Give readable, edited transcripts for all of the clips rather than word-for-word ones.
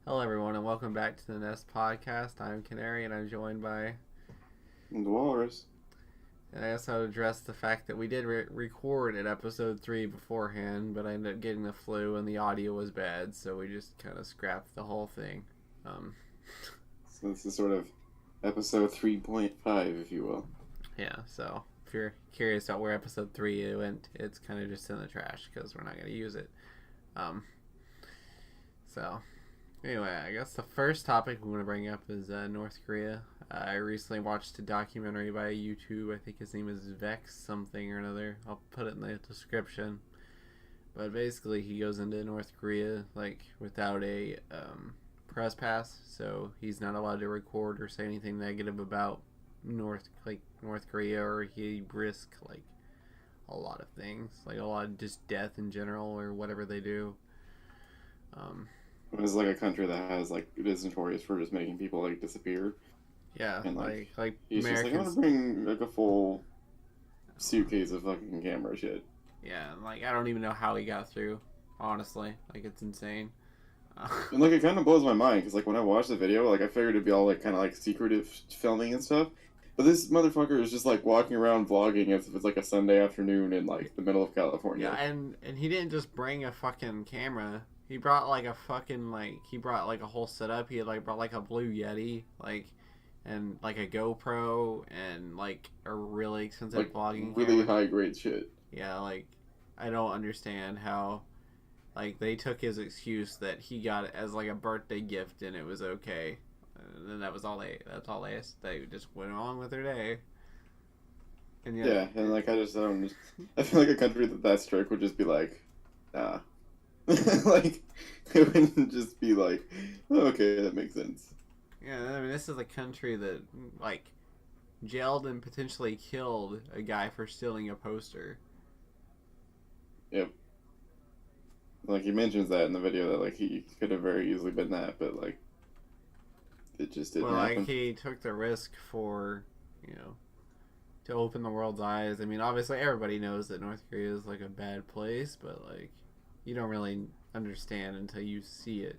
Hello, everyone, and welcome back to the Nest Podcast. I'm Canary, and I'm joined by. The Walrus. And I guess I'll address the fact that we did record at episode 3 beforehand, but I ended up getting the flu and the audio was bad, so we just kind of scrapped the whole thing. So this is sort of episode 3.5, if you will. Yeah, so if you're curious about where episode 3 went, it's kind of just in the trash because we're not going to use it. So, anyway, I guess the first topic we want to bring up is North Korea. I recently watched a documentary by YouTube. I think his name is Vex something or another. I'll put it in the description. But basically, he goes into North Korea without a press pass, so he's not allowed to record or say anything negative about North Korea, or he risk a lot of things, a lot of just death in general or whatever they do. It's like a country that has it is notorious for just making people disappear. Yeah, and Americans. he's just I'm gonna bring a full suitcase of fucking camera shit. Yeah, I don't even know how he got through. Honestly, it's insane. And it kind of blows my mind because when I watched the video, I figured it'd be all kind of secretive filming and stuff. But this motherfucker is just walking around vlogging as if it's a Sunday afternoon in the middle of California. Yeah, and he didn't just bring a fucking camera. He brought a fucking he brought a whole setup. He had brought a Blue Yeti, and a GoPro and a really expensive vlogging really camera. high grade shit. Yeah, I don't understand how they took his excuse that he got it as a birthday gift and it was okay. And then that's all they asked. They just went along with their day. And yeah, and I feel like a country that's strict would just be nah. It wouldn't just be oh, okay, that makes sense. Yeah, I mean, this is a country that jailed and potentially killed a guy for stealing a poster. Yep. He mentions that in the video that he could have very easily been that, but it just didn't happen. He took the risk for, to open the world's eyes. I mean, obviously everybody knows that North Korea is a bad place, but you don't really understand until you see it.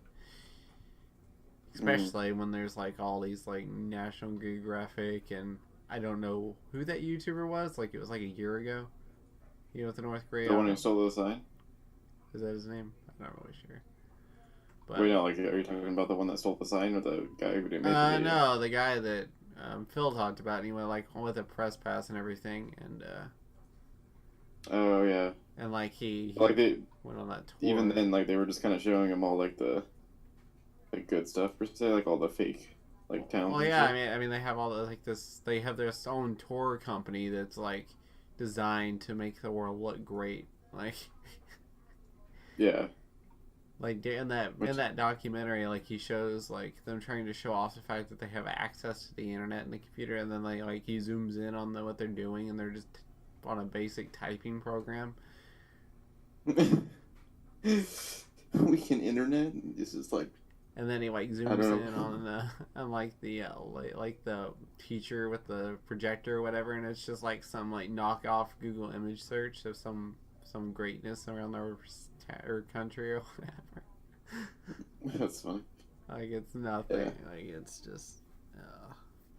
Especially when there's all these National Geographic, and I don't know who that YouTuber was. It was a year ago. With the North Korea. The one who stole the sign? Is that his name? I'm not really sure. But wait, no, are you talking about the one that stole the sign, or the guy who didn't make the video? No, the guy that Phil talked about, and he went with a press pass and everything, and oh yeah. And he they went on that tour. Even then, they were just kind of showing him all the good stuff per se, all the fake towns. Well, yeah, I mean they have all the this. They have their own tour company that's designed to make the world look great. Yeah. In that documentary, he shows them trying to show off the fact that they have access to the internet and the computer, and then he zooms in on what they're doing, and they're just on a basic typing program. We can internet. This is And then he zooms in on the teacher with the projector or whatever, and it's just some knockoff Google image search of some greatness around their country or whatever. That's funny. It's nothing. Yeah. It's just.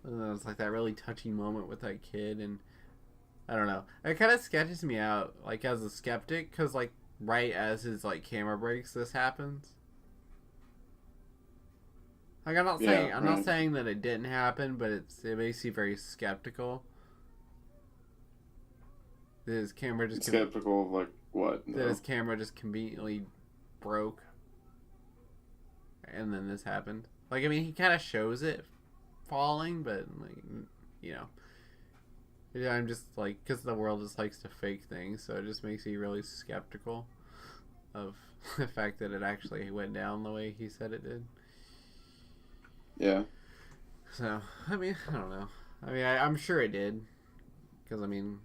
And then it's that really touching moment with that kid, and I don't know. It kind of sketches me out as a skeptic, because right as his camera breaks, this happens. I'm not saying not saying that it didn't happen, but it makes you very skeptical. That his camera just skeptical of what? That his camera just conveniently broke, and then this happened. I mean, he kind of shows it falling, but I'm just because the world just likes to fake things, so it just makes you really skeptical of the fact that it actually went down the way he said it did. Yeah. So, I mean, I don't know. I mean, I'm sure it did. Because, I mean,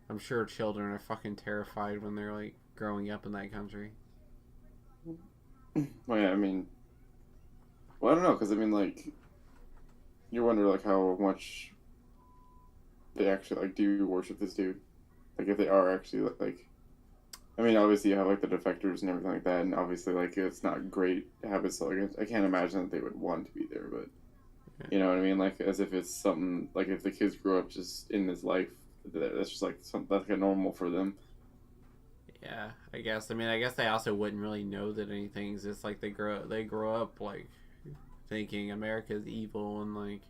I'm sure children are fucking terrified when they're, growing up in that country. Well, yeah, I mean... Well, I don't know, because, I mean, you wonder, how much they actually, do worship this dude. If they are actually, I mean, obviously you have like the defectors and everything like that, and obviously like it's not great habits. So, like I can't imagine that they would want to be there, but you know what I mean? Like as if it's something like if the kids grew up just in this life, that's just like something that's like normal for them. Yeah, I guess. I mean, I guess they also wouldn't really know that anything exists. Like they grow up like thinking America's evil and like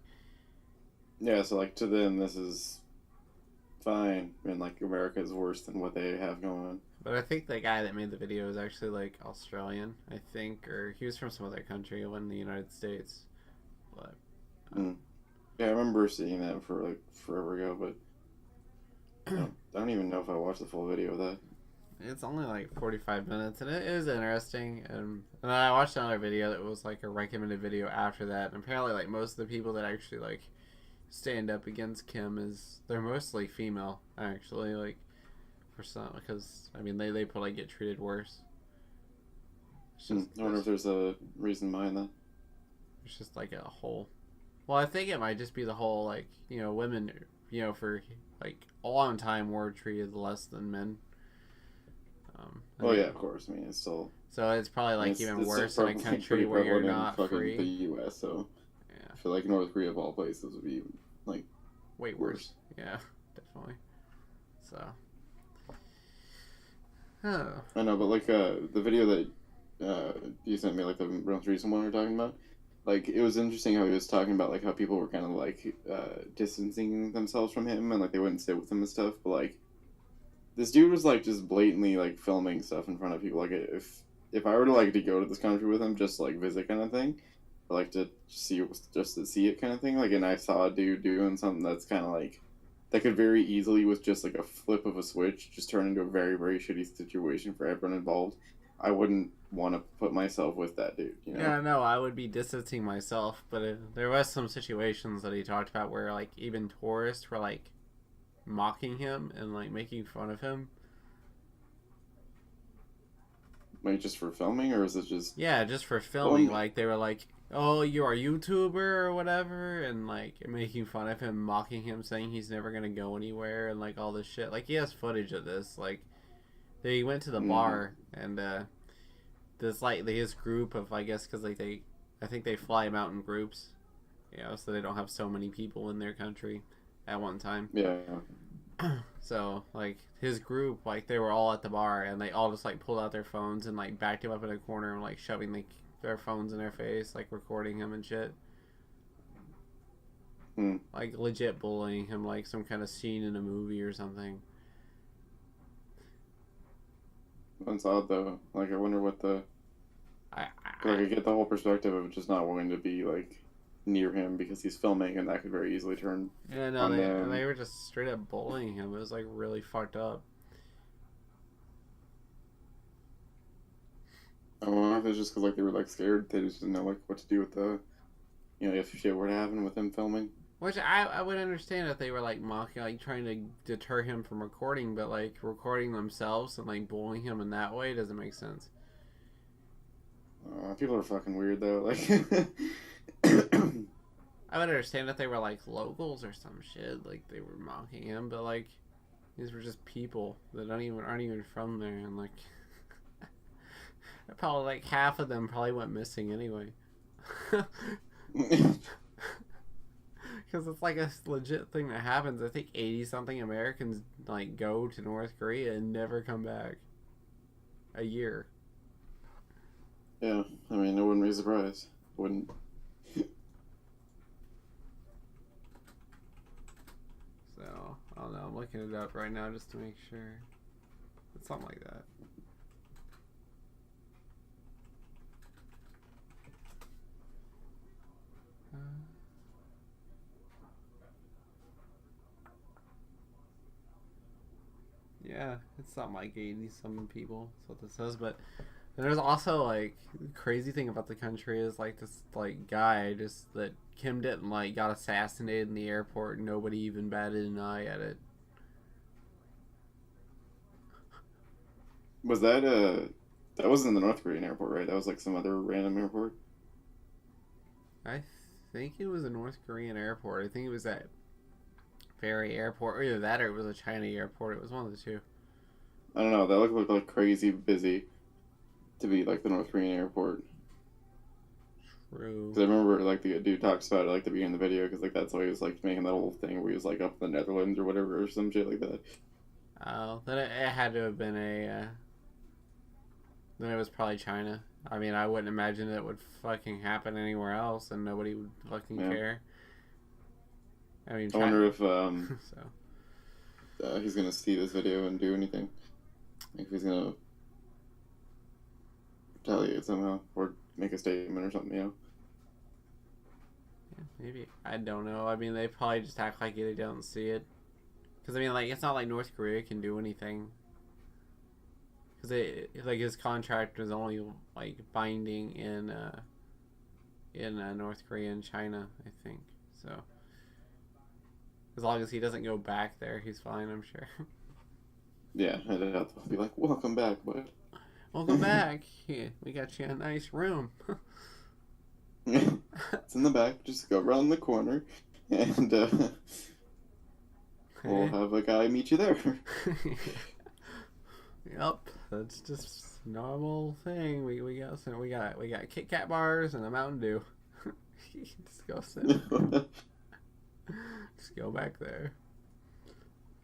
Yeah, so like to them this is fine, and like America is worse than what they have going on. but I think the guy that made the video is actually like Australian, I think, or he was from some other country. It wasn't the United States. But Mm. Yeah, I remember seeing that for like forever ago, but I don't even know if I watched the full video of that. it's only like 45 minutes, and it is interesting. And I watched another video that was like a recommended video after that, and apparently like most of the people that actually like stand up against Kim is they're mostly female actually, like for some, because I mean they probably get treated worse. It's just I wonder if there's a reason behind that. it's just like a whole. Well, I think it might just be the whole like women for like a long time were treated less than men. I Oh mean, yeah, of course. I mean, it's still. so it's probably I mean, like even it's worse still in a pretty country where you're prevalent in not fucking free. the U.S. So Yeah, I feel like North Korea of all places would be like way worse. Yeah, definitely. So. Oh. I know, but like the video that you sent me, like the most recent one we're talking about, like it was interesting how he was talking about like how people were kind of like distancing themselves from him and like they wouldn't sit with him and stuff. But like this dude was like just blatantly like filming stuff in front of people. Like if I were to like to go to this country with him, just like visit kind of thing, or, like to see just to see it kind of thing. Like, and I saw a dude doing something that's kind of like that could very easily, with just like a flip of a switch, just turn into a very very shitty situation for everyone involved. I wouldn't want to put myself with that dude. You know? Yeah, no, I would be distancing myself, but there was some situations that he talked about where like even tourists were like mocking him and like making fun of him. Like just for filming, or is it just? Yeah, just for filming. Like they were like, "Oh, you're a YouTuber or whatever," and like making fun of him, mocking him, saying he's never gonna go anywhere and like all this shit. Like he has footage of this. Like they went to the bar and this like his group of I guess because like I think they fly him out in groups, so they don't have so many people in their country at one time. Yeah. So like his group, like they were all at the bar and they all just like pulled out their phones and like backed him up in a corner and like shoving their phones in their face, like recording him and shit. Like legit bullying him, like some kind of scene in a movie or something. That's odd though. Like I wonder what the. Like I get the whole perspective of just not wanting to be like near him because he's filming, and that could very easily turn. Yeah, no, they were just straight up bullying him. It was like really fucked up. I wonder if it's just because like they were like scared. They just didn't know like what to do with the, if shit were to happen with him filming. Which I would understand if they were like mocking, like trying to deter him from recording, but like recording themselves and like bullying him in that way doesn't make sense. People are fucking weird though. Like, I would understand if they were like locals or some shit, like they were mocking him, but like these were just people that aren't even from there, and like probably like half of them probably went missing anyway. Because it's like a legit thing that happens. I think 80-something Americans like go to North Korea and never come back. A year. Yeah, I mean, I wouldn't be surprised. Wouldn't. So, I don't know. I'm looking it up right now just to make sure. It's something like that. Yeah, it's something like 80-something people. That's what this says. But there's also like the crazy thing about the country is like this like guy just that Kim didn't like got assassinated in the airport and nobody even batted an eye at it. Was that wasn't the North Korean airport, right? That was like some other random airport. I think it was a North Korean airport. I think it was that very airport, or either that or it was a China airport. It was one of the two. I don't know. That looked like crazy busy to be like the North Korean airport. True. Because I remember like the dude talks about it like the beginning of the video because like that's why he was like making that whole thing where he was like up in the Netherlands or whatever or some shit like that. Oh, then it had to have been a. Then it was probably China. I mean, I wouldn't imagine it would fucking happen anywhere else, and nobody would fucking care. I mean, I wonder if so. He's gonna see this video and do anything. Like if he's gonna retaliate somehow or make a statement or something, you know. Yeah, maybe. I don't know. I mean, they probably just act like they don't see it. Because, I mean, like, it's not like North Korea can do anything. Because, like, his contract was only, like, binding in North Korea and China, I think. So, as long as he doesn't go back there, he's fine, I'm sure. Yeah, I'd have to be like, welcome back, bud. Welcome back. Yeah, we got you a nice room. It's in the back. Just go around the corner, and we'll have a guy meet you there. Yep, that's just normal thing. We got Kit Kat bars and a Mountain Dew. Just go sit. Just go back there.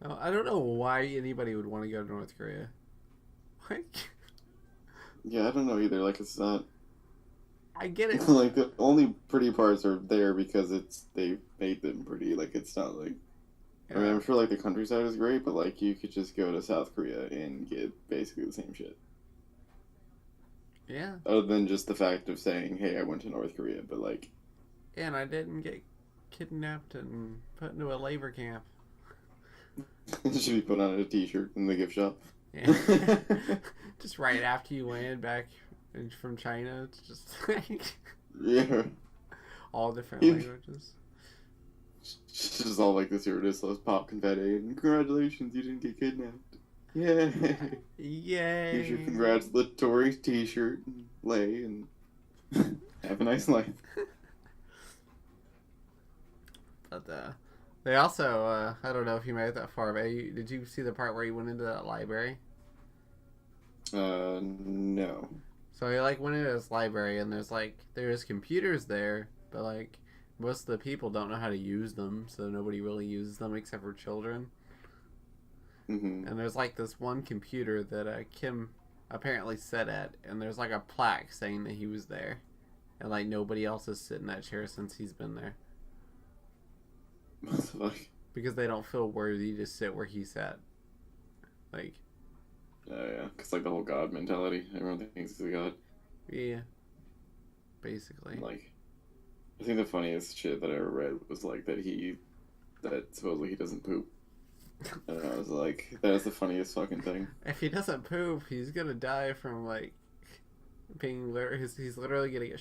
I don't know why anybody would want to go to North Korea. Like, yeah, I don't know either. Like, it's not. I get it. Like, the only pretty parts are there because they made them pretty. Like, it's not like. Yeah. I mean, I'm sure like the countryside is great, but like you could just go to South Korea and get basically the same shit. Yeah. Other than just the fact of saying, "Hey, I went to North Korea," but like. And I didn't get kidnapped and put into a labor camp. It should be put on a T-shirt in the gift shop. Yeah. Just right after you land back from China, it's just like yeah, all different languages. Just all like this let's pop confetti and congratulations, you didn't get kidnapped. Yay! Yay! Here's your congratulatory T-shirt and lay and have a nice life. But they also I don't know if you made it that far, but did you see the part where he went into that library? No. So he like went into this library and there's computers there, but like most of the people don't know how to use them, so nobody really uses them except for children. Mm-hmm. And there's like this one computer that Kim apparently sat at, and there's like a plaque saying that he was there, and like nobody else has sit in that chair since he's been there. What the fuck? Because they don't feel worthy to sit where he sat. Like. Yeah, because like the whole God mentality, everyone thinks he's a god. Yeah. Basically. Like. I think the funniest shit that I ever read was like that supposedly he doesn't poop. And I was like, that is the funniest fucking thing. If he doesn't poop, he's gonna die from like being he's literally gonna get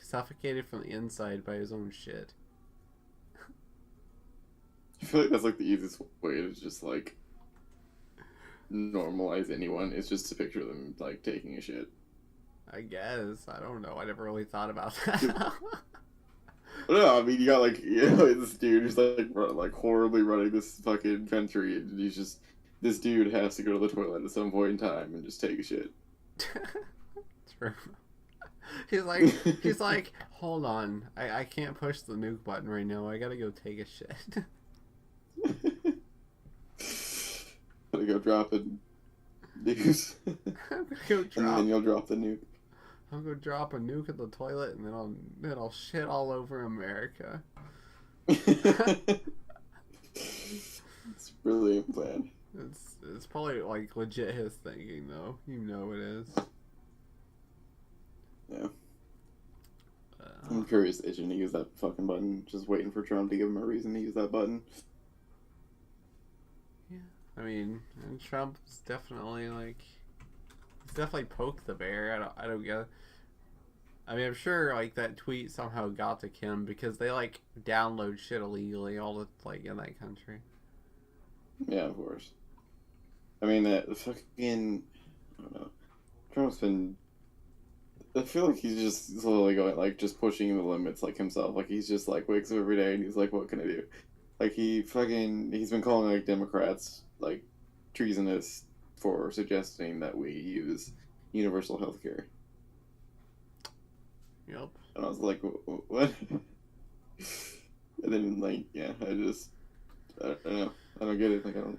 suffocated from the inside by his own shit. I feel like that's like the easiest way to just like normalize anyone is just to picture them like taking a shit. I guess. I don't know. I never really thought about that. No, I mean you got like this dude who's like horribly running this fucking country, and this dude has to go to the toilet at some point in time and just take a shit. True. He's like, hold on, I can't push the nuke button right now. I gotta go take a shit. Gotta go drop a news. I'm gonna go drop. And then you'll drop the nuke. I'll go drop a nuke in the toilet, and then I'll shit all over America. It's brilliant plan. It's probably like legit his thinking though. You know it is. Yeah. I'm sure he's itching to use that fucking button, just waiting for Trump to give him a reason to use that button. Yeah, I mean, and Trump's definitely he's definitely poked the bear. I don't get. I mean, I'm sure like that tweet somehow got to Kim because they like download shit illegally all the in that country. Yeah, of course. I mean, the fucking I don't know. Trump's been. I feel like he's just slowly going just pushing the limits himself. He's just wakes up every day and he's like, what can I do? He's been calling Democrats treasonous for suggesting that we use universal health care. Yep. And I was like, what? And then, like, yeah, I don't know. I don't get it. Like, I don't.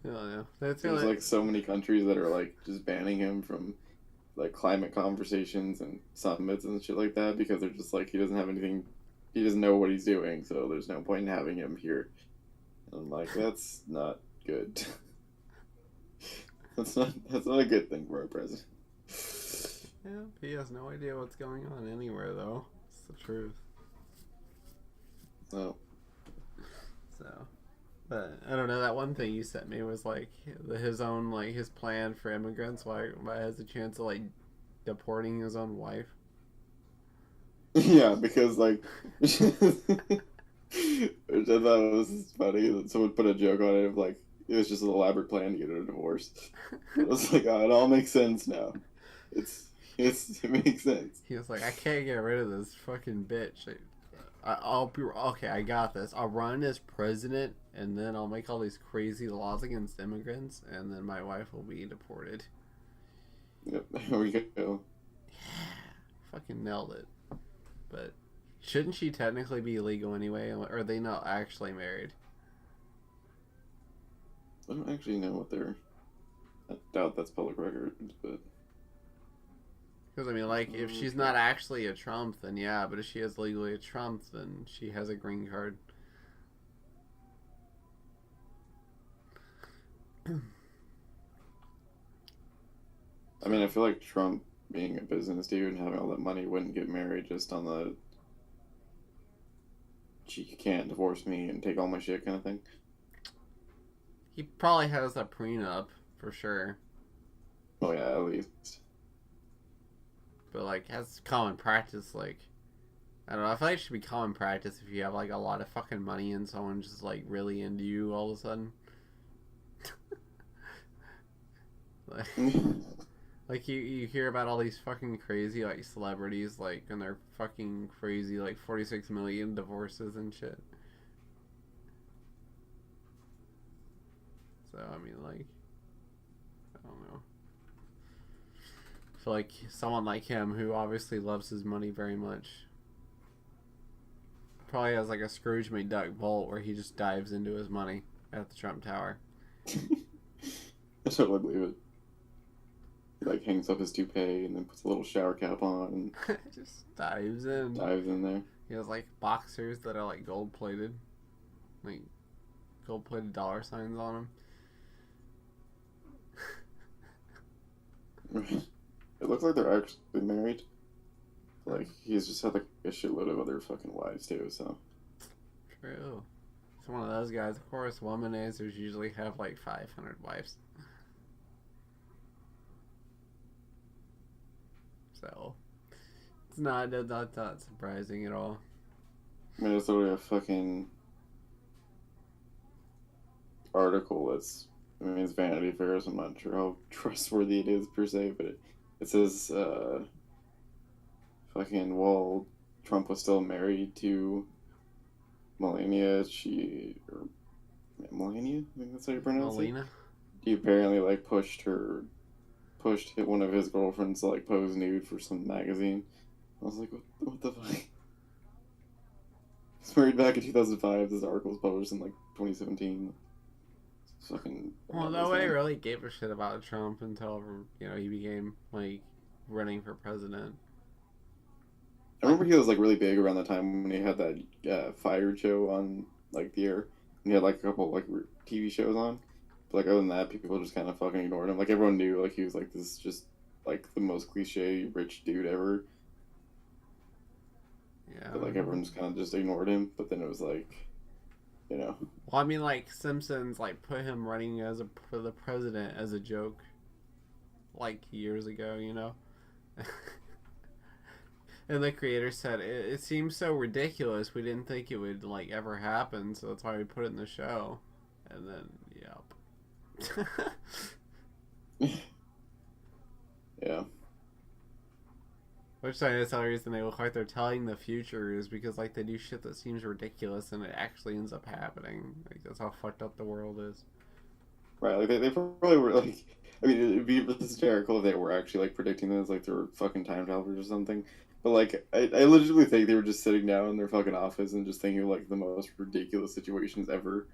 Yeah. There's like so many countries that are like just banning him from like climate conversations and summits and shit like that because they're just like he doesn't have anything, he doesn't know what he's doing, so there's no point in having him here. And I'm like, that's not good. That's not a good thing for our president. Yeah, he has no idea what's going on anywhere, though. It's the truth. No. So, but I don't know. That one thing you sent me was like his own, like his plan for immigrants. Why has a chance of like deporting his own wife? Yeah, because like, which I thought was funny that someone put a joke on it of like it was just an elaborate plan to get her divorced. It was like, oh, it all makes sense now. It makes sense. He was like, I can't get rid of this fucking bitch. I'll be okay. I got this. I'll run as president, and then I'll make all these crazy laws against immigrants, and then my wife will be deported. Yep, there we go. Yeah, fucking nailed it. But shouldn't she technically be legal anyway? Or are they not actually married? I don't actually know what they're. I doubt that's public record, but. Because, I mean, like, if she's not actually a Trump, then yeah, but if she is legally a Trump, then she has a green card. I mean, I feel like Trump being a business dude and having all that money wouldn't get married just on the she can't divorce me and take all my shit kind of thing. He probably has a prenup, for sure. Oh, yeah, at least. But, like, as common practice, like, I don't know, I feel like it should be common practice if you have, like, a lot of fucking money and someone's just, like, really into you all of a sudden. Like you hear about all these fucking crazy, like, celebrities, like, and they're fucking crazy, like, 46 million divorces and shit. So, I mean, like, I don't know. I feel like someone like him, who obviously loves his money very much, probably has like a Scrooge McDuck vault where he just dives into his money at the Trump Tower. I totally believe it. He like hangs up his toupee and then puts a little shower cap on and just dives in. Dives in there. He has like boxers that are like gold plated, like gold plated dollar signs on them. It looks like they're actually married. Like, he's just had like a shitload of other fucking wives too, so. True. It's one of those guys. Of course, womanizers usually have like 500 wives. So, it's not surprising at all. I mean, it's literally a fucking article that's, I mean, it's Vanity Fair, so I'm not sure how trustworthy it is per se, but it says, fucking, while Trump was still married to Melania, Melania? I think that's how you pronounce Melina? it. He apparently, like, pushed one of his girlfriends to, like, pose nude for some magazine. I was like, what the fuck? He's married back in 2005. This article was published in, like, 2017. It's fucking... Well, nobody really gave a shit about Trump until, you know, he became, like, running for president. I remember he was, like, really big around the time when he had that Fired show on, like, the air. And he had, like, a couple, like, TV shows on. But, like, other than that, people just kind of fucking ignored him. Like, everyone knew, like, he was, like, this just, like, the most cliche rich dude ever. Yeah. But, like, everyone just kind of just ignored him. But then it was, like, you know. Well, I mean, like, Simpsons, like, put him running for the president as a joke, like, years ago, you know? And the creator said, it seems so ridiculous, we didn't think it would, like, ever happen, so that's why we put it in the show. And then, yep. Yeah. Which I guess the reason they look like they're telling the future is because, like, they do shit that seems ridiculous and it actually ends up happening. Like, that's how fucked up the world is. Right, like they probably were like. I mean, it'd be hysterical if they were actually like predicting this, like they were fucking time travelers or something. But like, I legitimately think they were just sitting down in their fucking office and just thinking of like the most ridiculous situations ever,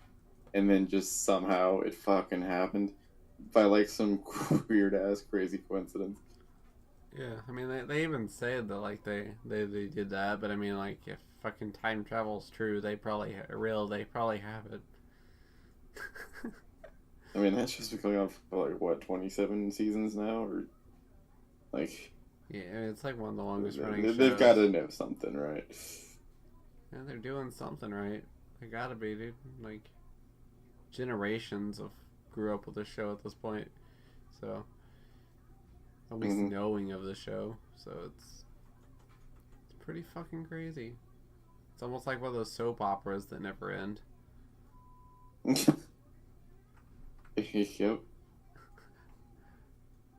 and then just somehow it fucking happened by like some weird ass crazy coincidence. Yeah, I mean they even said that like they did that, but I mean like if fucking time travel's true, they probably have it. I mean, that's just been going on for like what 27 seasons now, or like Yeah, it's like one of the longest running they've got to shows. know something, right? Yeah, they're doing something right. They gotta be, dude. Like generations of grew up with the show at this point, so at least Mm-hmm. knowing of the show. So it's pretty fucking crazy. It's almost like one of those soap operas that never end. Yep.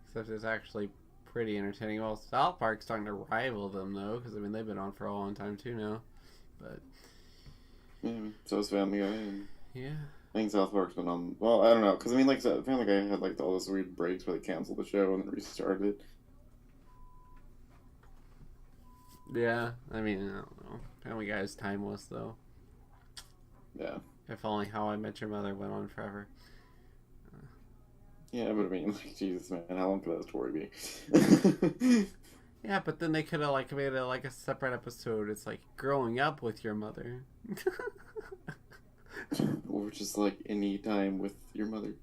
Except it's actually pretty entertaining. Well, South Park's starting to rival them though, because I mean they've been on for a long time too now. But Yeah, so is Family Guy, and yeah, I think South Park's been on. Well, I don't know, because I mean, like Family Guy had like all those weird breaks where they canceled the show and then restarted it. yeah. I mean, I don't know. Family Guy is timeless though. Yeah. If only How I Met Your Mother went on forever. Yeah, but I mean, like, Jesus, man, how long could that story be? Yeah, but then they could have like made it like a separate episode. It's like growing up with your mother. Or just like any time with your mother,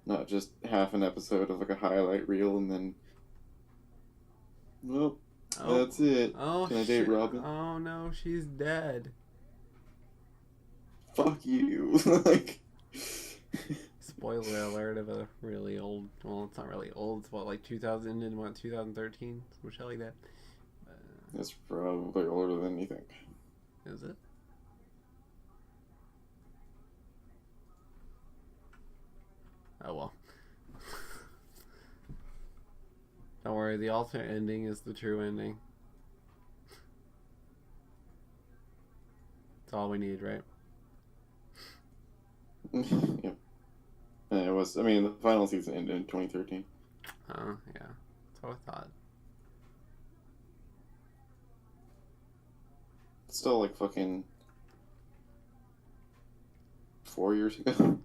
not just half an episode of like a highlight reel and then, well, Oh, that's it. oh Can I date shit! Robin? Oh no, she's dead. Fuck you. Like, Spoiler alert of a really old. Well, it's not really old. It's what like 2000 and what 2013. Some shit like that. it's probably older than you think. Is it? Oh well. Don't worry. The alternate ending is the true ending. That's all we need, right? Yep. And it was, I mean, the final season ended in 2013. Oh yeah. That's what I thought. It's still like fucking 4 years ago.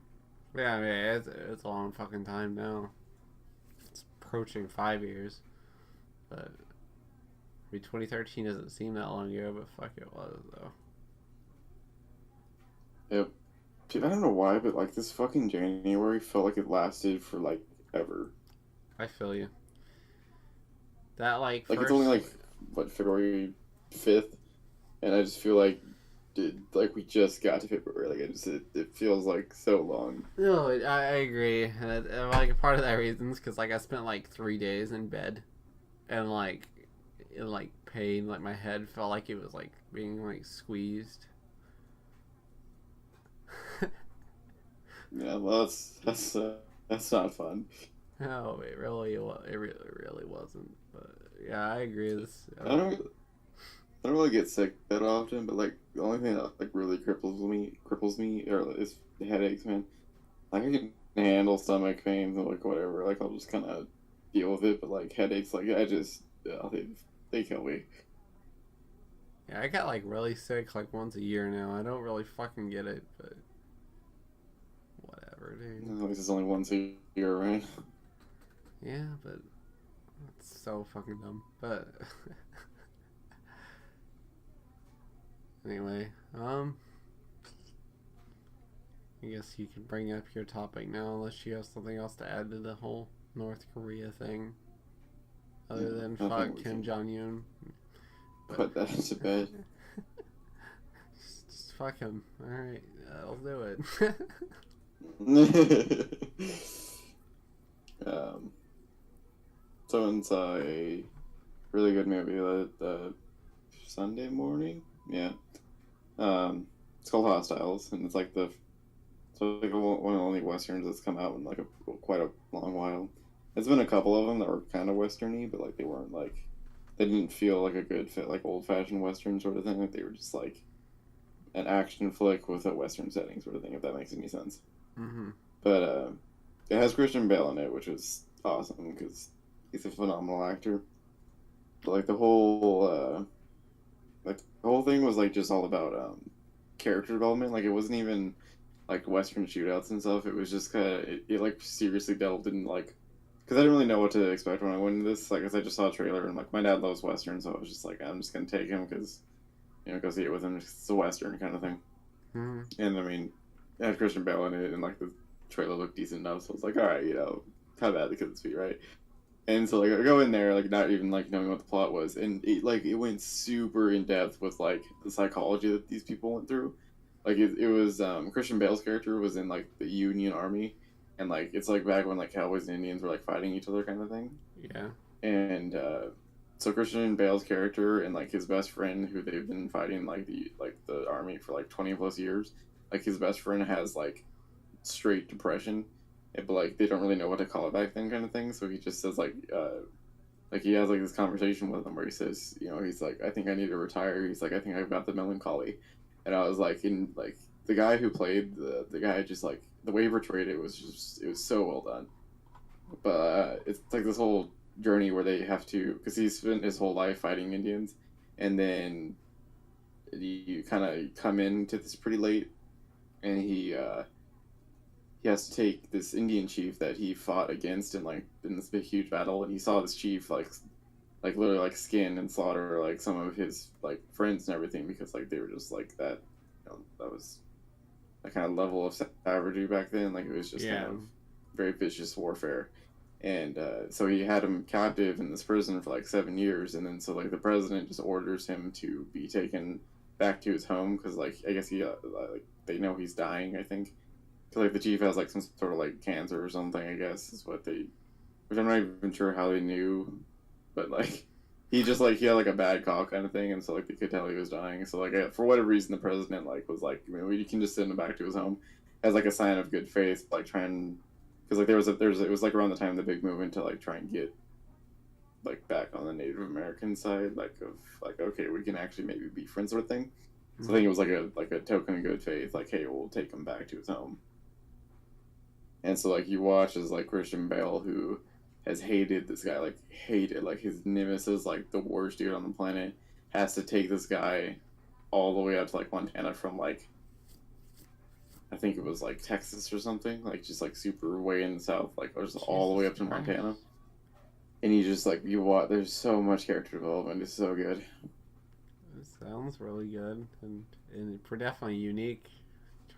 Yeah, I mean, it's a long fucking time now. It's approaching 5 years, but I mean, 2013 doesn't seem that long ago, but fuck, it was though. Yep. Dude, I don't know why, but like this fucking January felt like it lasted for like ever. I feel you. That like Like it's first, only like what February 5th, and I just feel like like we just got to February. Like it feels like so long. no, I agree. And, like part of that reason is because like I spent like 3 days in bed, and like in like pain, like my head felt like it was like being like squeezed. Yeah, well that's not fun. No, it really wasn't. But yeah, I agree. This I don't really get sick that often, but like the only thing that like really cripples me or is headaches, man. Like I can handle stomach pains and like whatever. Like I'll just kind of deal with it, but like headaches, like I just they kill me. yeah, I got like really sick like once a year now. I don't really fucking get it, but whatever, dude. At least it's only once a year, right? Yeah, but it's so fucking dumb. But anyway, I guess you can bring up your topic now, unless you have something else to add to the whole North Korea thing, other than I think fuck we Kim can Jong Un. put that to bed. just fuck him. All right, I'll do it. um, someone saw a really good movie Sunday morning. Yeah. It's called Hostiles, and it's like one of the only westerns that's come out in like quite a long while. There's been a couple of them that were kind of westerny, but like they weren't like they didn't feel like a good fit, like old fashioned western sort of thing. Like they were just like an action flick with a western setting sort of thing, if that makes any sense. Mm-hmm. But It has Christian Bale in it, which is awesome because he's a phenomenal actor. But like the whole thing was like just all about character development. Like it wasn't even like Western shootouts and stuff. It was just kind of it like seriously delved in like because I didn't really know what to expect when I went into this. Like, 'cause I just saw a trailer and like my dad loves Western, so I was just like, I'm just gonna take him because go see it with him. It's a Western kind of thing. Mm-hmm. And I mean, it had Christian Bale in it, and like the trailer looked decent enough, so I was like, all right, how bad could this be, right? And so like I go in there like not even like knowing what the plot was, and it went super in depth with like the psychology that these people went through. Like it was Christian Bale's character was in like the Union Army, and like it's like back when like cowboys and Indians were like fighting each other kind of thing. Yeah. And so Christian Bale's character and like his best friend, who they've been fighting the army for like 20 plus years, like his best friend has like straight depression, but like they don't really know what to call it back then kind of thing. So he just says like he has like this conversation with him where he says, he's like, I think I need to retire. He's like, I think I've got the melancholy. And I was like, in like the guy who played the guy, just like the way he portrayed it was so well done. But it's like this whole journey where they have to, because he's spent his whole life fighting Indians, and then you kind of come into this pretty late, and he has to take this Indian chief that he fought against in this big huge battle, and he saw this chief like literally like skin and slaughter like some of his like friends and everything because like they were just like that. That was that kind of level of savagery back then. Like it was just kind of very vicious warfare. And so he had him captive in this prison for like 7 years, and then so like the president just orders him to be taken back to his home because like I guess he like they know he's dying. I think because like the chief has like some sort of like cancer or something. I guess is what which I'm not even sure how they knew, but like he just like he had like a bad call kind of thing, and so like they could tell he was dying. So like for whatever reason, the president like was like, we can just send him back to his home as like a sign of good faith, like trying. Because like it was like around the time of the big movement to like try and get like back on the Native American side, like of like okay, we can actually maybe be friends sort of thing. So I think it was like a token of good faith, like hey, we'll take him back to his home. And so like you watch as like Christian Bale, who has hated this guy, like hated like his nemesis, like the worst dude on the planet, has to take this guy all the way up to like Montana from like I think it was like Texas or something, like just like super way in the south, like just all the way up to Montana. And you just like you watch. There's so much character development. It's so good. It sounds really good and for definitely unique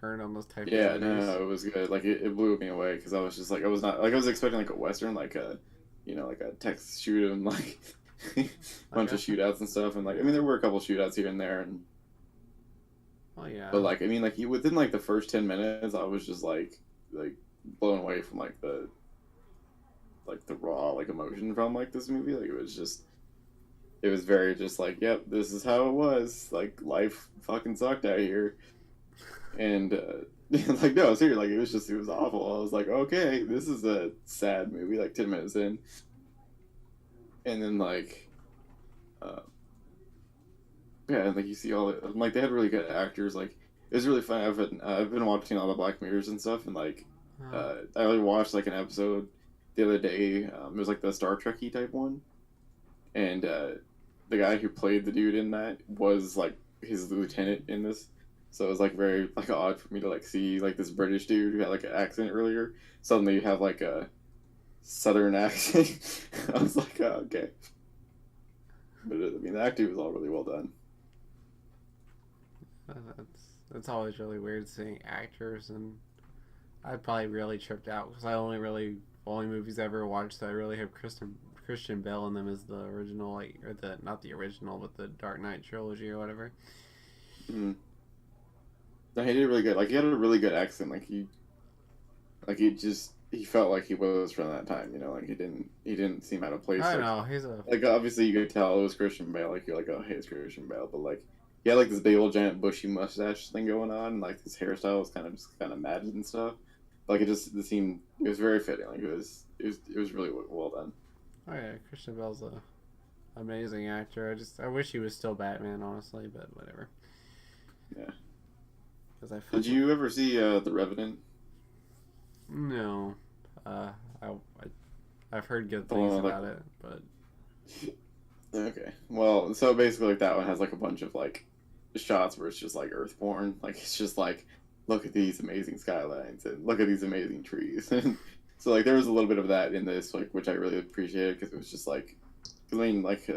turn on those type of Yeah, movies. no, it was good. Like it blew me away because I was just like I was not like I was expecting like a western, like a like a Texas shoot 'em, like bunch of shootouts and stuff, and like I mean there were a couple shootouts here and there, and oh yeah. but like I mean like within like the first 10 minutes, I was just like blown away from like the raw like emotion from like this movie. Like it was very just like, yep, this is how it was. Like life fucking sucked out here, and like no, seriously, like it was awful. I was like, okay, this is a sad movie. Like 10 minutes in, and then like, yeah, and like you see all it. Like they had really good actors. Like it was really fun. I've been watching all the Black Mirrors and stuff, and like I really watched like an episode the other day. It was like the Star Trek-y type one, and the guy who played the dude in that was like his lieutenant in this. So it was like very like odd for me to like see like this British dude who had like an accent earlier suddenly have like a southern accent. I was like, oh, okay. But I mean, the acting was all really well done. That's always really weird seeing actors, and I probably really tripped out because I only movies I ever watched that I really have Christian Bale in them is the original, like, or the not the original, but the Dark Knight trilogy or whatever. Mm-hmm. No, he did really good. Like he had a really good accent. He felt like he was from that time. Like he didn't seem out of place. I like, know he's a like obviously you could tell it was Christian Bale. Like you're like, oh hey, it's Christian Bale, but like he had like this big old giant bushy mustache thing going on, and like his hairstyle was kind of matted and stuff. Like it was very fitting. Like it was really well done. Oh yeah, Christian Bale's a amazing actor. I wish he was still Batman, honestly, but whatever. Yeah. Because Did you ever see The Revenant? No. I, I've heard good The things one with, about it, but okay. Well, so basically, like that one has like a bunch of like shots where it's just like earthborn. Like it's just like, look at these amazing skylines and look at these amazing trees. And so like there was a little bit of that in this, like which I really appreciated because it was just like, I mean, like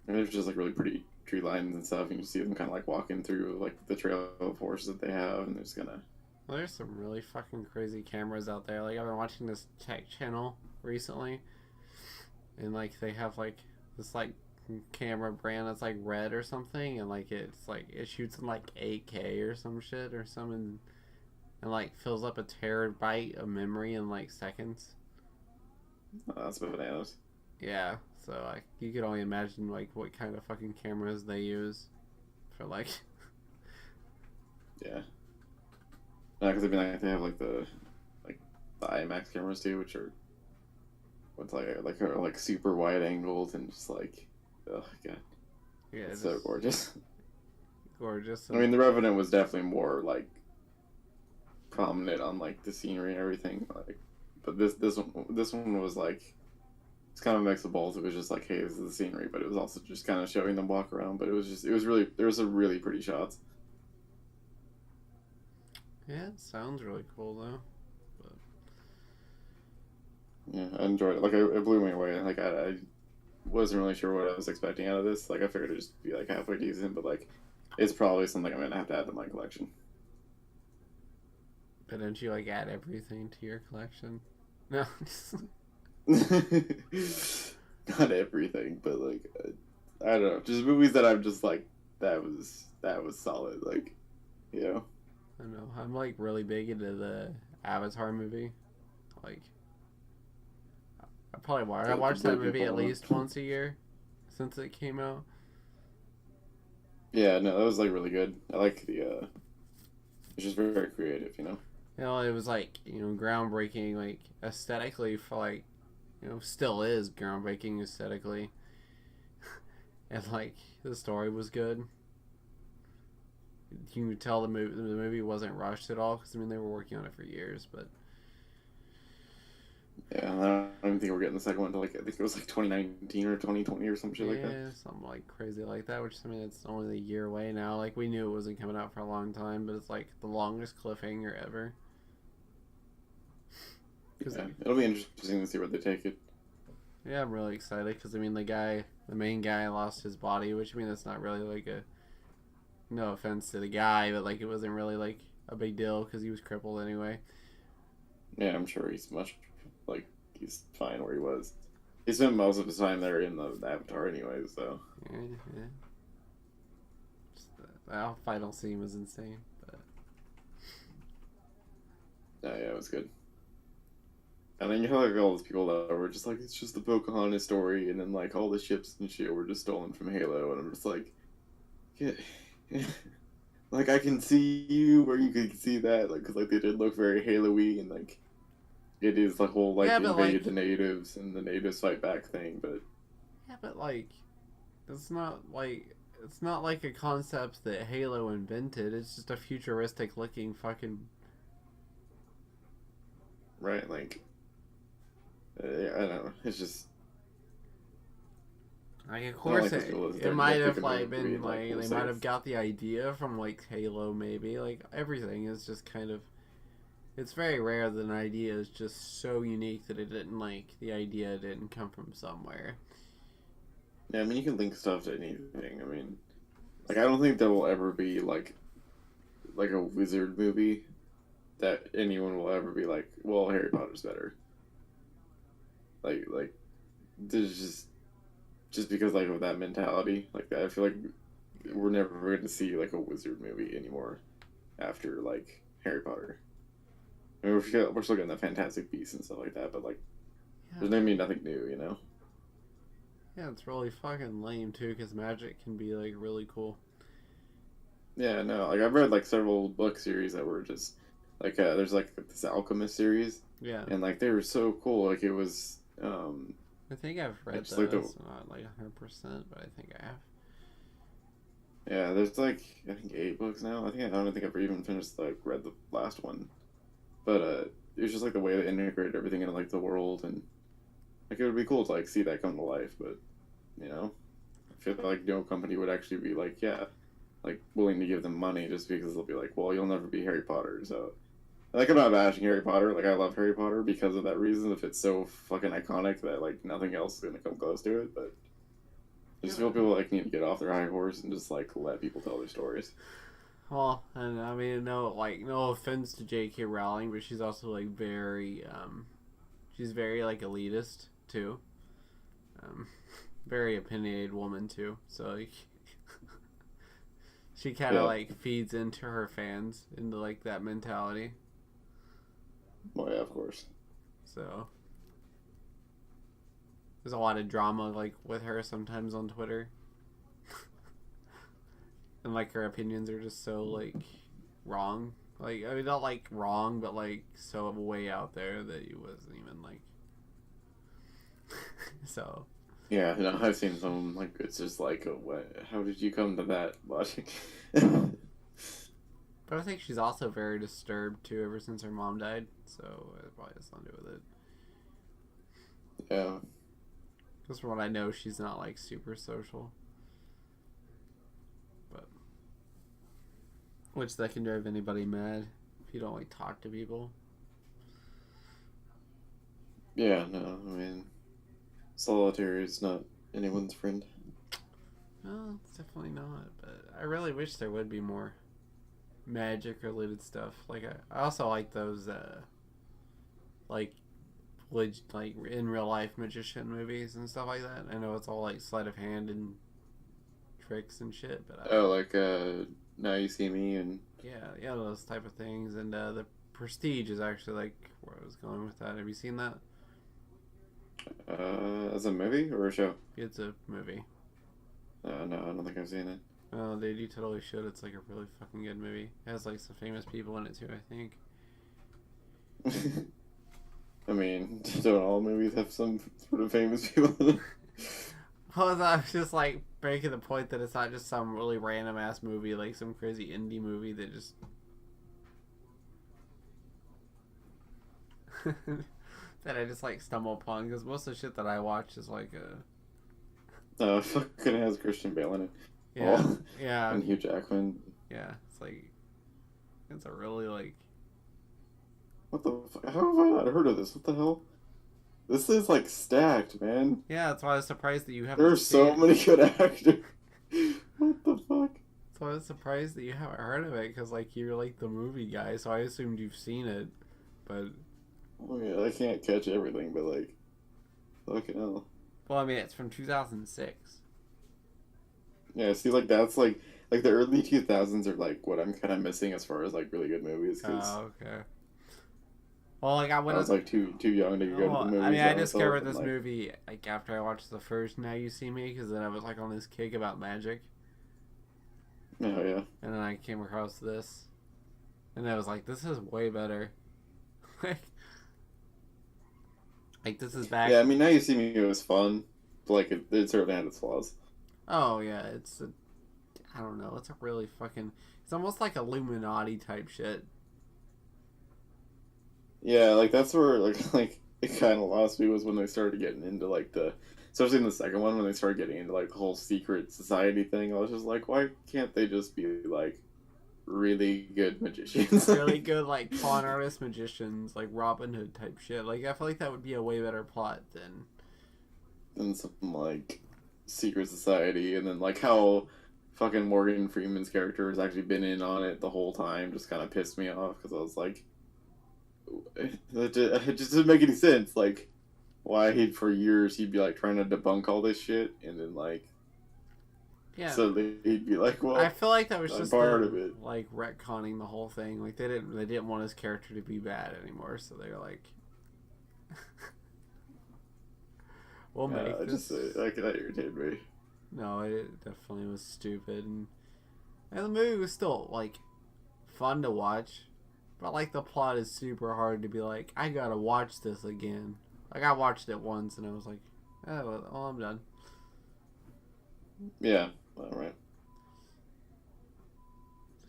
there's just like really pretty tree lines and stuff. And you see them kind of like walking through like the trail of horses that they have, and there's gonna. well, there's some really fucking crazy cameras out there. Like I've been watching this tech channel recently, and like they have like this like camera brand that's like red or something, and like it's like it shoots in like 8K or some shit or something, and like fills up a terabyte of memory in like seconds. That's bananas. Yeah, so like you could only imagine like what kind of fucking cameras they use for like. Yeah. No, because I mean, like, they have like the IMAX cameras too, which are what's are like super wide angles and just like, oh god, Yeah, it's it's so gorgeous. gorgeous. I mean, The Revenant was definitely more like prominent on like the scenery and everything, like, but this one was like it's kind of a mix of both. It was just like, hey, this is the scenery, but it was also just kind of showing them walk around. But it was really there was some really pretty shots. Yeah, it sounds really cool though. But Yeah, I enjoyed it. Like it blew me away. Like I wasn't really sure what I was expecting out of this. Like I figured it'd just be like halfway decent, but like it's probably something I'm gonna have to add to my collection. but don't you like add everything to your collection? No. Not everything, but like I don't know, just movies that I'm just like that was solid. Like, you know. I don't know. I'm like really big into the Avatar movie. Like, I watched that movie at least once a year since it came out. Yeah, no, that was like really good. I like it's just very, very creative, you know. You know, it was like groundbreaking, like aesthetically for like still is groundbreaking aesthetically, and like the story was good. You could tell the movie wasn't rushed at all because I mean they were working on it for years, but Yeah, I don't even think we're getting the second one until like I think it was like 2019 or 2020 or some shit like that. yeah, something like crazy like that. Which I mean it's only a year away now. Like we knew it wasn't coming out for a long time, but it's like the longest cliffhanger ever. Yeah, it'll be interesting to see where they take it. Yeah, I'm really excited because I mean the main guy lost his body, which I mean that's not really like a no offense to the guy, but like it wasn't really like a big deal because he was crippled anyway. Yeah, I'm sure like he's fine where he was. He spent most of his time there in the Avatar anyway, so. Yeah, yeah. Just the final scene was insane, but Yeah, it was good. And then you have like all those people that were just like, it's just the Pocahontas story, and then like all the ships and shit were just stolen from Halo, and I'm just like, yeah, like I can see you where you could see that, like, because like they did look very Halo-y, and like it is the whole like yeah, but invade like the natives and the natives fight back thing, but yeah, but like it's not like a concept that Halo invented. It's just a futuristic looking fucking right, like I don't know, it's just. like of course like it might have like like been like like they might have got the idea from like Halo maybe like everything is just kind of it's very rare that an idea is just so unique that it didn't like the idea didn't come from somewhere. Yeah, I mean you can link stuff to anything. I mean, like I don't think there will ever be like a wizard movie that anyone will ever be like, well, Harry Potter's better. Like there's just because like of that mentality, like I feel like we're never going to see like a wizard movie anymore after like Harry Potter. I mean, we're still getting the Fantastic Beasts and stuff like that, but like Yeah. there's gonna be nothing new, you know. Yeah, it's really fucking lame too because magic can be like really cool. Yeah, no, like I've read like several book series that were just like there's like this Alchemist series, Yeah, and like they were so cool. Like it was I think I've read just those. like the Not like 100%, but I think I have. yeah. There's like I think 8 books now. I don't think I've ever even finished like read the last one, but it was just like the way they integrated everything into like the world, and like it would be cool to like see that come to life. But you know, I feel like no company would actually be like, yeah, like willing to give them money just because they'll be like, well, you'll never be Harry Potter. So like I'm not bashing Harry Potter. Like I love Harry Potter because of that reason. If it's so fucking iconic that like nothing else is gonna come close to it, but I just feel people like need to get off their high horse and just like let people tell their stories. Well, and I mean, no offense to J.K. Rowling, but she's also like she's very like elitist too. Um, very opinionated woman too. So like, she kind of like feeds into her fans into like that mentality. Well, yeah, of course. So there's a lot of drama like with her sometimes on Twitter. And like her opinions are just so like wrong. Like I mean not like wrong, but like so way out there that he wasn't even like so Yeah, no, I've seen some like it's just like what how did you come to that logic? but I think she's also very disturbed too ever since her mom died, so it probably has something to do with it. Yeah. Because from what I know, she's not like super social. But which that can drive anybody mad if you don't like talk to people. Yeah, no, I mean solitary is not anyone's friend. No, it's definitely not. But I really wish there would be more magic related stuff. Like I also like those like like in real life magician movies and stuff like that. I know it's all like sleight of hand and tricks and shit, but Like Now You See Me and yeah, those type of things. And the Prestige is actually like where I was going with that. Have you seen that? as a movie or a show? It's a movie. No, I don't think I've seen Oh, dude, you totally should. It's like a really fucking good movie. It has like some famous people in it too, I think. it. I mean, don't all movies have some sort of famous people in them? Well, I was just like making the point that it's not just some really random ass movie, like some crazy indie movie that just that I just like stumble upon because most of the shit that I watch is like Fucking has Christian Bale in it. yeah, Oh, yeah, and Hugh Jackman. yeah. It's like it's a really like What the fuck? How have I not heard of this? What the hell? This is like stacked, man. yeah. That's why I was surprised that you haven't. There are so many good actors. What the fuck? So I was surprised that you haven't heard of it because like you're like the movie guy, so I assumed you've seen it, but. Oh yeah, I can't catch everything, but like, fucking hell. Well, I mean, it's from 2006. Yeah, see, like that's like the early 2000s are like what I'm kind of missing as far as like really good movies. Cause Oh, okay. Well, like I went. I was like too young to go to the movies. I mean, I by discovered myself, this and, movie like after I watched the first Now You See Me, because then I was like on this kick about magic, Oh yeah. and then I came across this, and I was like, this is way better. Like this is back. Yeah, I mean, Now You See Me it was fun, but like it certainly had its flaws. Oh yeah, I don't know. It's a really fucking. It's almost like Illuminati type shit. Yeah, like that's where like it kind of lost me was when they started getting into like especially in the second one when they started getting into like the whole secret society thing. I was just like, why can't they just be like really good magicians? Really good like con artist magicians, like Robin Hood type shit. Like I feel like that would be a way better plot than some like secret society, and then like how fucking Morgan Freeman's character has actually been in on it the whole time just kind of pissed me off because I was like, it just didn't make any sense. Like, why for years he'd be like trying to debunk all this shit, and then like, yeah. So he'd be like, well, I feel like that was just part of it. Like retconning the whole thing. Like they didn't want his character to be bad anymore, so they were like, we'll make this. That irritated me. No, it definitely was stupid, and the movie was still like fun to watch, but like the plot is super hard to be like, I gotta watch this again. Like I watched it once and I was like, oh, well, I'm done. Yeah, all right.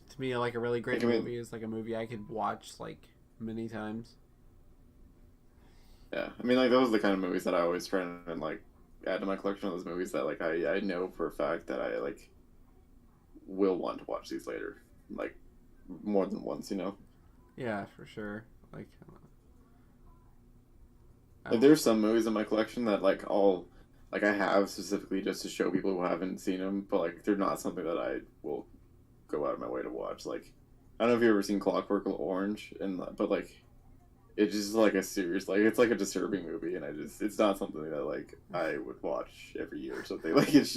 To me, like a really great movie is like a movie I could watch like many times. Yeah, I mean, like those are the kind of movies that I always try and like add to my collection of those movies that like I know for a fact that I like will want to watch these later, like more than once, you know. Yeah, for sure. Like, I Like don't. there's some movies in my collection that like I have specifically just to show people who haven't seen them, but like they're not something that I will go out of my way to watch. Like I don't know if you've ever seen Clockwork Orange, and but like it's just like a serious like it's like a disturbing movie, and it's not something that like I would watch every year or something. Like it's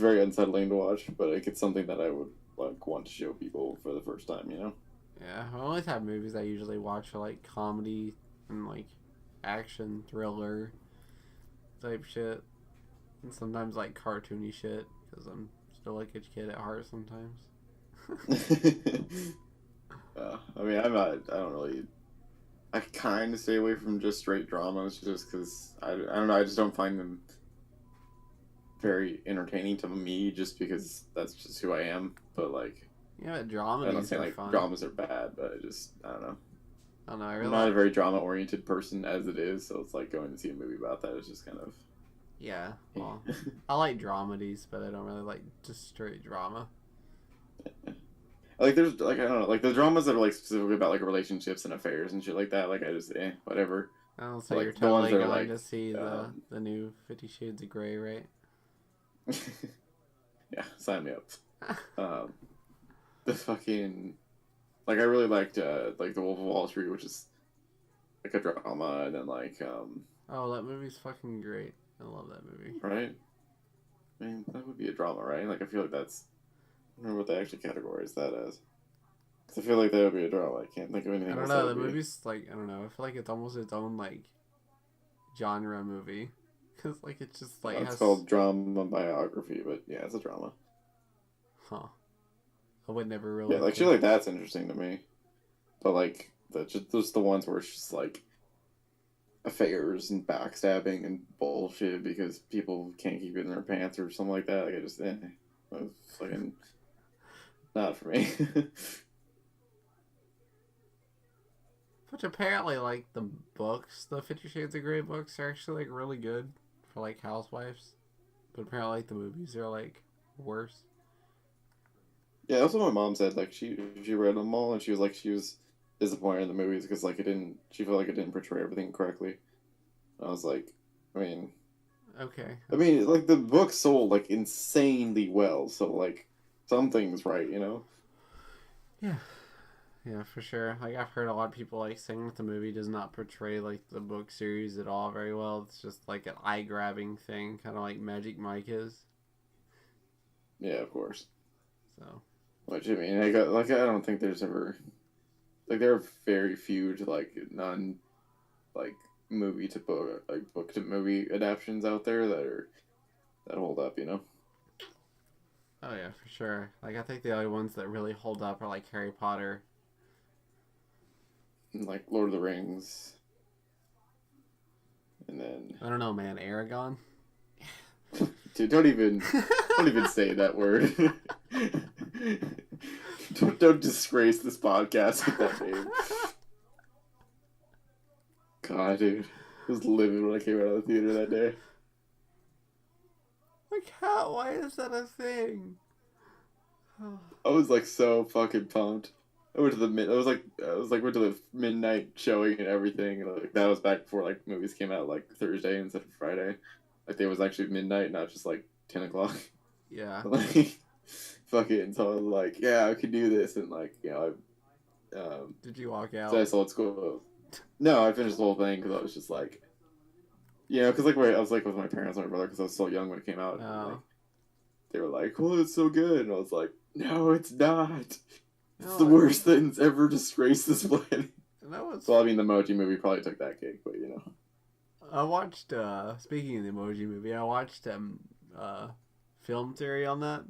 very unsettling to watch, but like it's something that I would like want to show people for the first time, you know. Yeah, I always have movies I usually watch are like comedy and like action thriller type shit, and sometimes like cartoony shit because I'm still like a kid at heart sometimes. I mean, I'm not. I don't really. I kind of stay away from just straight dramas, just because I don't know. I just don't find them very entertaining to me, just because that's just who I am. But like, Yeah, I'm not dramedies saying are like fun. dramas are bad, but I don't know. I don't know. I I'm really not a like. very drama oriented person as it is, so it's like going to see a movie about that is just kind of. Yeah, well, I like dramedies, but I don't really like just straight drama. Like there's like I don't know like the dramas that are like specifically about like relationships and affairs and shit like that. Like I just whatever. Oh, so But, you're like the ones totally that are going like to see the um, the new 50 Shades of Grey, right? yeah, sign me up. Um, the fucking like I really liked like the Wolf of Wall Street, which is like a drama, and then like Oh, that movie's fucking great. I love that movie. right. I mean that would be a drama, right? Like I feel like that's I don't know what they actually categorize that as. 'Cause I feel like that would be a drama. I can't think of I anything don't else that know. would The be. movie's like I don't know. I feel like it's almost its own like genre movie, cause like it's just like It's has called drama biography, but yeah, it's a drama. huh. I would never Yeah, really like shit think. like that's interesting to me. But like just the ones where it's just like affairs and backstabbing and bullshit because people can't keep it in their pants or something like that. Like I just it's fucking not for me. Which apparently like the books, the 50 Shades of Grey books are actually like really good for like housewives, but apparently like the movies are like worse. Yeah, that's what my mom said. Like she read them all and she was disappointed in the movies because like it didn't she felt like it didn't portray everything correctly. And I was like, I mean, Okay. like the book sold like insanely well, so like something's right, you know. Yeah. Yeah, for sure. Like I've heard a lot of people like saying that the movie does not portray like the book series at all very well. It's just like an eye grabbing thing, kind of like Magic Mike is. Yeah, of course. So Which I mean, I don't think there's ever like there are very few to like non like movie to book like book to movie adaptations out there that hold up, you know. oh yeah, for sure. Like I think the only ones that really hold up are like Harry Potter. And, like Lord of the Rings, and then I don't know, man. Aragon. dude, don't even say that word. don't disgrace this podcast with that name. God, dude, I was livid when I came out of the theater that day. Like how? Why is that a thing? I was like so fucking pumped. I was like went to the midnight showing and everything. And, like that was back before like movies came out like Thursday instead of Friday. Like it was actually midnight, not just like 10 o'clock. Yeah. Like fucking. So I was like, yeah, I could do this, and like Did you walk so I out? saw let's go. No, I finished the whole thing because I was just like, because like I was like with my parents and my brother because I was so young when it came out, and like No. they were like, "Well, it's so good," and I was like, "No, it's not. It's the No. worst thing's ever disgraced this planet." That was. Well, I mean, the Emoji Movie probably took that cake, but I watched. Speaking of the Emoji Movie, I watched film theory on that.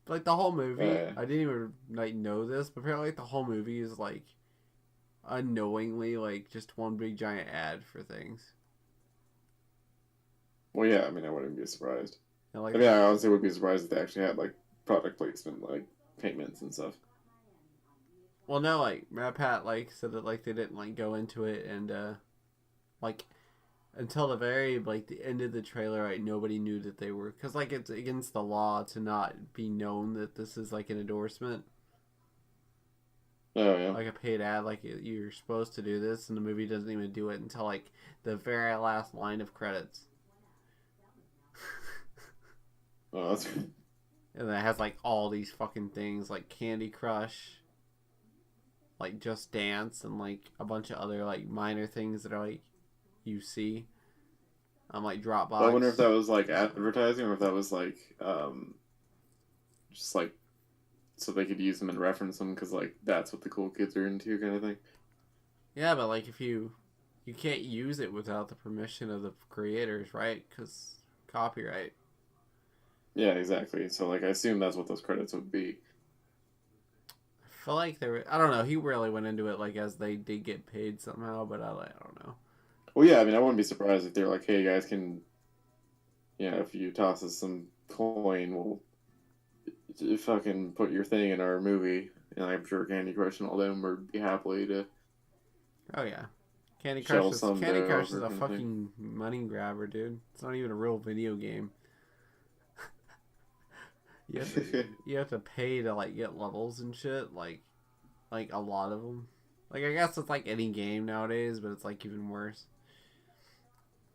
Like the whole movie, I didn't even like know this, but apparently like, the whole movie is like unknowingly like just one big giant ad for things. well, yeah. I mean, I wouldn't be surprised. And I like mean, the I honestly would be surprised if they actually had like product placement, like payments and stuff. Well, no, like Pat like said that like they didn't like go into it and like until the very like the end of the trailer, like nobody knew that they were because like it's against the law to not be known that this is like an endorsement, Oh yeah. like a paid ad. Like you're supposed to do this, and the movie doesn't even do it until like the very last line of credits. Oh, that's And it has like all these fucking things like Candy Crush, like Just Dance, and like a bunch of other like minor things that are like you see on like I wonder if Dropbox. that was like advertising or if that was like just like so they could use them and reference them because like that's what the cool kids are into kind of thing. Yeah, but like if you can't use it without the permission of the creators, right? Because copyright. Yeah, exactly. So like I assume that's what those credits would be. I feel like there. I don't know. He really went into it like as they did get paid somehow, but I don't know. Well, yeah, I mean I wouldn't be surprised if they're like, hey guys, can if you toss us some coin, we'll fucking put your thing in our movie. And I'm sure Candy Crush and all them would be happily to Oh yeah, shell some Candy dough Crush is over a kind of thing. fucking money grabber, dude. It's not even a real video game. You have to pay to like get levels and shit. Like a lot of them. Like I guess it's like any game nowadays, but it's like even worse.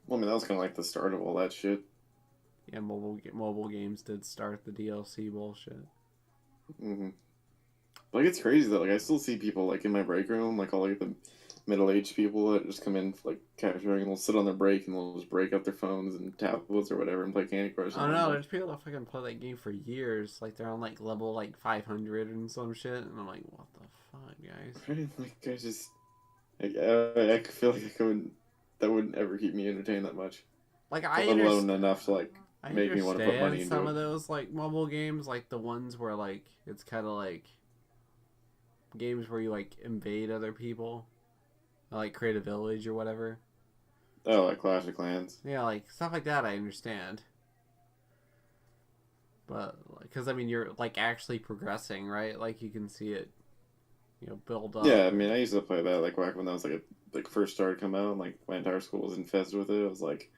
Well, I mean that was kind of like the start of all that shit. Yeah, mobile games did start the DLC bullshit. hmm Like it's crazy that like I still see people like in my break room, like all like the middle-aged people that just come in like casually and they'll sit on their break and they'll just break up their phones and tablets or whatever and play Candy Crush I and don't I'm know. like, There's people that fucking play that game for years. Like they're on like level like 500 and some shit, and I'm like, what the fuck, guys? right? Like I just I feel like I couldn't that wouldn't ever keep me entertained that much, Like let alone enough to like I make me want to put understand money into some it. of those like mobile games, like the ones where like it's kind of like games where you like invade other people, like create a village or whatever. Oh, like Clash of Clans. Yeah, like stuff like that. I understand, but because I mean you're like actually progressing, right? Like you can see it, build Yeah, up. I mean I used to play that like back when that was like first started come out and like my entire school was infested with it. I was like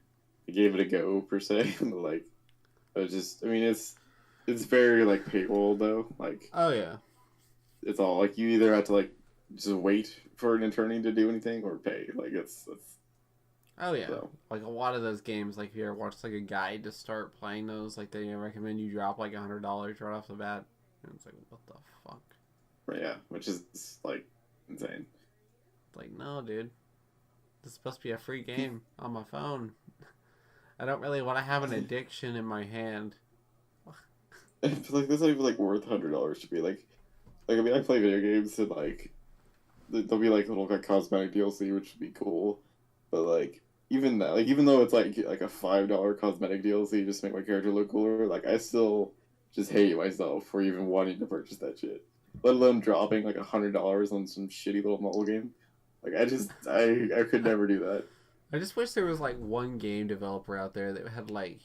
I gave it a go per se, but like I was just I mean it's very like paywall though. Like Oh yeah. it's all like you either have to like just wait for an attorney to do anything or pay. Like it's Oh yeah, so like a lot of those games. Like if you ever watch like a guide to start playing those, like they recommend you drop like $100 right off the bat. And it's like, what the fuck? but yeah, which is like insane. It's like, no, dude, this is supposed to be a free game on my phone. I don't really want to have an addiction in my hand. It's like that's not even like worth $100 to be like I mean I play video games and like there'll be like little like cosmetic DLC which would be cool, but like even that like even though it's like a $5 cosmetic DLC just to make my character look cooler, like I still just hate myself for even wanting to purchase that shit. Let alone dropping like $100 on some shitty little mobile game. Like I could never do that. I just wish there was like one game developer out there that had like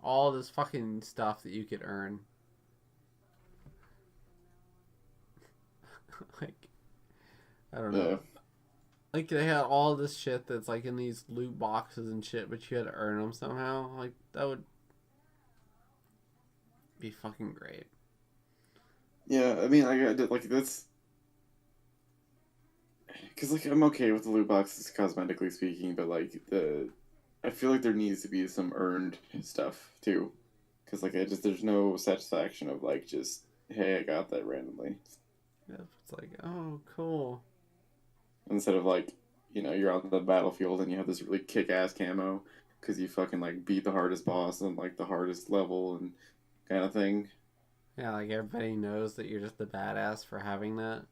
all this fucking stuff that you could earn. Like, I don't know. Yeah. Like they had all this shit that's like in these loot boxes and shit, but you had to earn them somehow. Like that would be fucking great. Yeah, I mean I did like that's because like I'm okay with the loot boxes cosmetically speaking, but like I feel like there needs to be some earned stuff too, because like I just there's no satisfaction of like just hey I got that randomly Yeah, it's like, oh, cool. instead of like you're on the battlefield and you have this really kick ass camo because you fucking like beat the hardest boss on like the hardest level and kind of thing, Yeah, like everybody knows that you're just the badass for having that.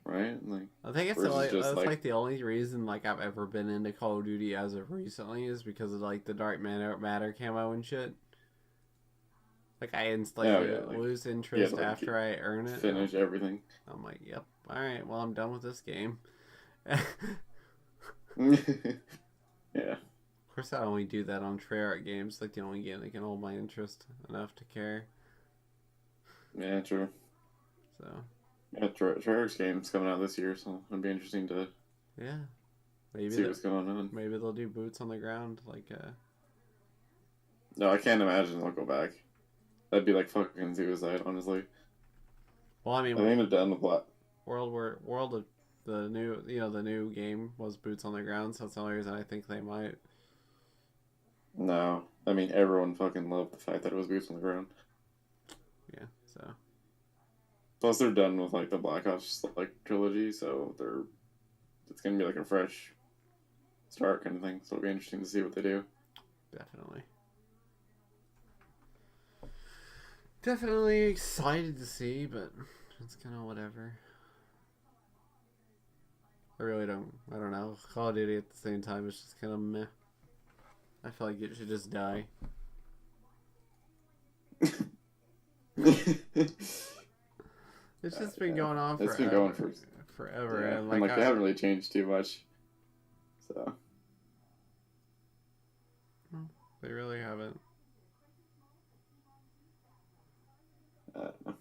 right? Like I think it's versus like just that's like like the only reason like I've ever been into Call of Duty as of recently is because of like the Dark Matter camo and shit. Like I oh instantly yeah like lose you have interest to like after I earn it. finish everything. I'm like, yep, all right, well I'm done with this game. Yeah. Of course, I only do that on Treyarch games. Like the only game that can hold my interest enough to care. Yeah, true. So, Yeah, Treyarch's game's coming out this year, so it'll be interesting to Yeah, maybe see what's going on. maybe they'll do boots on the ground like No, I can't imagine they'll go back. That'd be like fucking suicide, honestly. Well, I I mean, think they're done with what. World of the new the new game was boots on the ground, so that's the only reason I think they might. No, I mean everyone fucking loved the fact that it was boots on the ground. Yeah, so Plus, they're done with like the Black Ops like trilogy, so it's gonna be like a fresh start kind of thing. So it'll be interesting to see what they do. definitely. Definitely excited to see, but it's kind of whatever. I really don't. I don't know. Call of Duty at the same time is just kind of meh. I feel like it should just die. It's just been going on forever. It's been going for forever, yeah. and like they haven't really changed too much. So they really haven't. I don't know.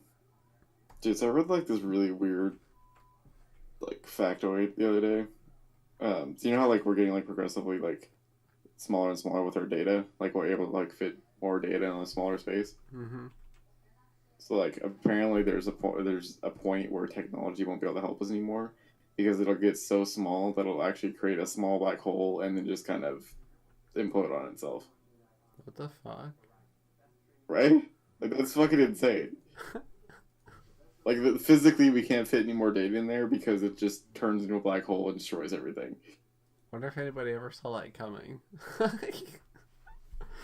Dude, so I read like this really weird like factoid the other day. So you know how like we're getting like progressively like smaller and smaller with our data, like we're able to like fit more data in a smaller space. Mm-hmm. So like apparently there's a point where technology won't be able to help us anymore because it'll get so small that it'll actually create a small black hole and then just kind of implode on itself. What the fuck? Right? Like that's fucking insane. Like physically we can't fit any more data in there because it just turns into a black hole and destroys everything. Wonder if anybody ever saw that coming.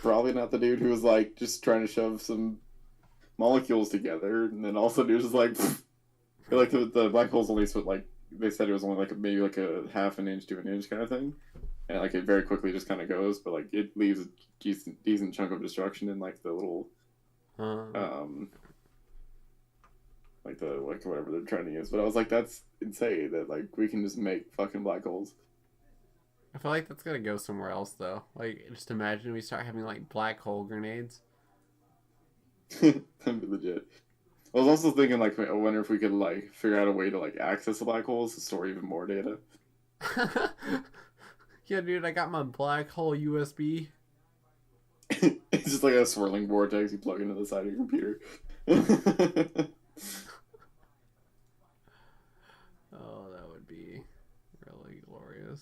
Probably not the dude who was like just trying to shove some molecules together, and then also dude was like, like the black hole's only like they said it was only like maybe like a half an inch to an inch kind of thing, and like it very quickly just kind of goes, but like it leaves a decent chunk of destruction in like the little like the like whatever they're trying to use. But I was like, that's insane that like we can just make fucking black holes. I feel like that's gonna go somewhere else though. Like, just imagine we start having like black hole grenades. That'd be legit. I was also thinking like I wonder if we could like figure out a way to like access the black holes to store even more data. Yeah, dude, I got my black hole USB. It's just like a swirling vortex you plug into the side of your computer. Oh, that would be really glorious.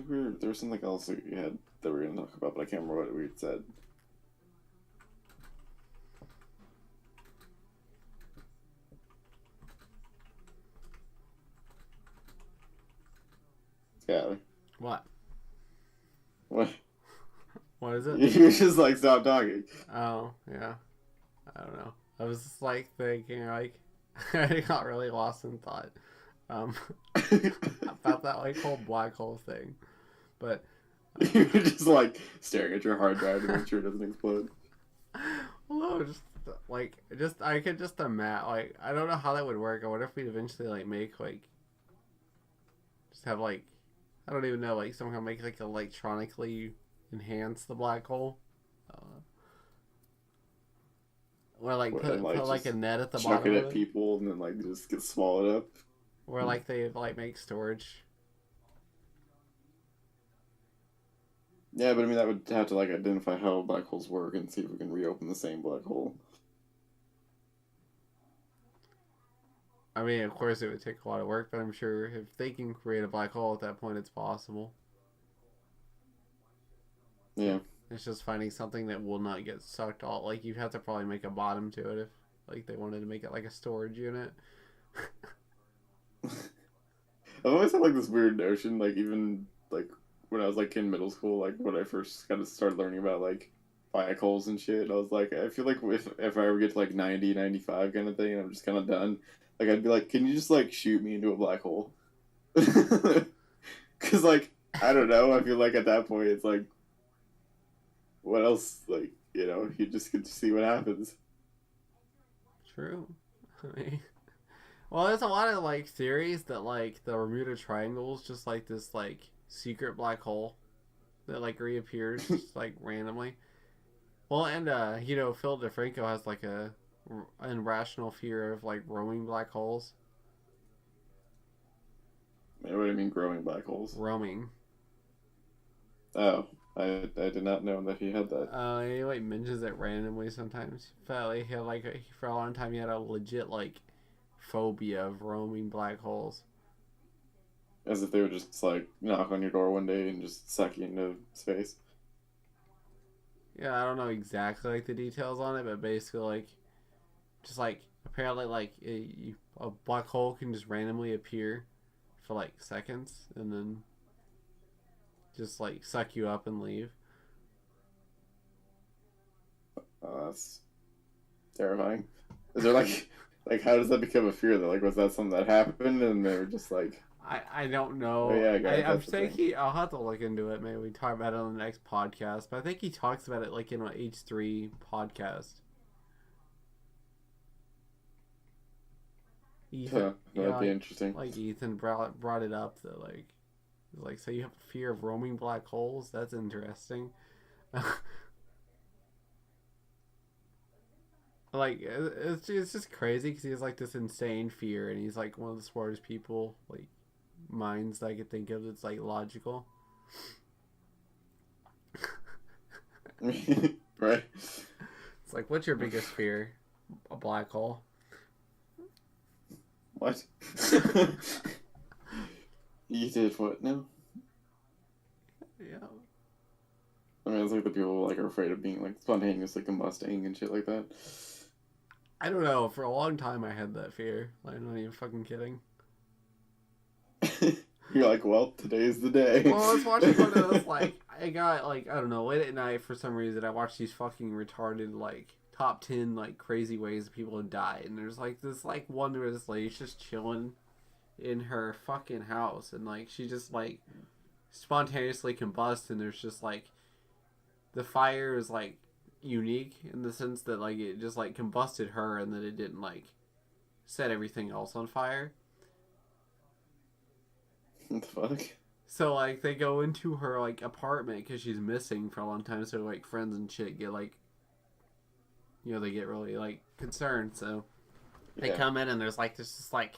There was something else that you had that we were going to talk about, but I can't remember what we had said. Yeah. What? What? What is it? You just like stop talking. Oh, yeah. I don't know. I was just like thinking, like, I got really lost in thought about that like whole black hole thing. But you're just like staring at your hard drive to make sure it doesn't explode. well, no, just I could just imagine, like, I don't know how that would work. I wonder if we'd eventually like make like just have like I don't even know, like somehow make like electronically enhance the black hole. Or like put like a net at the chuck bottom it of at it. people and then like just get swallowed up. Or like they like make storage. Yeah, but I mean that would have to like identify how black holes work and see if we can reopen the same black hole. I mean, of course, it would take a lot of work, but I'm sure if they can create a black hole at that point, it's possible. Yeah. It's just finding something that will not get sucked all. Like, you'd have to probably make a bottom to it if, like, they wanted to make it like a storage unit. I've always had like this weird notion, like even like when I was like in middle school, like when I first kind of started learning about like black holes and shit, I was like, I feel like if I ever get to like 90, 95 kind of thing, and I'm just kind of done, like I'd be like, can you just like shoot me into a black hole? Because like I don't know, I feel like at that point it's like, what else? Like you just get to see what happens. True. I mean, Well, there's a lot of like theories that like the Bermuda Triangle is just like this like secret black hole that like reappears just like randomly. Well, and Phil DeFranco has like an irrational fear of like roaming black holes. What do you mean growing black holes? Roaming. Oh, I did not know that he had that. He like mentions it randomly sometimes. Felt like he had for a long time he had a legit like phobia of roaming black holes. As if they would just like knock on your door one day and just suck you into space. Yeah, I don't know exactly like the details on it, but basically like just like apparently like a black hole can just randomly appear for like seconds and then just like suck you up and leave. That's terrifying. Is there like how does that become a fear though? Like was that something that happened and they were just like I don't know. oh yeah, guys, I'm thinking I'll have to look into it. Maybe we talk about it on the next podcast. But I think he talks about it like in an H3 podcast. Ethan, that'd be interesting. Like Ethan brought it up that like so you have a fear of roaming black holes. That's interesting. Like it's just crazy because he has like this insane fear, and he's like one of the smartest people like minds that I could think of that's like logical. Right. It's like, what's your biggest fear? A black hole. What? You did what now? Yeah. I mean, it's like the people who, like are afraid of being like spontaneously combusting and shit like that. I don't know. For a long time, I had that fear. Like, I'm not even fucking kidding. You're like, well, today's the day. Well, I was watching one of those, like, I got, like, I don't know, late at night for some reason, I watched these fucking retarded, like, top 10, like, crazy ways that people have died. And there's, like, this, like, one where this lady's just chilling in her fucking house. And, like, she just, like, spontaneously combusts. And there's just, like, the fire is, like, unique in the sense that, like, it just, like, combusted her and that it didn't, like, set everything else on fire. What the fuck? So, like, they go into her, like, apartment because she's missing for a long time. So, like, friends and shit get, like, they get really, like, concerned. So, they come in and there's, like, this like,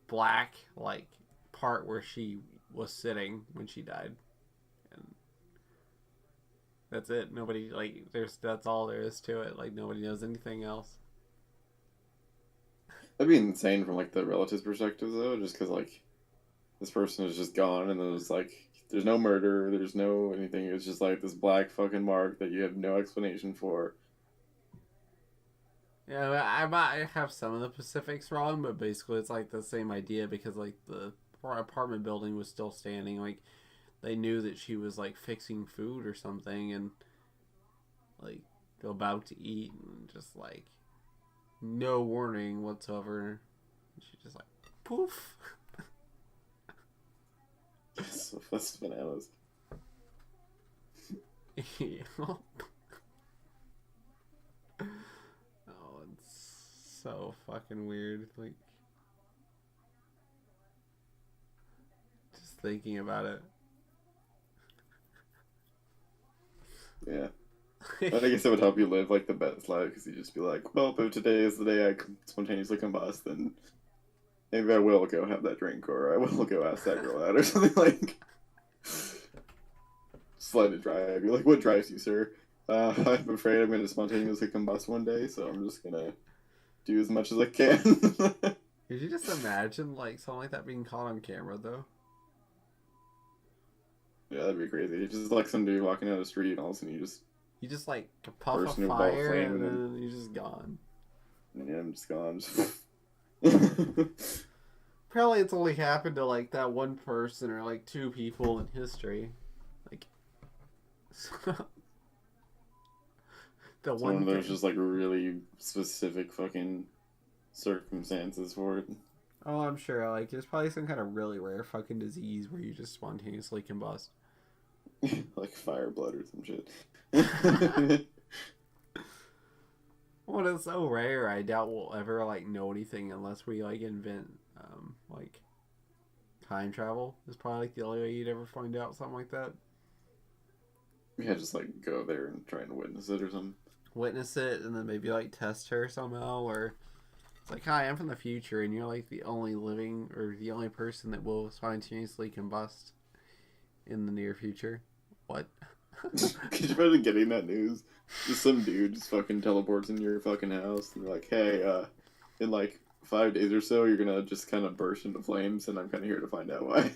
black, like, part where she was sitting when she died. And that's it. Nobody, like, that's all there is to it. Like, nobody knows anything else. That'd be insane from, like, the relative's perspective, though, just because, like, this person is just gone, and then it's like, there's no murder, there's no anything, it's just like this black fucking mark that you have no explanation for. Yeah, I might have some of the specifics wrong, but basically it's like the same idea because, like, the apartment building was still standing. Like, they knew that she was, like, fixing food or something and, like, about to eat and just, like, no warning whatsoever. She just, like, poof. That's bananas. Yeah. Oh, it's so fucking weird. Like, just thinking about it. Yeah. I guess it would help you live, like, the best life, because you'd just be like, well, but today is the day I spontaneously combust, and maybe I will go have that drink, or I will go ask that girl out, or something like. Just let it drive. You're like, what drives you, sir? I'm afraid I'm going to spontaneously combust one day, so I'm just going to do as much as I can. Could you just imagine, like, something like that being caught on camera, though? Yeah, that'd be crazy. Just like some dude walking down the street, and all of a sudden you just like puff a fire, and then you're just gone. Yeah, I'm just gone. Probably it's only happened to, like, that one person or, like, two people in history. Like, the one there's just, like, really specific fucking circumstances for it. Oh, I'm sure. Like, there's probably some kind of really rare fucking disease where you just spontaneously combust. Like fire blood or some shit. Well, it's so rare. I doubt we'll ever like know anything unless we like invent like time travel. Is probably like the only way you'd ever find out something like that. Yeah, just like go there and try and witness it or something. Witness it and then maybe like test her somehow, or it's like, hi, I'm from the future, and you're like the only living or the only person that will spontaneously combust in the near future. What? Could you imagine getting that news? Just some dude just fucking teleports in your fucking house and you're like, hey, in like 5 days or so, you're gonna just kind of burst into flames, and I'm kind of here to find out why.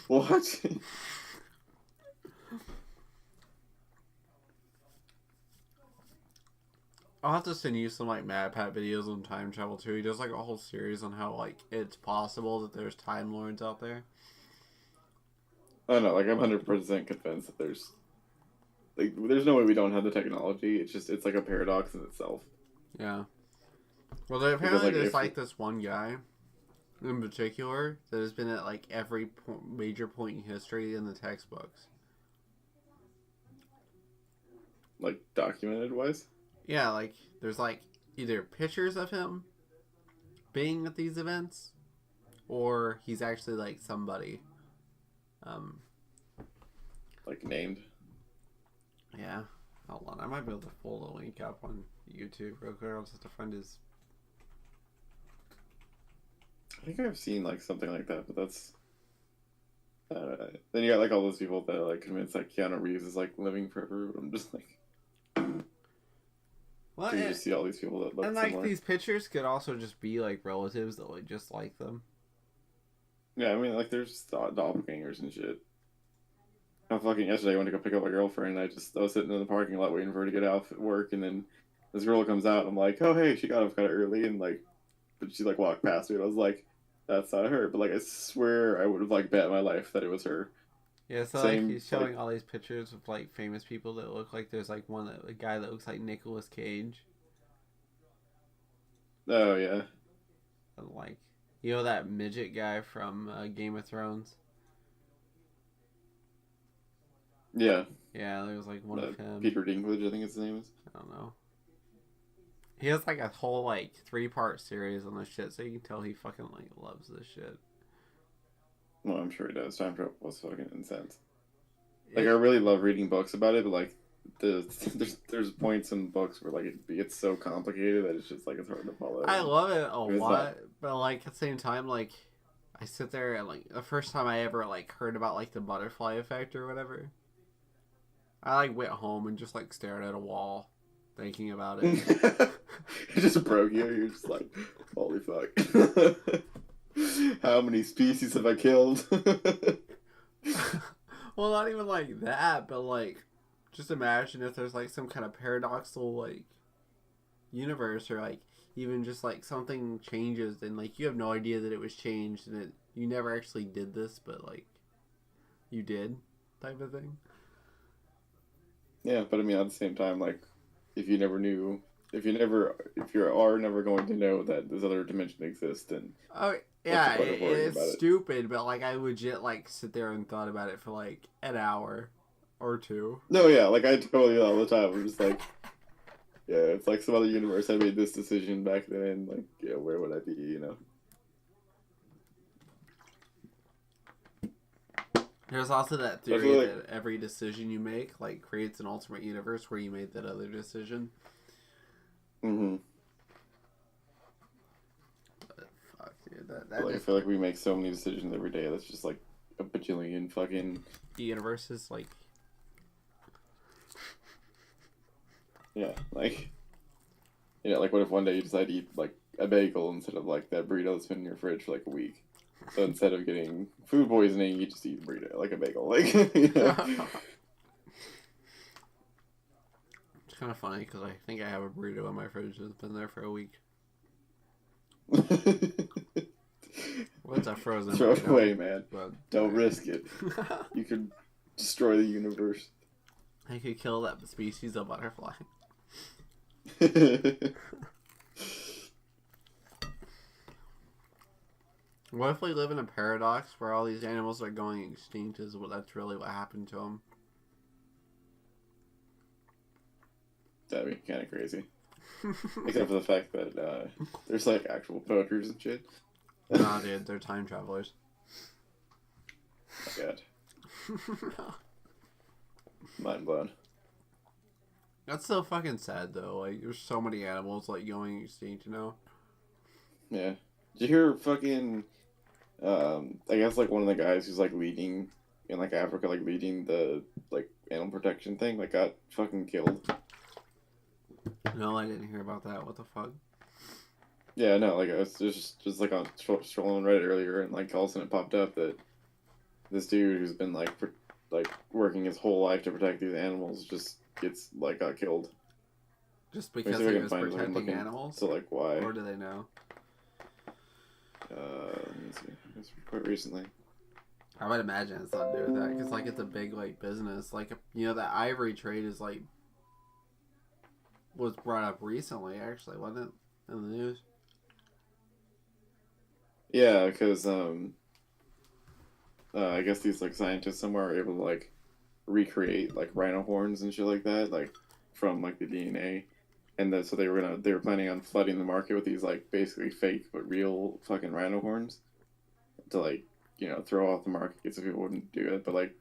What? I'll have to send you some like Mad Pat videos on time travel too. He does like a whole series on how like it's possible that there's time lords out there. I don't know, like I'm 100% convinced that there's no way we don't have the technology. It's like a paradox in itself. Yeah. Well, there, Because apparently like there's if like this one guy in particular that has been at like every major point in history in the textbooks. like documented wise. Yeah, like there's like either pictures of him being at these events, or he's actually like somebody. Um, Like named. yeah. Hold on, I might be able to pull the link up on YouTube real quick. I'll just have to find his. I think I've seen like something like that, but that's. Then you got like all those people that are like convinced like Keanu Reeves is like living forever, but I'm just like. Well, So you just see all these people that look and like similar. these pictures could also just be like relatives that look just like them. Yeah, I mean like there's doppelgangers and shit. I fucking yesterday I went to go pick up my girlfriend. I was sitting in the parking lot waiting for her to get off at work, and then this girl comes out. And I'm like, oh hey, she got off kind of early, and like, but she like walked past me, and I was like, that's not her. But like I swear I would have like bet my life that it was her. Yeah, so like Same he's showing like all these pictures of like famous people that look like there's like a guy that looks like Nicolas Cage, oh yeah and like you know that midget guy from Game of Thrones. yeah Yeah, there was like one of him. Peter Dinklage I think his name is. I don't know. He has like a whole like 3-part series on this shit, so you can tell he fucking like loves this shit. Well, I'm sure he does. Time travel was fucking intense. Like I really love reading books about it, but like there's points in books where like it gets so complicated that it's just like it's hard to follow. I love it a It's lot, not- but like at the same time, like I sit there and like the first time I ever like heard about like the butterfly effect or whatever, I like went home and just like stared at a wall, thinking about it. It just broke you. You're just like, holy fuck. How many species have I killed? Well, not even like that, but like just imagine if there's like some kind of paradoxical like universe, or like even just like something changes and like you have no idea that it was changed, and you never actually did this, but like you did, type of thing. Yeah, but I mean at the same time, like if you are never going to know that this other dimension exists, then Oh yeah, what's the point of worrying it's about it? stupid, but like I legit like sit there and thought about it for like an hour or two. No, yeah, like I totally do all the time. I'm just like, yeah, it's like some other universe. I made this decision back then. Like, yeah, where would I be? You know? There's also that I feel theory like- that every decision you make like creates an alternate universe where you made that other decision. Mm-hmm. But fuck, dude, that Like, I just, feel like we make so many decisions every day. That's just like a bajillion fucking the universe is like yeah. Like, like what if one day you decide to eat like a bagel instead of like that burrito that's been in your fridge for like a week? So instead of getting food poisoning, you just eat a burrito, like a bagel, like you know. It's kind of funny because I think I have a burrito in my fridge that's been there for a week. Well, it's a frozen Throw it burrito, away, man. but Don't risk it. You could destroy the universe. I could kill that species of butterfly. What if we live in a paradox where all these animals are going extinct? That's really what happened to them. that'd be kind of crazy. Except for the fact that there's like actual poachers and shit. Nah, dude, they're time travelers. Oh God. Mind blown. That's so fucking sad, though. Like, there's so many animals, like, going extinct, you know? Yeah. Did you hear fucking, I guess, like, one of the guys who's, like, leading, in, like, Africa, like, leading the, like, animal protection thing, like, got fucking killed? No, I didn't hear about that. What the fuck? Yeah, no, like, I was just like, on scrolling Reddit earlier, and, like, all of a sudden it popped up that this dude who's been, like, working his whole life to protect these animals just got killed. Just because he was protecting animals? So, like, why? Or do they know? Let me see. It's quite recently. I would imagine it's something to do with that, because, like, it's a big, like, business. Like, you know, the ivory trade is, like, was brought up recently, actually, wasn't it? In the news? Yeah, because, I guess these, like, scientists somewhere are able to, like, recreate, like, rhino horns and shit like that, like, from, like, the DNA. And so they were planning on flooding the market with these, like, basically fake but real fucking rhino horns to, like, you know, throw off the market so people wouldn't do it. But, like,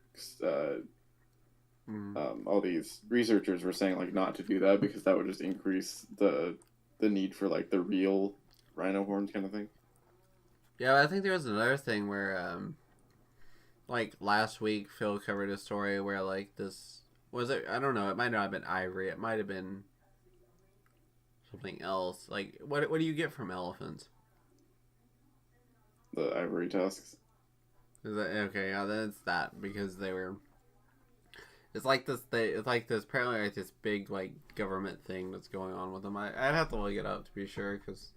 all these researchers were saying, like, not to do that because that would just increase the need for, like, the real rhino horns kind of thing. Yeah, I think there was another thing where, like, last week, Phil covered a story where, like, this... Was it... I don't know. It might not have been ivory. It might have been something else. Like, what do you get from elephants? The ivory tusks. Is that... Okay, yeah, that's that. Because they were... It's like this... It's like this... Apparently, like, this big, like, government thing that's going on with them. I'd have to look it up to be sure, because...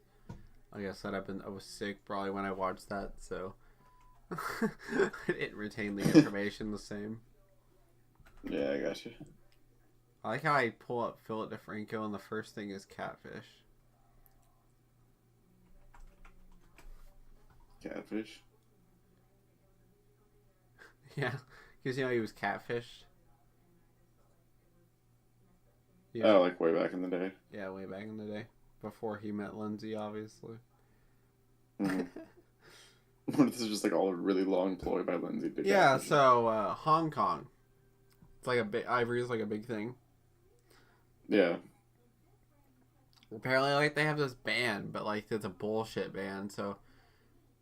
Like I said, I was sick probably when I watched that, so... I didn't retain the information the same. Yeah, I got you. I like how I pull up Philip DeFranco and the first thing is catfish. Catfish? Yeah, because you know he was catfished. Yeah. Oh, like way back in the day? Yeah, way back in the day. Before he met Lindsay, obviously. Mm-hmm. This is just like all a really long ploy by Lindsay. Yeah, so Hong Kong. It's like ivory is like a big thing. Yeah. Apparently, like, they have this ban, but, like, it's a bullshit ban, so,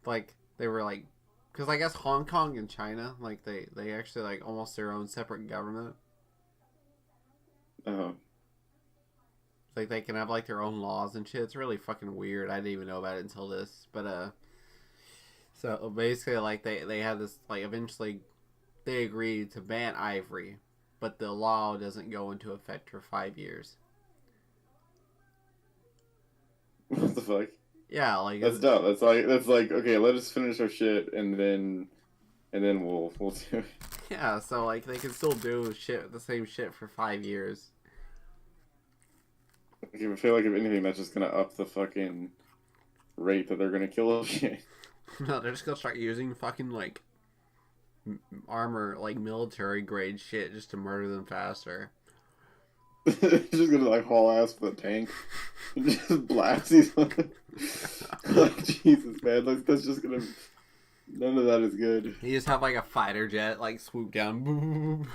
like, they were, like, because I guess Hong Kong and China, like, they actually, like, almost their own separate government. Uh-huh. Like, they can have, like, their own laws and shit. It's really fucking weird. I didn't even know about it until this, but, so, basically, like, they had this, like, eventually, they agreed to ban ivory, but the law doesn't go into effect for 5 years. What the fuck? Yeah, like... That's dumb. That's like, okay, let us finish our shit, and then we'll do it. Yeah, so, like, they can still do the same shit for 5 years. I feel like if anything, that's just gonna up the fucking rate that they're gonna kill shit. No, they're just gonna start using fucking, like, armor, like, military grade shit just to murder them faster. Just gonna, like, haul ass with a tank and just blast these. Like, Jesus, man, like, that's just gonna... None of that is good. You just have, like, a fighter jet, like, swoop down.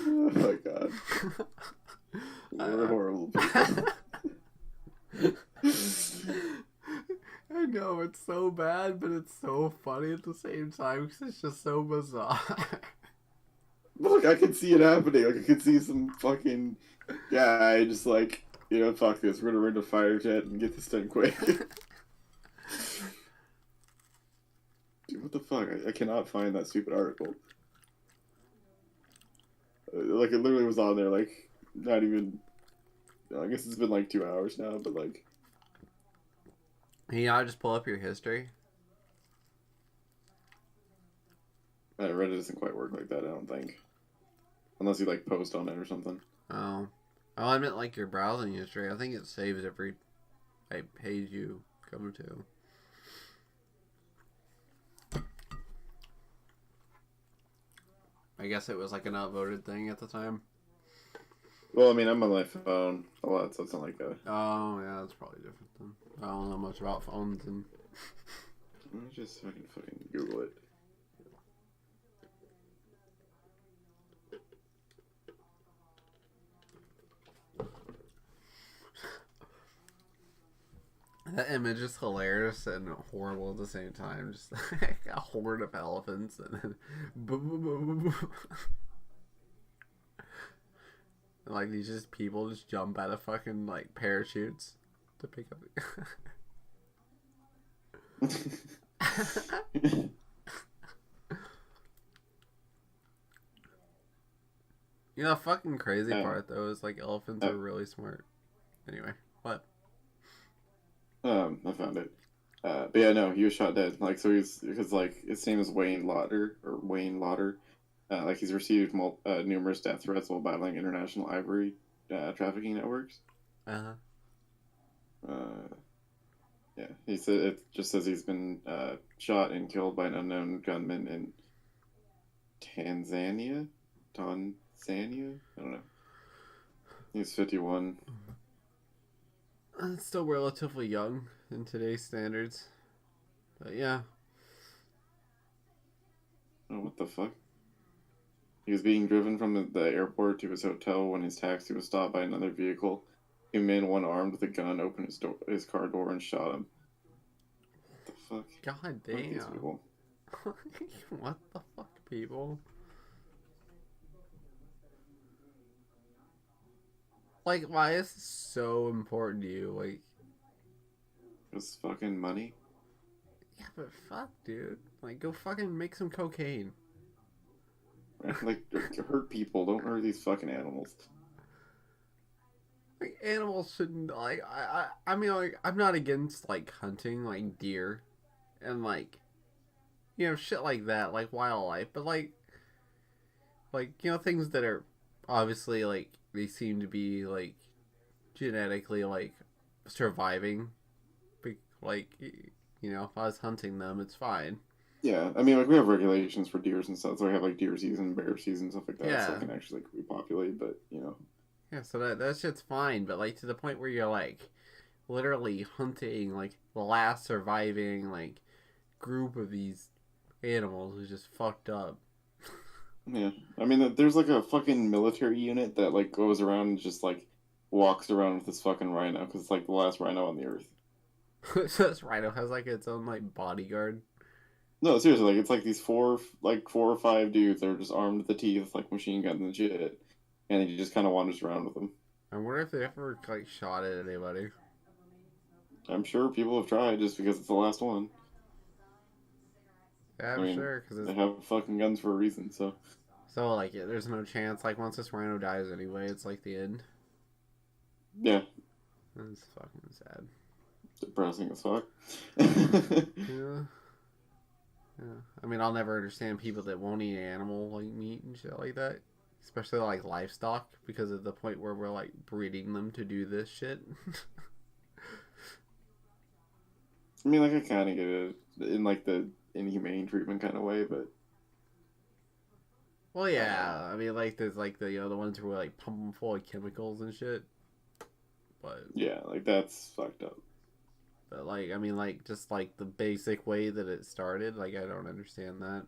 Oh my god. We're horrible people. I know, it's so bad, but it's so funny at the same time because it's just so bizarre. Look, I can see it happening. Like, I could see some fucking guy just like, you know, fuck this. We're gonna rent a fighter jet and get this done quick. Dude, what the fuck? I cannot find that stupid article. Like, it literally was on there, like, not even... I guess it's been, like, 2 hours now, but, like... You know, I just pull up your history. Reddit doesn't quite work like that, I don't think. Unless you, like, post on it or something. Oh. Oh, I meant, like, your browsing history. I think it saves every page you go to. I guess it was like an outvoted thing at the time. Well, I mean, I'm on my phone a lot, so it's not like a... Oh, yeah, that's probably different then. I don't know much about phones and... Let me just fucking Google it. That image is hilarious and horrible at the same time. Just like a horde of elephants and then... And, like, these just people just jump out of fucking, like, parachutes to pick up... You know, the fucking crazy part, though, is, like, elephants are really smart. Anyway, what? I found it. But yeah, no, he was shot dead. Like, so he's... Because, like, his name is Wayne Lauder, or Wayne Lauder. Like, he's received numerous death threats while battling international ivory trafficking networks. Uh-huh. Yeah, he said it just says he's been shot and killed by an unknown gunman in Tanzania? I don't know. He's 51. It's still relatively young in today's standards. But yeah. Oh, what the fuck? He was being driven from the airport to his hotel when his taxi was stopped by another vehicle. A man, one armed with a gun, opened his car door and shot him. What the fuck? God Fuck these damn. people. What the fuck, people? Like, why is this so important to you? Like, It's fucking money. yeah, but fuck, dude. Like, go fucking make some cocaine. Like, hurt people. Don't hurt these fucking animals. Like, animals shouldn't, like, I mean, like, I'm not against, like, hunting, like, deer and, like, you know, shit like that, like, wildlife, but, like, you know, things that are obviously, like, they seem to be, like, genetically, like, surviving, like, you know, if I was hunting them, it's fine. Yeah, I mean, like, we have regulations for deers and stuff, so we have, like, deer season, bear season, stuff like that, Yeah. so it can actually, like, repopulate, but, you know. Yeah, so that shit's fine, but, like, to the point where you're, like, literally hunting, like, the last surviving, like, group of these animals is just fucked up. Yeah, I mean, there's, like, a fucking military unit that, like, goes around and just, like, walks around with this fucking rhino, because it's, like, the last rhino on the earth. So this rhino has, like, its own, like, bodyguard. No, seriously, like, it's, like, these four or five dudes that are just armed to the teeth, like, machine guns and shit, and he just kind of wanders around with them. I wonder if they ever, like, shot at anybody. I'm sure people have tried just because it's the last one. Yeah, I'm sure, because they have fucking guns for a reason, so... So, like, yeah, there's no chance, like, once this rhino dies anyway, it's, like, the end. Yeah. That's fucking sad. Depressing as fuck. Yeah. Yeah. I mean, I'll never understand people that won't eat animal, like, meat and shit like that. Especially, like, livestock, because of the point where we're, like, breeding them to do this shit. I mean, like, I kind of get it in, like, the inhumane treatment kind of way, but... Well, yeah. I mean, like, there's, like, the, you know, the ones who are, like, pump them full of chemicals and shit. But... Yeah, like, that's fucked up. But, like, I mean, like, just, like, the basic way that it started, like, I don't understand that.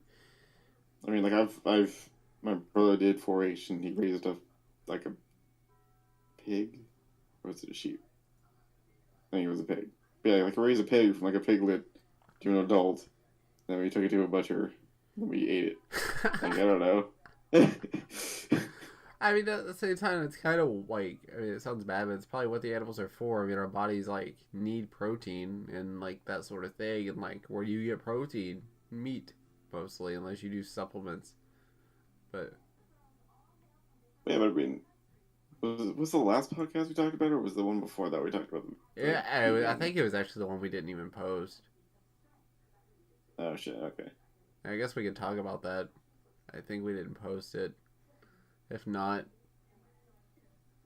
I mean, like, my brother did 4-H, and he raised a pig? Or was it a sheep? I think it was a pig. But yeah, like, raised a pig from, like, a piglet to an adult. Then we took it to a butcher, and we ate it. Like, I don't know. I mean, at the same time, it's kind of like, I mean, it sounds bad, but it's probably what the animals are for. I mean, our bodies, like, need protein and, like, that sort of thing. And, like, where do you get protein? Meat, mostly, unless you do supplements. But... Yeah, but I mean, was the last podcast we talked about, or was the one before that we talked about? Yeah, I think it was actually the one we didn't even post. Oh, shit, okay. I guess we could talk about that. I think we didn't post it. If not,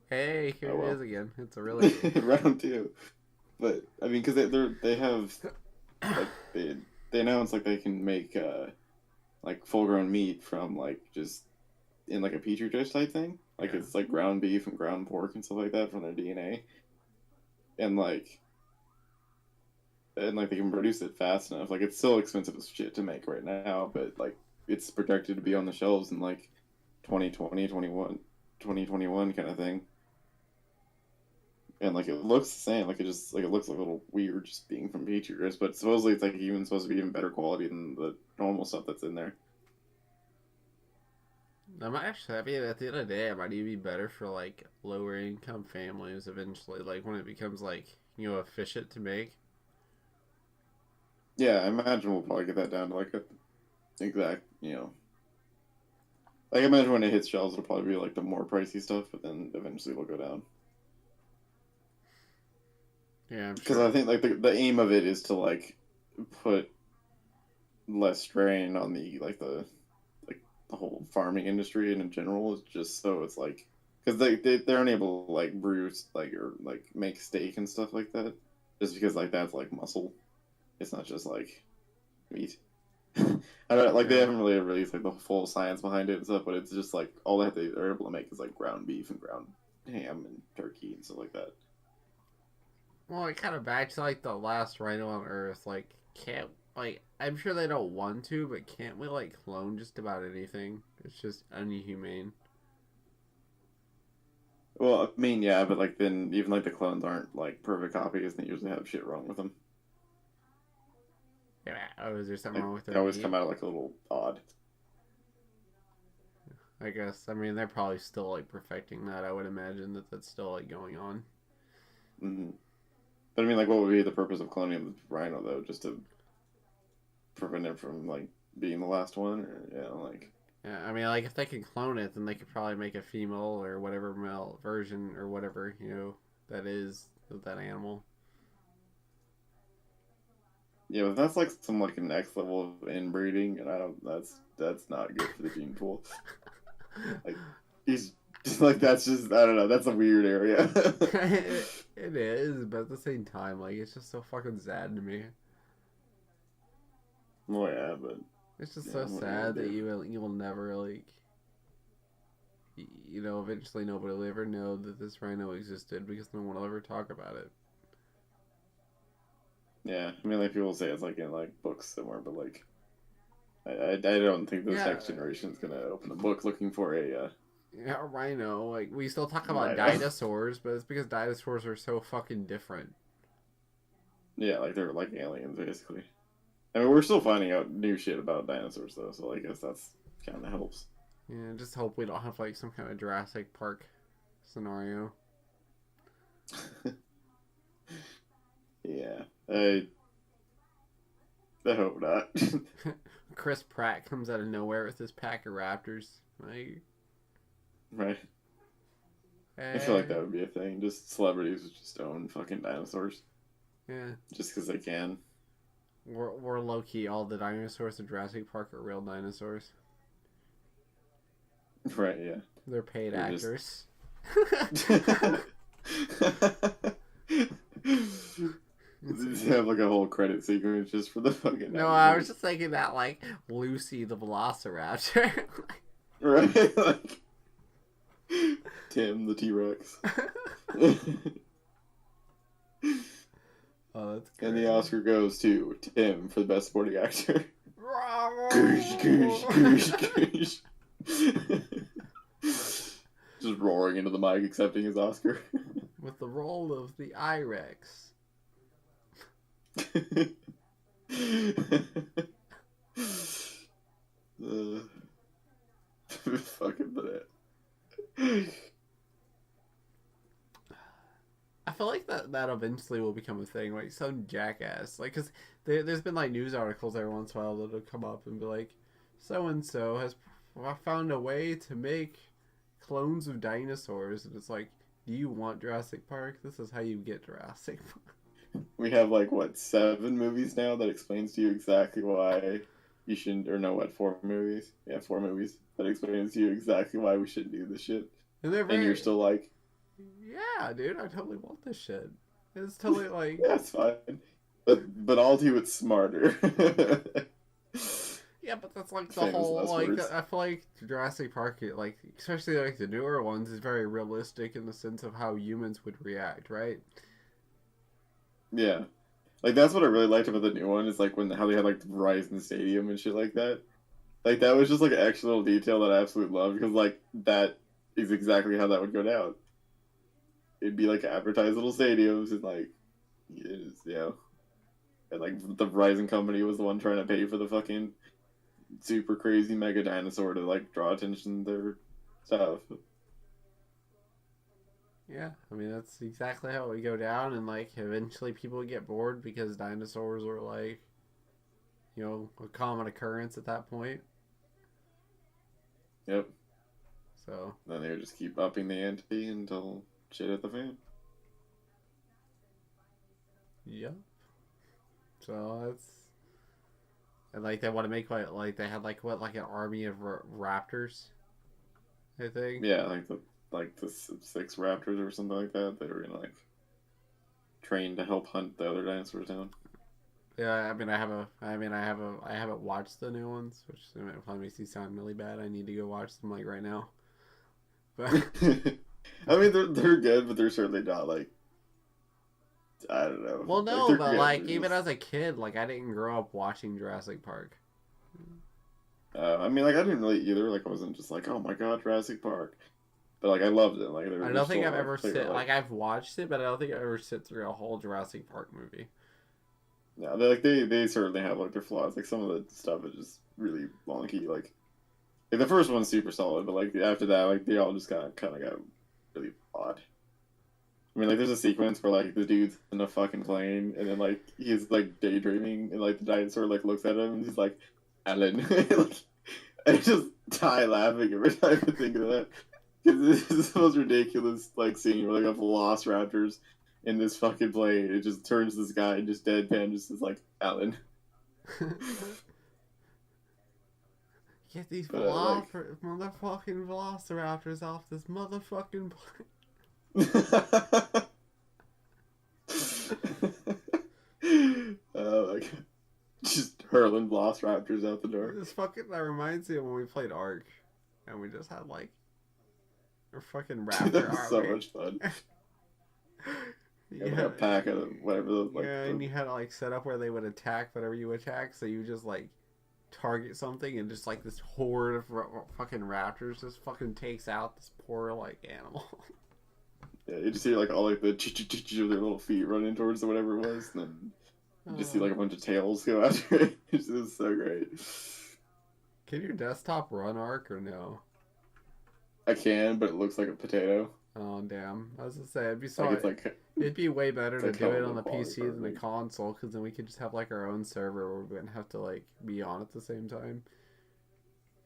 hey, here it is again. It's a really round 2. But I mean, because they have like they announced like they can make like full grown meat from like just in like a petri dish type thing. Like Yeah. it's like ground beef and ground pork and stuff like that from their DNA, and like they can produce it fast enough. Like it's still expensive as shit to make right now, but like it's projected to be on the shelves in like 2020, 2021 kind of thing. And like it looks the same, like it looks a little weird just being from petri dish, but supposedly it's like even supposed to be even better quality than the normal stuff that's in there. I'm actually happy at the end of the day, it might even be better for like lower income families eventually, like when it becomes like, efficient to make. Yeah, I imagine we'll probably get that down to like a exact, like I imagine when it hits shelves, it'll probably be like the more pricey stuff, but then eventually it'll go down. Yeah, I'm Because sure. I think like the aim of it is to like put less strain on the whole farming industry and in general is just so it's like because they're unable to like brew like or like make steak and stuff like that just because like that's like muscle. It's not just like meat. I don't like they Yeah. haven't really released like the full science behind it and stuff, but it's just like all that they're able to make is like ground beef and ground ham and turkey and stuff like that. Well, it kind of back to like the last rhino on Earth. Like, can't like I'm sure they don't want to, but can't we like clone just about anything? It's just inhumane. Well, I mean, yeah, but like then even like the clones aren't like perfect copies, and they usually have shit wrong with them. Yeah. Oh, is there something Like wrong with they their always come meat? out like a little odd. I guess. I mean, they're probably still like perfecting that. I would imagine that that's still like going on. Mm-hmm. But I mean, like, what would be the purpose of cloning the rhino though? Just to prevent it from like being the last one, or like Yeah, I mean, like if they can clone it, then they could probably make a female or whatever male version or whatever that is of that animal. yeah, but that's like some like next level of inbreeding, and I don't. That's not good for the gene pool. Like he's just like that's just I don't know. That's a weird area. It is, but at the same time, like it's just so fucking sad to me. Oh yeah, but It's just yeah, so what are you gonna sad that do? you will never like eventually nobody will ever know that this rhino existed because no one will ever talk about it. Yeah, I mean, like people say it's like in like books somewhere, but like I don't think this Yeah, next generation is gonna open a book looking for a yeah, rhino. Like we still talk about rhino. dinosaurs, but it's because dinosaurs are so fucking different. Yeah, like they're like aliens basically. I mean, we're still finding out new shit about dinosaurs though, so I guess that's kind of helps. Yeah, just hope we don't have like some kind of Jurassic Park scenario. Yeah, I hope not. Chris Pratt comes out of nowhere with his pack of raptors. Like, Right. I feel eh, like that would be a thing. Just celebrities would just own fucking dinosaurs yeah. just because they can. We're low key. All the dinosaurs in Jurassic Park are real dinosaurs. Right. Yeah. They're paid They're just. actors. Just have like a whole credit sequence just for the fucking No, I was dinosaurs. just thinking that like Lucy the Velociraptor. Right? Like Tim the T Rex. Oh, that's And the great. Oscar goes to Tim for the best supporting actor. Goosh, goosh, Bravo! goosh, goosh. Just roaring into the mic, accepting his Oscar. With the role of the I-Rex. Fucking bad. I feel like that eventually will become a thing, like some jackass, like because there's been like news articles every once in a while that'll come up and be like, so and so has found a way to make clones of dinosaurs, and it's like, do you want Jurassic Park? This is how you get Jurassic Park. We have like what 7 movies now that explains to you exactly why you shouldn't, or no, what 4 movies? Yeah, 4 movies that explains to you exactly why we shouldn't do this shit, And they're and you're very, still like, yeah, dude, I totally want this shit. It's totally like, yeah, it's fine, but all to you it's smarter. Yeah, but that's like the Famous whole last like words. I feel like Jurassic Park, like especially like the newer ones, is very realistic in the sense of how humans would react, right? Yeah. Like that's what I really liked about the new one is like when how they had like the Verizon Stadium and shit like that. Like that was just like an extra little detail that I absolutely loved because like that is exactly how that would go down. It'd be like advertised little stadiums and like it is, and like the Verizon company was the one trying to pay for the fucking super crazy mega dinosaur to like draw attention to their stuff. Yeah, I mean that's exactly how it would go down, and like eventually people would get bored because dinosaurs were like a common occurrence at that point. Yep. So Then they would just keep upping the ante until shit hit the fan. yeah, so that's and like they want to make like they had like what like an army of raptors, I think. Yeah, like the six raptors or something like that. They were gonna like train to help hunt the other dinosaurs down. Yeah, I haven't watched the new ones, which probably makes me sound really bad. I need to go watch them like right now. But I mean, they're good, but they're certainly not like I don't know. well, Like no, they're but good. like They're even just. as a kid, like I didn't grow up watching Jurassic Park. I mean, like I didn't really either. Like I wasn't just like, oh my god, Jurassic Park. But like I loved it. Like I they're don't think still I've my ever favorite. sit like I've watched it, but I don't think I've ever sit through a whole Jurassic Park movie. Yeah, they certainly have like their flaws. Like some of the stuff is just really wonky. Like the first one's super solid, but like after that, like they all just kind of got really odd. I mean, like there's a sequence where like the dude's in a fucking plane, and then like he's like daydreaming, and like the dinosaur like looks at him, and he's like, "Alan," like I just die laughing every time I think of that. Because this is the most ridiculous like scene where like a velociraptors in this fucking plane. It just turns this guy and just deadpan, just is like Alan. Get these Like motherfucking velociraptors off this motherfucking plane. oh my god. Just hurling velociraptors out the door. This fucking that reminds me of when we played Ark, and we just had like a fucking That raptor was so army. much fun. You Like had, a pack of them, whatever those like yeah, and you had to like set up where they would attack whatever you attack, so you just like target something and just like this horde of fucking raptors just fucking takes out this poor like animal. yeah, you just hear like all like the of their little feet running towards whatever it was, and then you just see like a bunch of tails go after it. It's just so great. Can your desktop run Ark or no? I can, but it looks like a potato. Oh damn! I was gonna say Like it's like it'd be way better to like do it hella on the quality PC than the garbage. console, because then we could just have like our own server where we wouldn't have to like be on at the same time.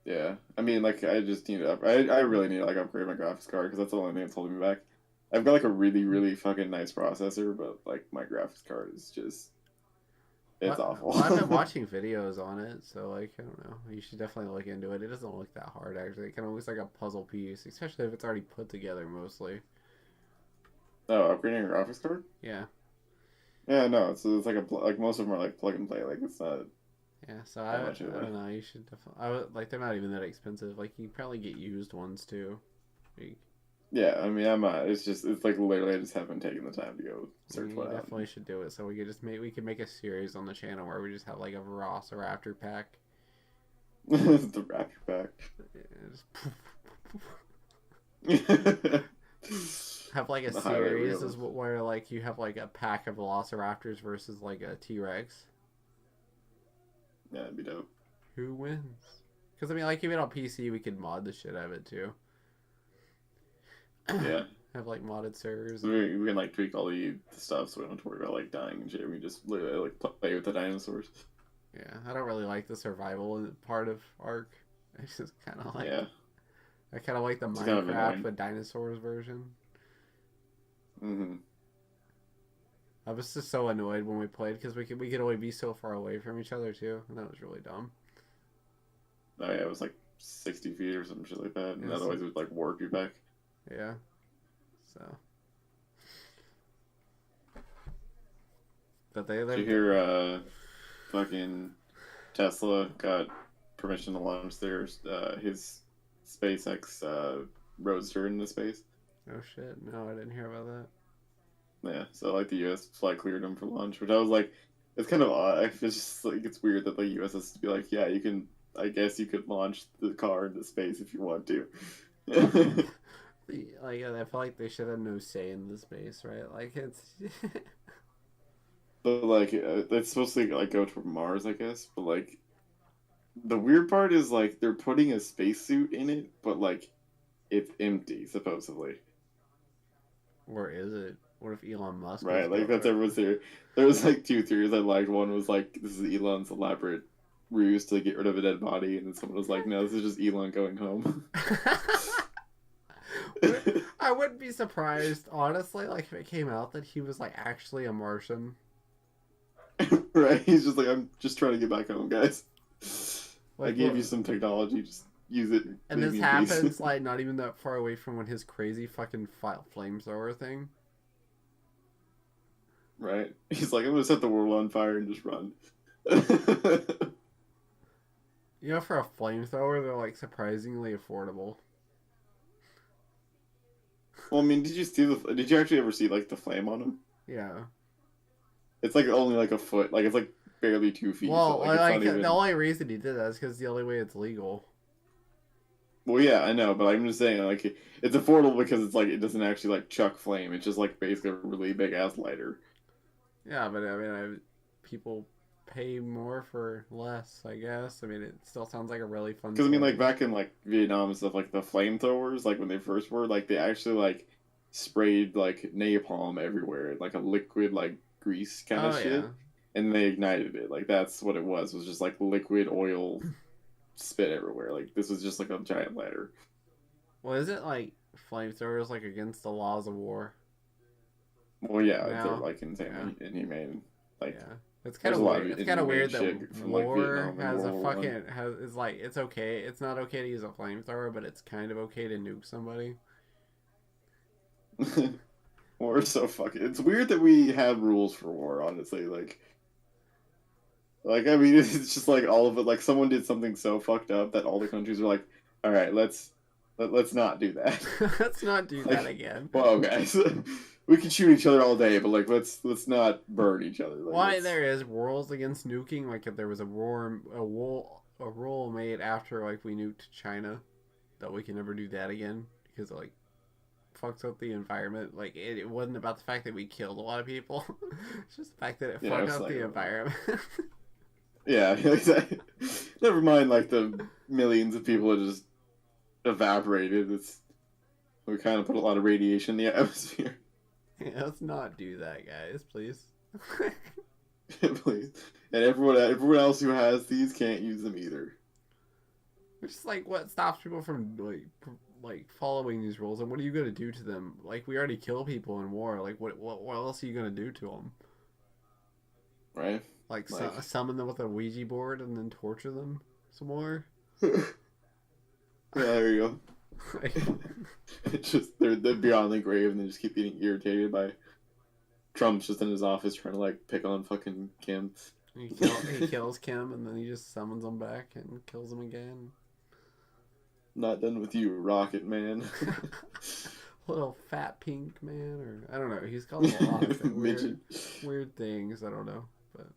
Yeah, I mean, like I just need to. I really need to like upgrade my graphics card because that's the only thing that's holding me back. I've got like a really fucking nice processor, but like my graphics card is just it's awful. Well, I've been watching videos on it, so like I don't know. You should definitely look into it. It doesn't look that hard actually. It kind of looks like a puzzle piece, especially if it's already put together mostly. Oh, upgrading a graphics card? Yeah, Yeah, no, it's like like most of them are like plug and play. Like it's not yeah. So that much I of don't a. know. You should definitely. I would like they're not even that expensive. Like you probably get used ones too. Like, Yeah, I mean I'm not. It's like literally I just haven't taken the time to go search you one out. definitely should do it. So we could make a series on the channel where we just have like a Velociraptor pack. the Raptor pack. Have like a The highlight series reel. is where like you have like a pack of Velociraptors versus like a T-Rex. Yeah, it'd be dope. Who wins? Because I mean, like even on PC, we could mod the shit out of it too. Yeah. Have like modded servers. We can like tweak all the stuff so we don't have to worry about like dying and shit. We just literally like play with the dinosaurs. Yeah, I don't really like the survival part of Ark. It's just kind of like Yeah. I kind of like the It's kind of Minecraft annoying. but dinosaurs version. Mm-hmm. I was just so annoyed when we played because we could only be so far away from each other too, and that was really dumb. Oh yeah, it was like 60 feet or some shit like that, and Yeah, otherwise it would like warp you back. Yeah, so. But Did you hear fucking Tesla got permission to launch their his SpaceX Roadster into space. Oh shit! No, I didn't hear about that. Yeah, so like the U.S. flight cleared him for launch, which I was like, it's kind of odd. It's just like it's weird that the U.S. has to be like, yeah, you can. I guess you could launch the car into space if you want to. Like I feel like they should have no say in the space, right? Like it's. But like it's supposed to like go to Mars, I guess. But like the weird part is like they're putting a spacesuit in it, but like it's empty supposedly. Or is it? What if Elon Musk was Right, like built that's everyone's theory. There was like two theories I liked. One was like this is Elon's elaborate ruse to get rid of a dead body, and then someone was like, no, this is just Elon going home. I wouldn't be surprised, honestly, like if it came out that he was like actually a Martian. Right, he's just like, I'm just trying to get back home, guys. Like, I gave you some technology, just use it. And this happens like not even that far away from when his crazy fucking flamethrower thing. Right, he's like, I'm gonna set the world on fire and just run. You know, for a flamethrower, they're like surprisingly affordable. Well, I mean, did you actually ever see like the flame on him? Yeah. It's like only like a foot, like it's like barely 2 feet. Well, so, like, even... the only reason he did that is because the only way it's legal. Well, yeah, I know, but I'm just saying, like, it's affordable because it's like it doesn't actually like chuck flame. It's just like basically a really big ass lighter. Yeah, but I mean, people pay more for less, I guess. I mean, it still sounds like a really fun. Because I mean, like back in like Vietnam and stuff, like the flamethrowers, like when they first were, like they actually like sprayed like napalm everywhere, like a liquid like grease kind of shit, yeah. and they ignited it. Like that's what it was just like liquid oil spit everywhere. Like this was just like a giant ladder. Well, is it like flamethrowers like against the laws of war? Well, yeah, now, they're like insane, inhumane. Like, yeah, it's kind of weird. It's kind of weird that from, war like, has a fucking is like it's okay. It's not okay to use a flamethrower, but it's kind of okay to nuke somebody. War is so fucking. It's weird that we have rules for war. Honestly, like I mean, it's just like all of it. Like someone did something so fucked up that all the countries are like, all right, let's not do that. Let's not do that again. Whoa, guys. We can shoot each other all day, but like let's not burn each other. Like, why there is rules against nuking? Like if there was a rule made after like we nuked China, that we can never do that again because it like fucks up the environment. Like it wasn't about the fact that we killed a lot of people. It's just the fact that it fucked up the environment. Yeah, exactly. Never mind like the millions of people that just evaporated. We kind of put a lot of radiation in the atmosphere. Yeah, let's not do that, guys, please. Please. And everyone else who has these can't use them either. It's just like what stops people from like following these rules, and what are you gonna do to them? Like we already kill people in war. Like what else are you gonna do to them? Right. Like summon them with a Ouija board and then torture them some more. Yeah, there you go. It's just they're beyond the grave, and they just keep getting irritated by Trump's just in his office trying to like pick on fucking Kim. He kills Kim, and then he just summons him back and kills him again. Not done with you, Rocket Man. Little fat pink man, or I don't know. He's called a lot of weird things. I don't know, but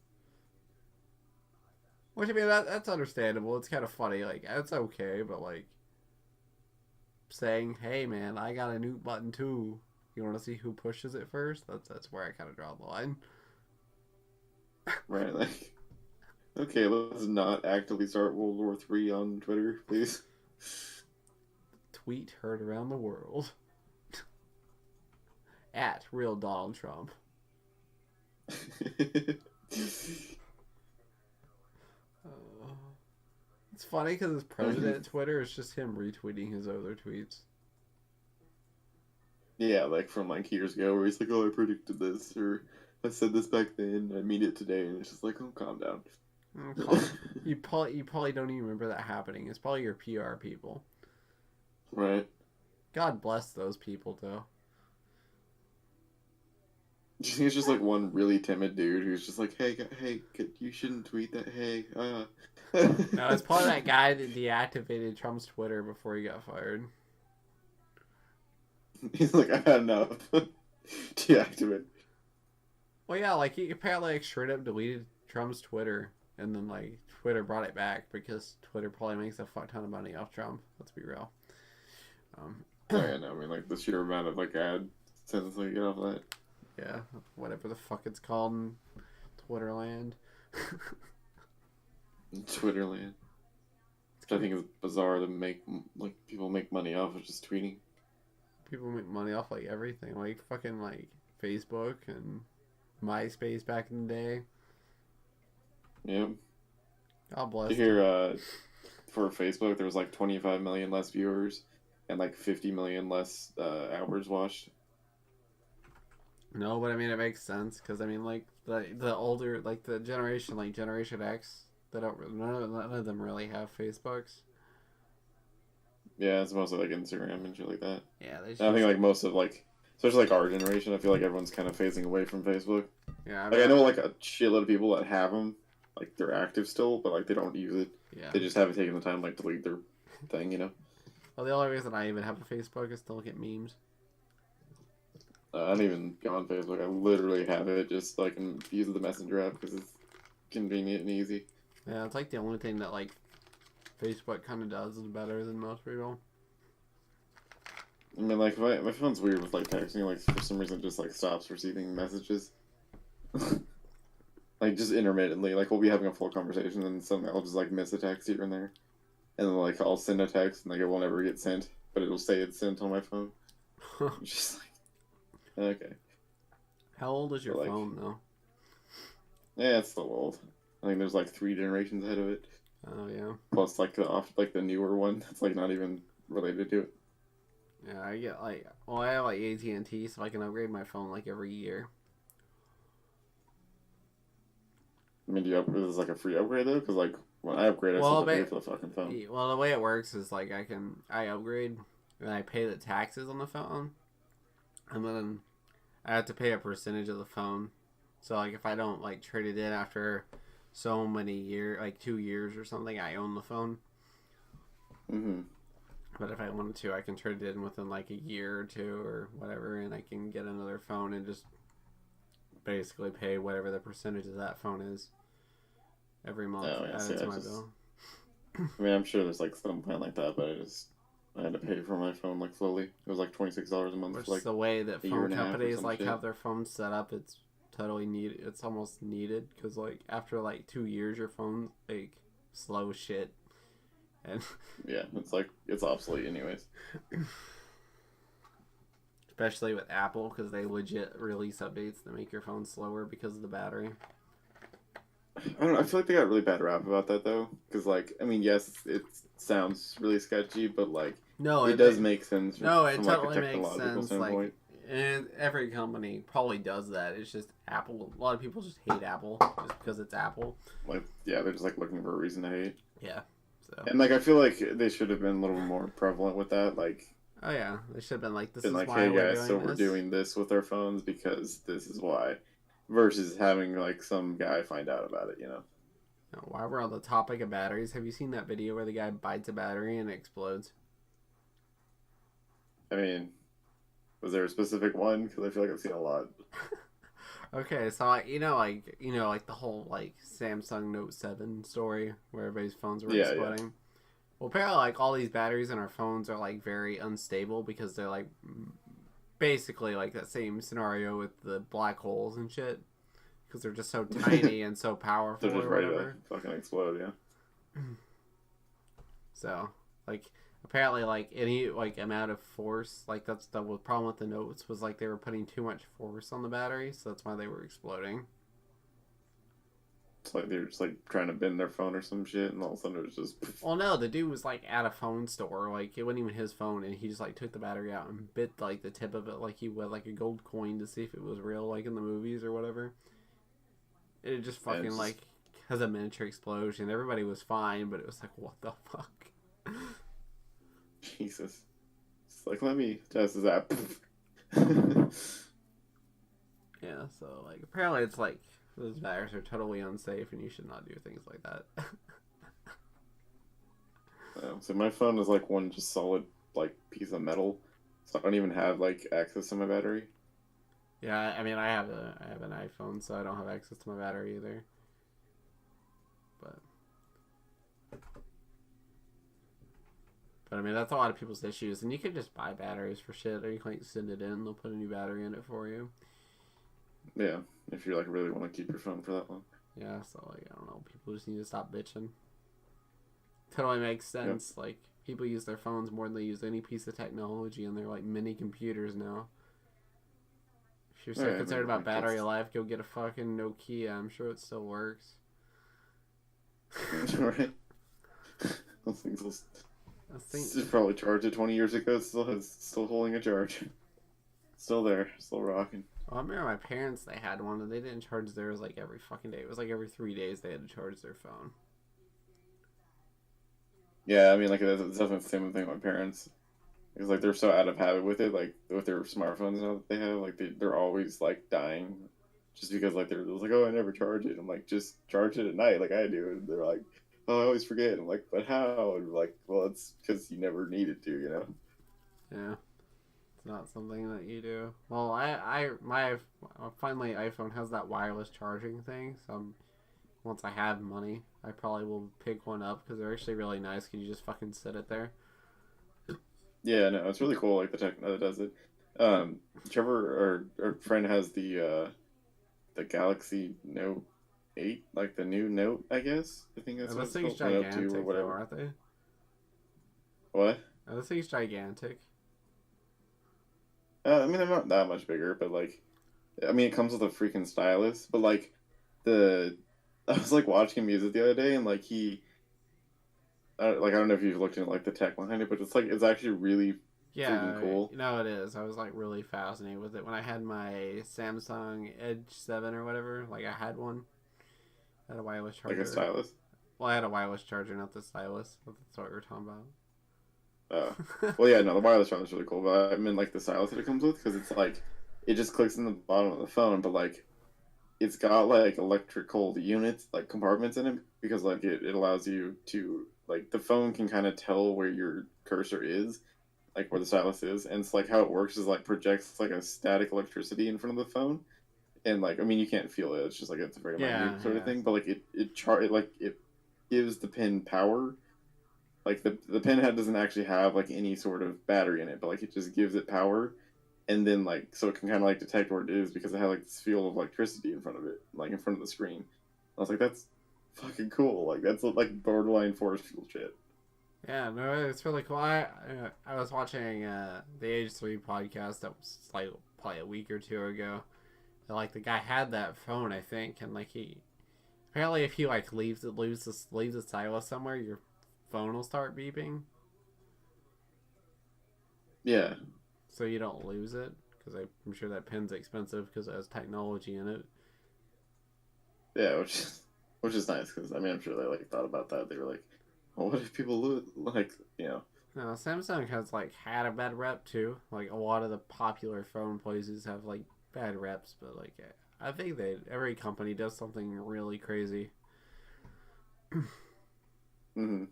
which I mean that's understandable. It's kind of funny. Like that's okay, but like saying, "Hey man, I got a nuke button too. You want to see who pushes it first?" That's where I kind of draw the line. Right, like okay, let's not actively start World War III on Twitter, please. Tweet heard around the world. At real Donald Trump. It's funny because his president Twitter is just him retweeting his other tweets. Yeah, like from like years ago where he's like, oh, I predicted this, or I said this back then, I mean it today, and it's just like, oh, calm down. You probably don't even remember that happening. It's probably your PR people. Right. God bless those people, though. Do you think it's just like one really timid dude who's just like, hey, you shouldn't tweet that, hey, No, it's probably that guy that deactivated Trump's Twitter before he got fired. He's like, I had enough. Deactivate. Well, yeah, like he apparently like straight up deleted Trump's Twitter, and then like Twitter brought it back because Twitter probably makes a fuck ton of money off Trump. Let's be real. Oh, yeah, no, I mean, like, the sheer amount of, like, ad sense you get off that. Yeah, whatever the fuck it's called in Twitterland. Twitterland. Which I think is bizarre to make, like, people make money off of just tweeting. People make money off like everything, like fucking like Facebook and MySpace back in the day. Yep. God bless. You hear, for Facebook, there was like 25 million less viewers and like 50 million less hours watched. No, but I mean it makes sense because I mean like the older like the generation like Generation X that don't none of them really have Facebooks. Yeah, it's mostly like Instagram and shit like that. Yeah, I think like most of like, especially like our generation, I feel like everyone's kind of phasing away from Facebook. Yeah, Like I know like a shitload of people that have them, like they're active still, but like they don't use it. Yeah. They just haven't taken the time like to delete their thing, you know. Well, the only reason I even have a Facebook is to look at memes. I don't even go on Facebook. I literally have it just so I can use the Messenger app because it's convenient and easy. Yeah, it's like the only thing that like Facebook kind of does is better than most people. I mean, like my phone's weird with like texting. Like for some reason, it just like stops receiving messages. Like just intermittently. Like we'll be having a full conversation and suddenly I'll just like miss a text here and there, and then like I'll send a text and like it won't ever get sent, but it'll say it's sent on my phone. It's just like, okay. How old is your But, like, phone though? Yeah, it's still old. I think there's like 3 generations ahead of it. Oh yeah. Plus like the newer one that's like not even related to it. Yeah, I get like I have like AT&T, so I can upgrade my phone like every year. I mean, is this like a free upgrade though? Because like when I upgrade, I still have to pay for the fucking phone. Well, the way it works is like I upgrade and I pay the taxes on the phone, and then I have to pay a percentage of the phone. So like if I don't like trade it in after so many years, like 2 years or something, I own the phone. Mm-hmm. But if I wanted to, I can trade it in within like a year or two or whatever, and I can get another phone and just basically pay whatever the percentage of that phone is every month. Oh, yeah, Add to my bill. I mean, I'm sure there's like some plan like that, but I had to pay for my phone like slowly. It was like $26 a month. Which for, like, is the way that a year phone and a half or companies some like shit. have their phones set up. It's totally needed. It's almost needed because like after like 2 years, your phone like slow as shit. And yeah, it's obsolete anyways. especially with Apple because they legit release updates that make your phone slower because of the battery. I don't know. I feel like they got really bad rap about that though, because like I mean, yes, it sounds really sketchy, but like No, it does make sense. No, it from totally like a makes technological sense. standpoint. Like, and every company probably does that. It's just Apple. A lot of people just hate Apple just because it's Apple. Like, yeah, they're just like looking for a reason to hate. Yeah. So. And like I feel like they should have been a little more prevalent with that. Like, oh yeah, they should have been like, this been is like, why hey we're guys, doing so this. we're doing this with our phones because this is why, versus having like some guy find out about it. You know. While we're on the topic of batteries, have you seen that video where the guy bites a battery and it explodes? I mean, was there a specific one? Because I feel like I've seen a lot. Okay, so like like the whole like Samsung Note 7 story where everybody's phones were exploding. Yeah. Well, apparently like all these batteries in our phones are like very unstable because they're like basically like that same scenario with the black holes and shit because they're just so tiny and so powerful. They're just or ready whatever. to fucking explode, yeah. So like apparently like any like amount of force, like that's the problem with the Notes was like they were putting too much force on the battery, so that's why they were exploding. It's like they're just like trying to bend their phone or some shit, and all of a sudden it was just. Well, no, the dude was like at a phone store, like it wasn't even his phone, and he just like took the battery out and bit like the tip of it like he would like a gold coin to see if it was real, like in the movies or whatever. It just fucking like has a miniature explosion. Everybody was fine, but it was like, what the fuck? Jesus. It's like, let me test this app. Yeah, so like apparently it's like those batteries are totally unsafe and you should not do things like that. So my phone is like one just solid like piece of metal, so I don't even have like access to my battery. Yeah, I mean, I have an iPhone, so I don't have access to my battery either. But I mean, that's a lot of people's issues, and you can just buy batteries for shit, or you can like send it in, they'll put a new battery in it for you. Yeah, if you like really want to keep your phone for that long. Yeah, so like I don't know, people just need to stop bitching. Totally makes Yep. sense. Like people use their phones more than they use any piece of technology, and they're like mini computers now. If you're so Yeah, I concerned mean about like battery that's life, go get a fucking Nokia. I'm sure it still works. right. Those things will I think. probably charged it 20 years ago. Still holding a charge. Still there. Still rocking. Well, I remember my parents. They had one, and they didn't charge theirs like every fucking day. It was like every 3 days they had to charge their phone. Yeah, I mean like that's definitely the same thing with my parents. Because like they're so out of habit with it, like with their smartphones now that they have, like they're always like dying, just because like they're like, oh, I never charge it. I'm like, just charge it at night, like I do. And they're like, oh, I always forget. I'm like, but how? And I'm like, well, it's because you never needed to, you know. Yeah, it's not something that you do. Well, my finally iPhone has that wireless charging thing. So once I have money, I probably will pick one up because they're actually really nice. Cause you just fucking sit it there. Yeah, no, it's really cool. Like the tech that does it. Trevor, our friend, has the Galaxy Note 8, like the new Note, I guess. I think that's And what this it's thing's called, the Note 2 or gigantic, though, whatever. aren't they? What? And this thing's gigantic. I mean, they're not that much bigger, but like, I mean, it comes with a freaking stylus. But like, the I was like watching him use it the other day, and like I don't know if you've looked into like the tech behind it, but it's like it's actually really freaking Yeah, cool. you know it is. I was like really fascinated with it when I had my Samsung Edge 7 or whatever. Like I had one. I had a wireless Like a charger. stylus. Well, I had a wireless charger, not the stylus. That's what we were talking Uh, about. well, yeah, no, the wireless charger is really cool, but I mean like the stylus that it comes with, because it's like it just clicks in the bottom of the phone, but like it's got like electrical units, like compartments in it, because like it allows you to like the phone can kind of tell where your cursor is, like where the stylus is, and it's like how it works is like projects like a static electricity in front of the phone, and like I mean you can't feel it, it's just like it's a very Yeah, minute sort of yeah. thing, but like it gives the pin power. Like the pin head doesn't actually have like any sort of battery in it, but like it just gives it power, and then like so it can kind of like detect where it is because it had like this field of electricity in front of it, like in front of the screen. I was like, that's fucking cool. Like that's like borderline force field shit. Yeah, no, it's really cool. I was watching the Age 3 podcast that was like probably a week or two ago. And, like the guy had that phone, I think, and like he apparently if he like leaves the stylus somewhere, your phone will start beeping, Yeah, so you don't lose it. Because I'm sure that pin's expensive because it has technology in it. yeah, which is nice because I mean I'm sure they like thought about that. They were like, well, what if people lose like you know. Now Samsung has like had a bad rep too. Like a lot of the popular phone places have like bad reps, but like I think that every company does something really crazy. Mm-hmm.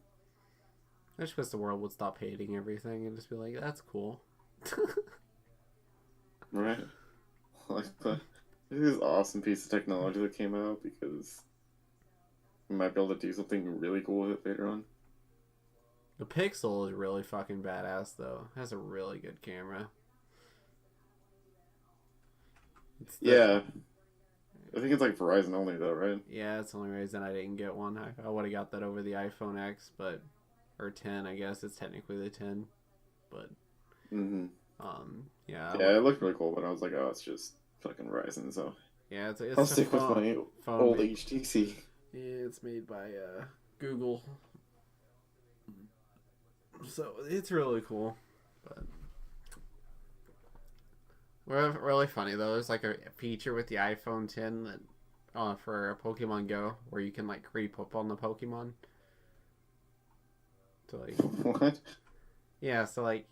I just wish the world would stop hating everything and just be like, that's cool. Right, like this is an awesome piece of technology that came out because we might be able to do something really cool with it later on. The Pixel is really fucking badass though. It has a really good camera. It's the Yeah, I think it's like Verizon only though, right? Yeah, that's the only reason I didn't get one. I would have got that over the iPhone X, but or 10, I guess it's technically the 10, but Mm-hmm. yeah, Yeah, it looked really cool, but I was like, oh, it's just fucking Verizon, so yeah, I'll it's a stick with my phone old made. HTC. Yeah, it's made by Google, so it's really cool. But really funny though. There's like a feature with the iPhone 10 that for Pokemon Go where you can like creep up on the Pokemon. So like What? yeah, so like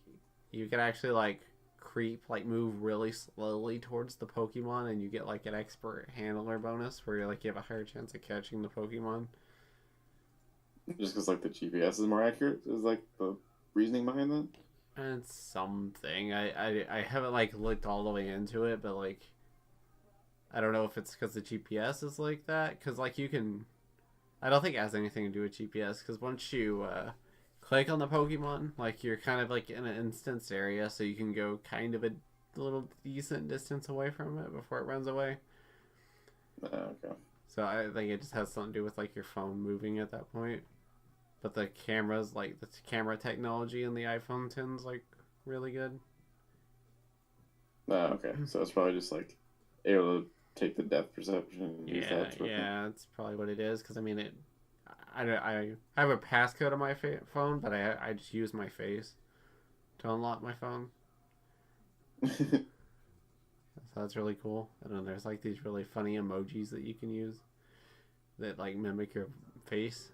you can actually like creep like move really slowly towards the Pokemon and you get like an expert handler bonus where you like you have a higher chance of catching the Pokemon. Just because like the GPS is more accurate is like the reasoning behind that. And it's something. I haven't like looked all the way into it, but like I don't know if it's because the GPS is like that. Because like you can, I don't think it has anything to do with GPS. Because once you click on the Pokemon, like you're kind of like in an instance area, so you can go kind of a little decent distance away from it before it runs away. Okay. So I think it just has something to do with like your phone moving at that point. But the cameras, like the camera technology in the iPhone 10's like really good. Okay. So it's probably just like able to take the depth perception and use Yeah, that. yeah, that's probably what it is. Because I mean, I have a passcode on my phone, but I just use my face to unlock my phone. So that's really cool. And then there's like these really funny emojis that you can use that like mimic your face.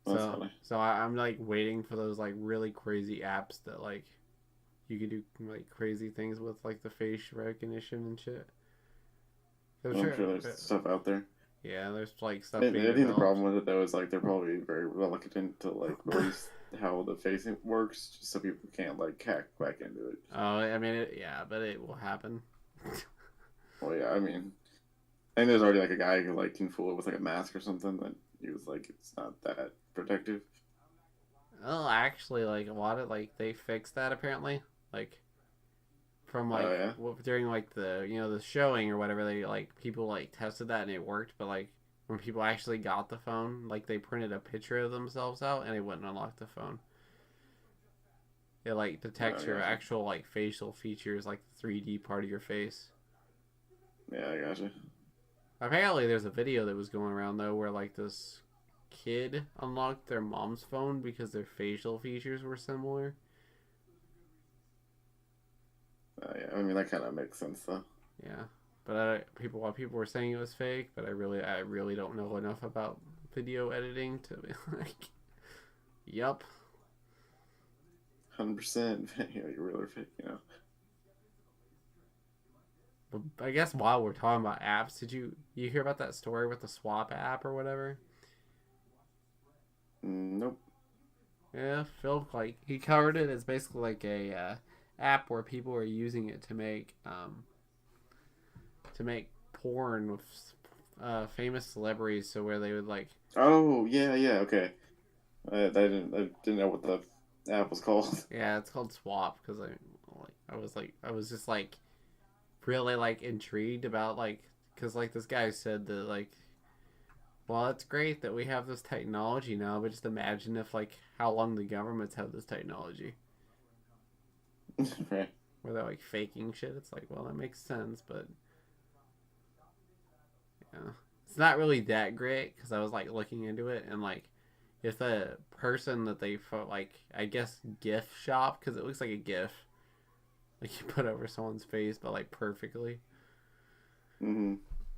That's funny. So I'm like waiting for those like really crazy apps that like you can do like crazy things with like the face recognition and shit. I'm sure there's stuff out there. Yeah, there's like stuff I being think developed. the problem with it though is like they're probably very reluctant to like release how the facing works, just so people can't like hack back into it. Oh, I mean, yeah, but it will happen. Well, yeah, I mean, I think there's already like a guy who like can fool it with like a mask or something that he was like it's not that protective. Oh, actually, like a lot of like they fixed that apparently. Like from like Oh during like the the showing or whatever, they like people like tested that and it worked. But like when people actually got the phone, like they printed a picture of themselves out and it wouldn't unlock the phone. It like detects yeah. your actual like facial features, like the 3D part of your face. Yeah, I gotcha. Apparently, there's a video that was going around though where like this kid unlocked their mom's phone because their facial features were similar. Yeah, I mean that kind of makes sense though. Yeah, but people were saying it was fake, but I really don't know enough about video editing to be like, yup. 100%. You're really fake, But I guess while we're talking about apps, did you hear about that story with the Swap app or whatever? Nope. Yeah, Phil like he covered it. It's basically like a app where people are using it to make porn with famous celebrities. So where they would like. Oh yeah, okay. I didn't know what the app was called. Yeah, it's called Swap because I was just like really like intrigued about like because like this guy said that like well it's great that we have this technology now, but just imagine if like how long the governments have this technology. Right. Where they're like faking shit. It's like, well, that makes sense, but yeah, it's not really that great because I was like looking into it and like if the person that they like I guess GIF shop because it looks like a GIF like you put over someone's face but like perfectly. Mm-hmm.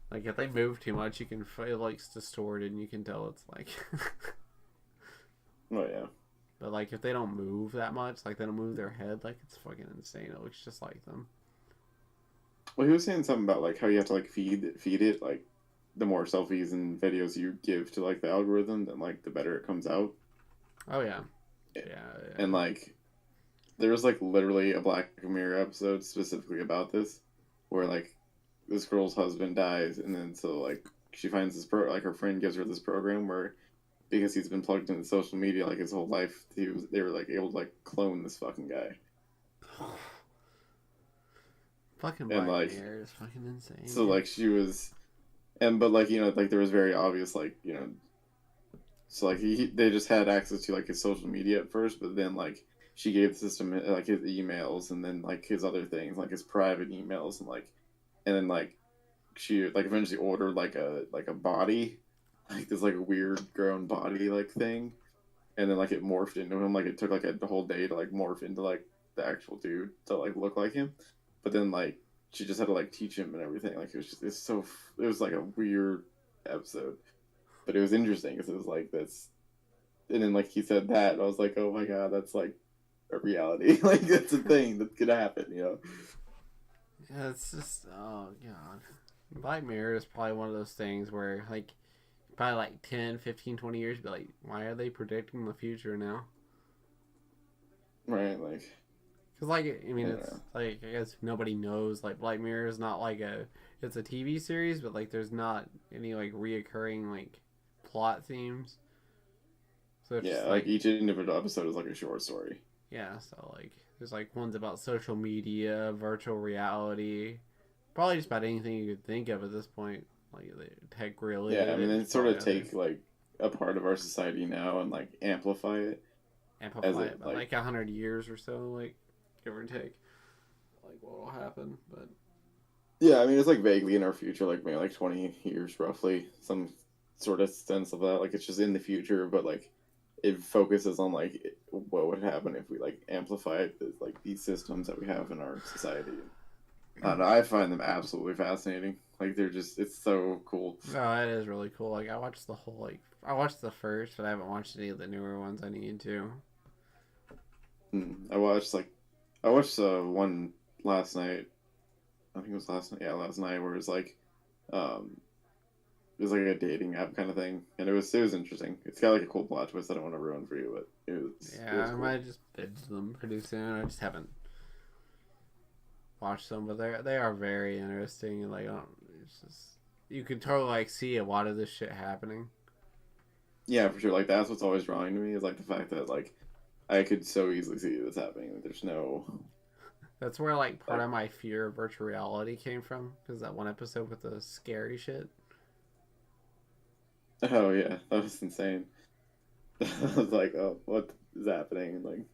Like if they move too much, you can it looks distorted and you can tell it's like. Oh yeah. But like if they don't move that much, like they don't move their head, like it's fucking insane. It looks just like them. Well, he was saying something about like how you have to like feed it like the more selfies and videos you give to like the algorithm, then like the better it comes out. Oh yeah. And like there was like literally a Black Mirror episode specifically about this, where like this girl's husband dies, and then so like she finds this like her friend gives her this program where because he's been plugged into social media like his whole life, they were like able to like clone this fucking guy. Fucking Black like, Mirror is fucking insane. So like she was, but like like there was very obvious like so like they just had access to like his social media at first, but then like she gave the system like his emails and then like his other things like his private emails and then like she like eventually ordered like a body, like this like weird grown body like thing, and then like it morphed into him. Like it took like a whole day to like morph into like the actual dude to like look like him, but then like she just had to like teach him and everything. Like it was like a weird episode, but it was interesting because it was like this, and then like he said that, and I was like, oh my god, that's like a reality. Like that's a thing that could happen, Yeah, it's just oh god. Black Mirror is probably one of those things where like by like 10, 15, 20 years, be like, why are they predicting the future now? Right, like, Because, like, I mean, it's yeah, like, I guess nobody knows. Like, Black Mirror is not like it's a TV series, but like, there's not any like reoccurring like plot themes. So it's yeah, just like like, each individual episode is like a short story. yeah, so like, there's like ones about social media, virtual reality, probably just about anything you could think of at this point. Like, tech Yeah, I related, mean, it's they sort probably of out there. take like a part of our society now and like amplify it as Amplify it it by like. like 100 years or so, like, give or take. Like, what will happen, but. Yeah, I mean, it's like vaguely in our future, like maybe like 20 years roughly, some sort of sense of that. Like it's just in the future, but like it focuses on like what would happen if we like amplified like these systems that we have in our society. I don't know, I find them absolutely fascinating. Like they're just, it's so cool. No, that is really cool. Like, I watched the whole, like, I watched the first, but I haven't watched any of the newer ones. I need to. I watched one last night. I think it was last night. Yeah, last night where it's like, um, it was like a dating app kind of thing, and it was interesting. It's got like a cool plot twist. I don't want to ruin for you, but it Yeah, was I cool. might just binge them pretty soon. I just haven't watched them, but they are very interesting. And like, it's just, you could totally like see a lot of this shit happening. Yeah, for sure. Like that's what's always drawing to me is like the fact that like I could so easily see this happening. Like, there's no That's where like part like, of my fear of virtual reality came from, because that one episode with the scary shit. oh yeah, that was insane. I was like, oh, what is happening? And like,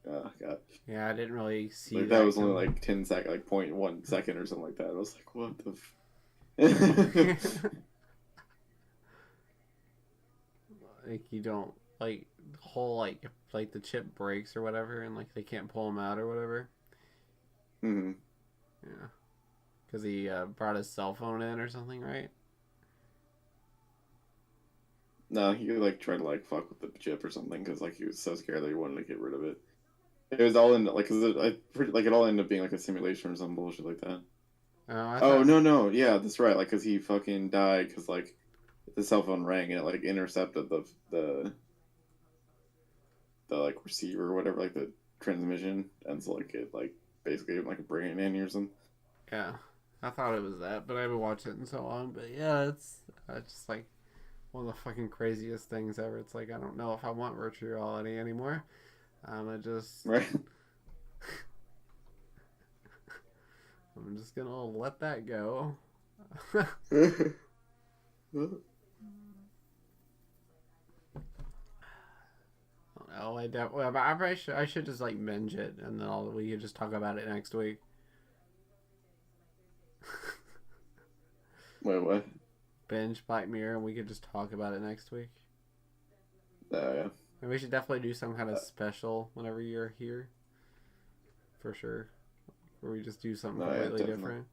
oh god, Yeah, I didn't really see like that that was only coming. like 10 second, like 0.1 second or something like that. I was like, what the. Like, you don't like the whole like if, like the chip breaks or whatever, and like they can't pull him out or whatever. Hmm. Yeah, because he brought his cell phone in or something, right? No, he like tried to like fuck with the chip or something because like he was so scared that he wanted to get rid of it. It was all in like, cause like it all ended up being like a simulation or some bullshit like that. Oh, I Oh thought. no no yeah, that's right. Like, cause he fucking died because like the cell phone rang and it like intercepted the like receiver or whatever, like the transmission, and so like it like basically gave him like a brain aneurysm. Yeah, I thought it was that, but I haven't watched it in so long. But yeah, it's just like one of the fucking craziest things ever. It's like, I don't know if I want virtual reality anymore. I just Right. I'm just gonna let that go. Oh, I probably I should just like binge it, and then we could just talk about it next week. Wait, what? Binge Black Mirror, and we could just talk about it next week. Yeah. And we should definitely do some kind of Uh, special whenever you're here, for sure. Where we just do something no, yeah, completely definitely. different.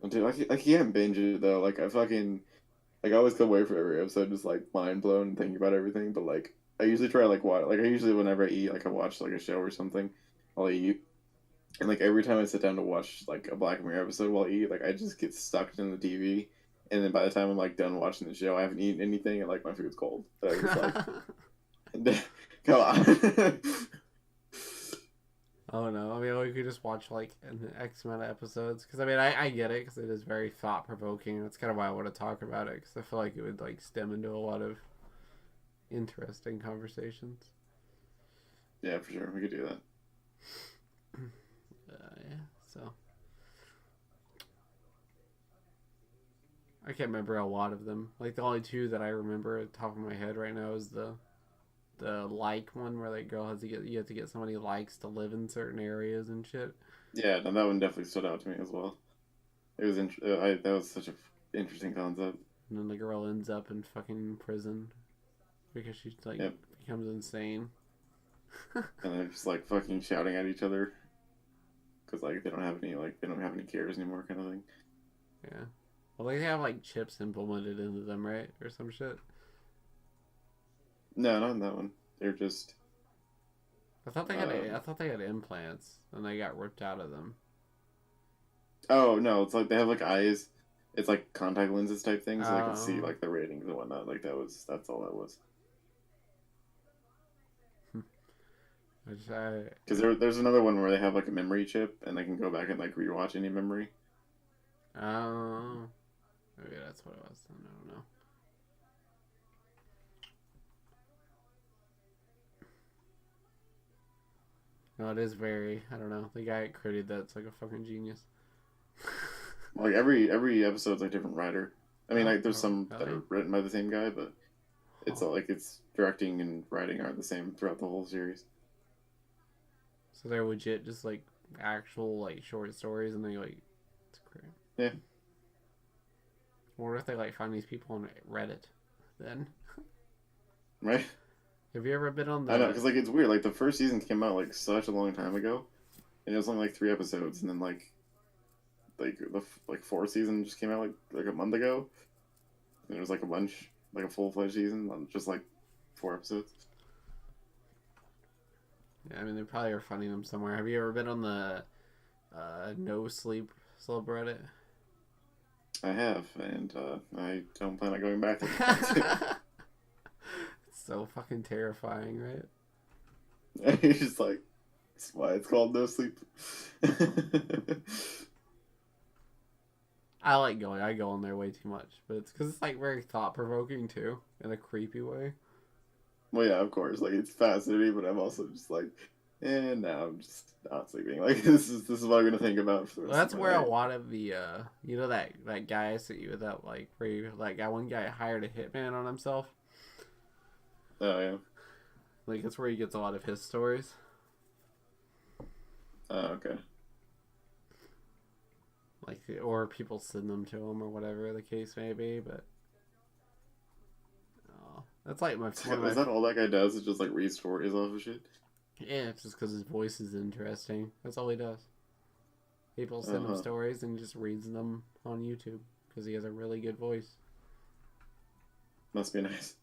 Dude, I can't binge it though. Like I fucking like I always come away from every episode just like mind blown and thinking about everything. But like I usually try to like watch. Like I usually whenever I eat, like I watch like a show or something. I'll eat, and like every time I sit down to watch like a Black Mirror episode while I eat, like I just get stuck in the TV. And then by the time I'm like done watching the show, I haven't eaten anything, and like my food's cold. And I'm just like, come on. Oh no! I mean, we could just watch like an X amount of episodes. Because I mean, I get it because it is very thought provoking. That's kind of why I want to talk about it, because I feel like it would like stem into a lot of interesting conversations. Yeah, for sure, we could do that. Yeah. So I can't remember a lot of them. Like, the only two that I remember at the top of my head right now is the like one where like girl has to get you have to get so many likes to live in certain areas and shit. Yeah, no, that one definitely stood out to me as well. It was that was such a interesting concept. And then the girl ends up in fucking prison because she like Yep. becomes insane. And they're just like fucking shouting at each other because like they don't have any cares anymore, kind of thing. Yeah. Well, they have like chips implemented into them, right, or some shit. No, not in that one. They're just I thought they had implants and they got ripped out of them. oh no, it's like they have like eyes it's like contact lenses type thing, so they can see Oh. like the ratings and whatnot. Like that's all that was. Which Because there's another one where they have like a memory chip and they can go back and like rewatch any memory. oh. Maybe that's what it was. I don't know. No, it is very. I don't know. The guy that created that's like a fucking genius. Like every episode's like different writer. I mean, Oh, like there's some that really? are written by the same guy, but it's Huh. all like it's directing and writing aren't the same throughout the whole series. So they're legit just like actual like short stories, and they like it's great. Yeah, Or if they like find these people on Reddit, then right. have you ever been on I know, the? because like it's weird. Like the first season came out like such a long time ago, and it was only like 3 episodes, and then like the like fourth season just came out like a month ago, and it was like a bunch, like a full-fledged season on just like 4 episodes. Yeah, I mean they probably are finding them somewhere. Have you ever been on the no sleep subreddit? I have, and I don't plan on going back there. It's so fucking terrifying, right? He's just like, that's why it's called No Sleep. I like going. I go on there way too much, but it's because it's like very thought provoking too, in a creepy way. Well, yeah, of course. Like it's fascinating, but I'm also just like, and now I'm just not sleeping. Like this is what I'm gonna think about for the Well, rest of that's my where a night. lot of the you know that guy I sent you with that like where you, like that one guy hired a hitman on himself. Oh yeah. Like that's where he gets a lot of his stories. Oh okay. Like or people send them to him or whatever the case may be. But oh, that's like one of my Is that all that guy does? Is just like read stories off of shit? yeah. It's just because his voice is interesting. That's all he does. People Uh send him huh. stories and he just reads them on YouTube because he has a really good voice. Must be nice.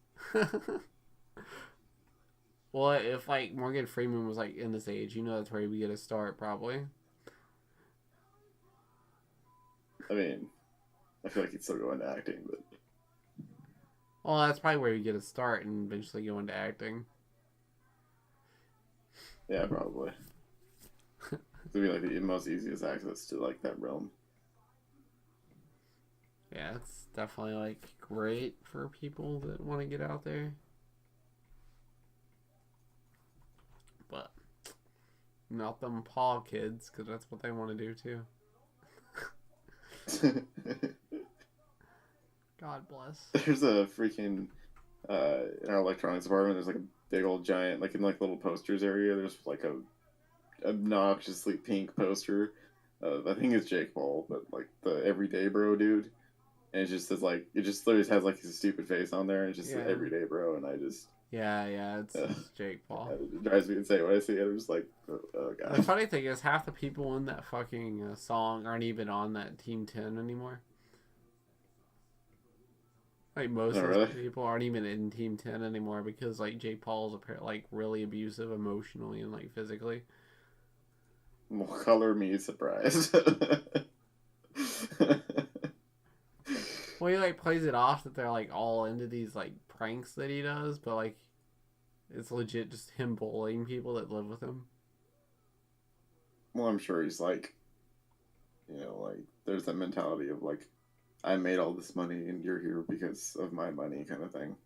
Well, if like Morgan Freeman was like in this age, you know that's where he would get a start probably. I mean, I feel like he'd still go into acting, but Well, that's probably where you get a start and eventually go into acting. yeah, probably. It'd be like the most easiest access to like that realm. Yeah, it's definitely like great for people that want to get out there. But not them Paul kids, because that's what they want to do too. God bless. There's a freaking in our electronics department. There's like a big old giant, like in like little posters area. There's like a obnoxiously pink poster. I think it's Jake Paul, but like the everyday bro dude. And it just says like it just literally has like his stupid face on there. And it's just Yeah. everyday bro, and I just Yeah, it's Jake Paul. it drives me insane when I see it. I'm just like, oh The god. funny thing is, half the people in that fucking song aren't even on that Team 10 anymore. Like most Oh of really? those people aren't even in Team 10 anymore because like Jake Paul's like really abusive emotionally and like physically. Well, color me surprised. Well, he like plays it off that they're like all into these like pranks that he does, but like it's legit just him bullying people that live with him. Well, I'm sure he's like, like there's that mentality of like, I made all this money and you're here because of my money kind of thing.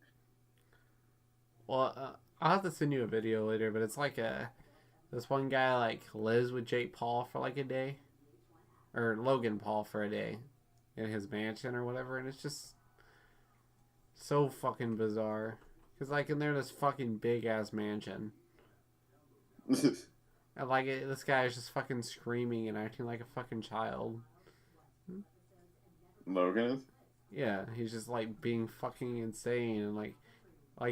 Well, I'll have to send you a video later, but it's like this one guy like lives with Jake Paul for like a day, or Logan Paul for a day, in his mansion or whatever, and it's just so fucking bizarre. Cause like in there, this fucking big ass mansion, and like this guy is just fucking screaming and acting like a fucking child. Logan is? Yeah, he's just like being fucking insane and like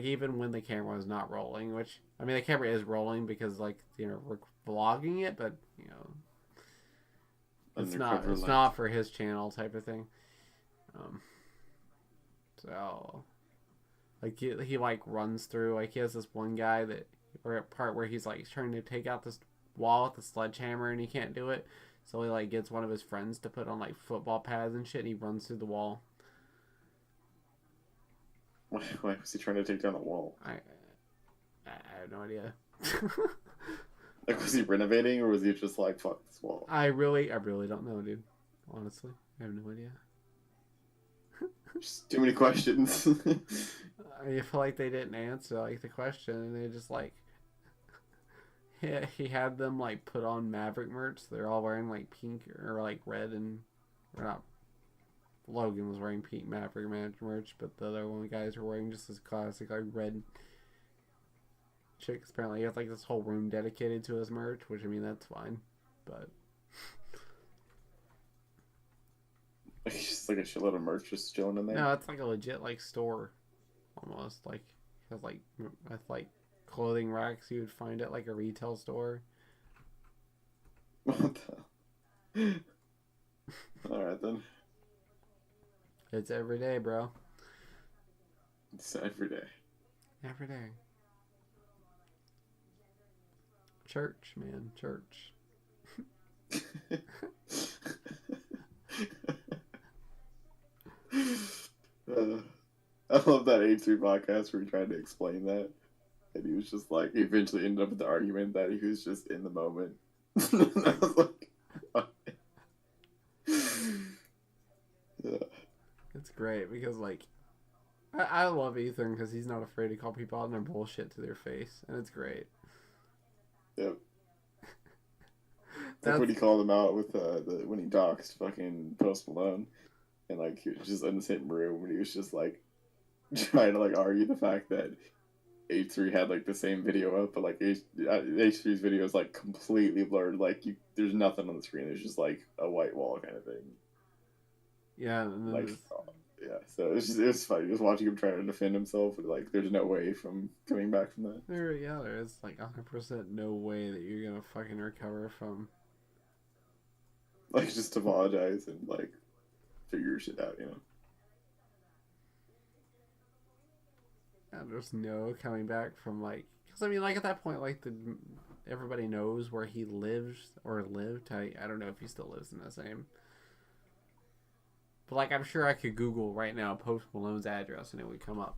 even when the camera is not rolling, which I mean the camera is rolling because like we're vlogging it, but Undercover it's light. not for his channel type of thing. Um, so like he like runs through like he has this one guy that or a part where he's like trying to take out this wall with the sledgehammer and he can't do it, So he like gets one of his friends to put on like football pads and shit, and he runs through the wall. Why was he trying to take down the wall? I have no idea. Like, was he renovating, or was he just like, fuck this wall? I really don't know, dude. Honestly, I have no idea. Just too many questions. I feel like they didn't answer like the question, and they just like he had them like put on Maverick merch. They're all wearing like pink or like red, and or not. Logan was wearing pink Maverick merch, but the other one guys were wearing just this classic like red. Chicks apparently he has like this whole room dedicated to his merch, which I mean that's fine, but It's just like a shitload of merch just chilling in there. no, it's like a legit like store, almost like it has like with like clothing racks you would find at like a retail store. What the? All right then. It's every day, bro. It's every day. Every day. Church, man, church. I love that Ep3 podcast where he tried to explain that, and he was just like, he eventually ended up with the argument that he was just in the moment. And I was like, yeah. It's great because like I love Ethan because he's not afraid to call people out on their bullshit to their face, and it's great. Yep. Like when he called him out with when he doxed fucking Post Malone, and like he was just in the same room, and he was just like trying to like argue the fact that H3 had like the same video up, but like H3's video is like completely blurred. Like there's nothing on the screen. There's just like a white wall kind of thing. Yeah, and then like yeah. So it was funny just watching him try to defend himself. And, like there's no way from coming back from that. there is like 100% no way that you're gonna fucking recover from. Like just apologize and like figure your shit out, you know. And there's no coming back from like, because I mean, like at that point, like everybody knows where he lives or lived. I don't know if he still lives in the same. But like, I'm sure I could Google right now Post Malone's address and it would come up.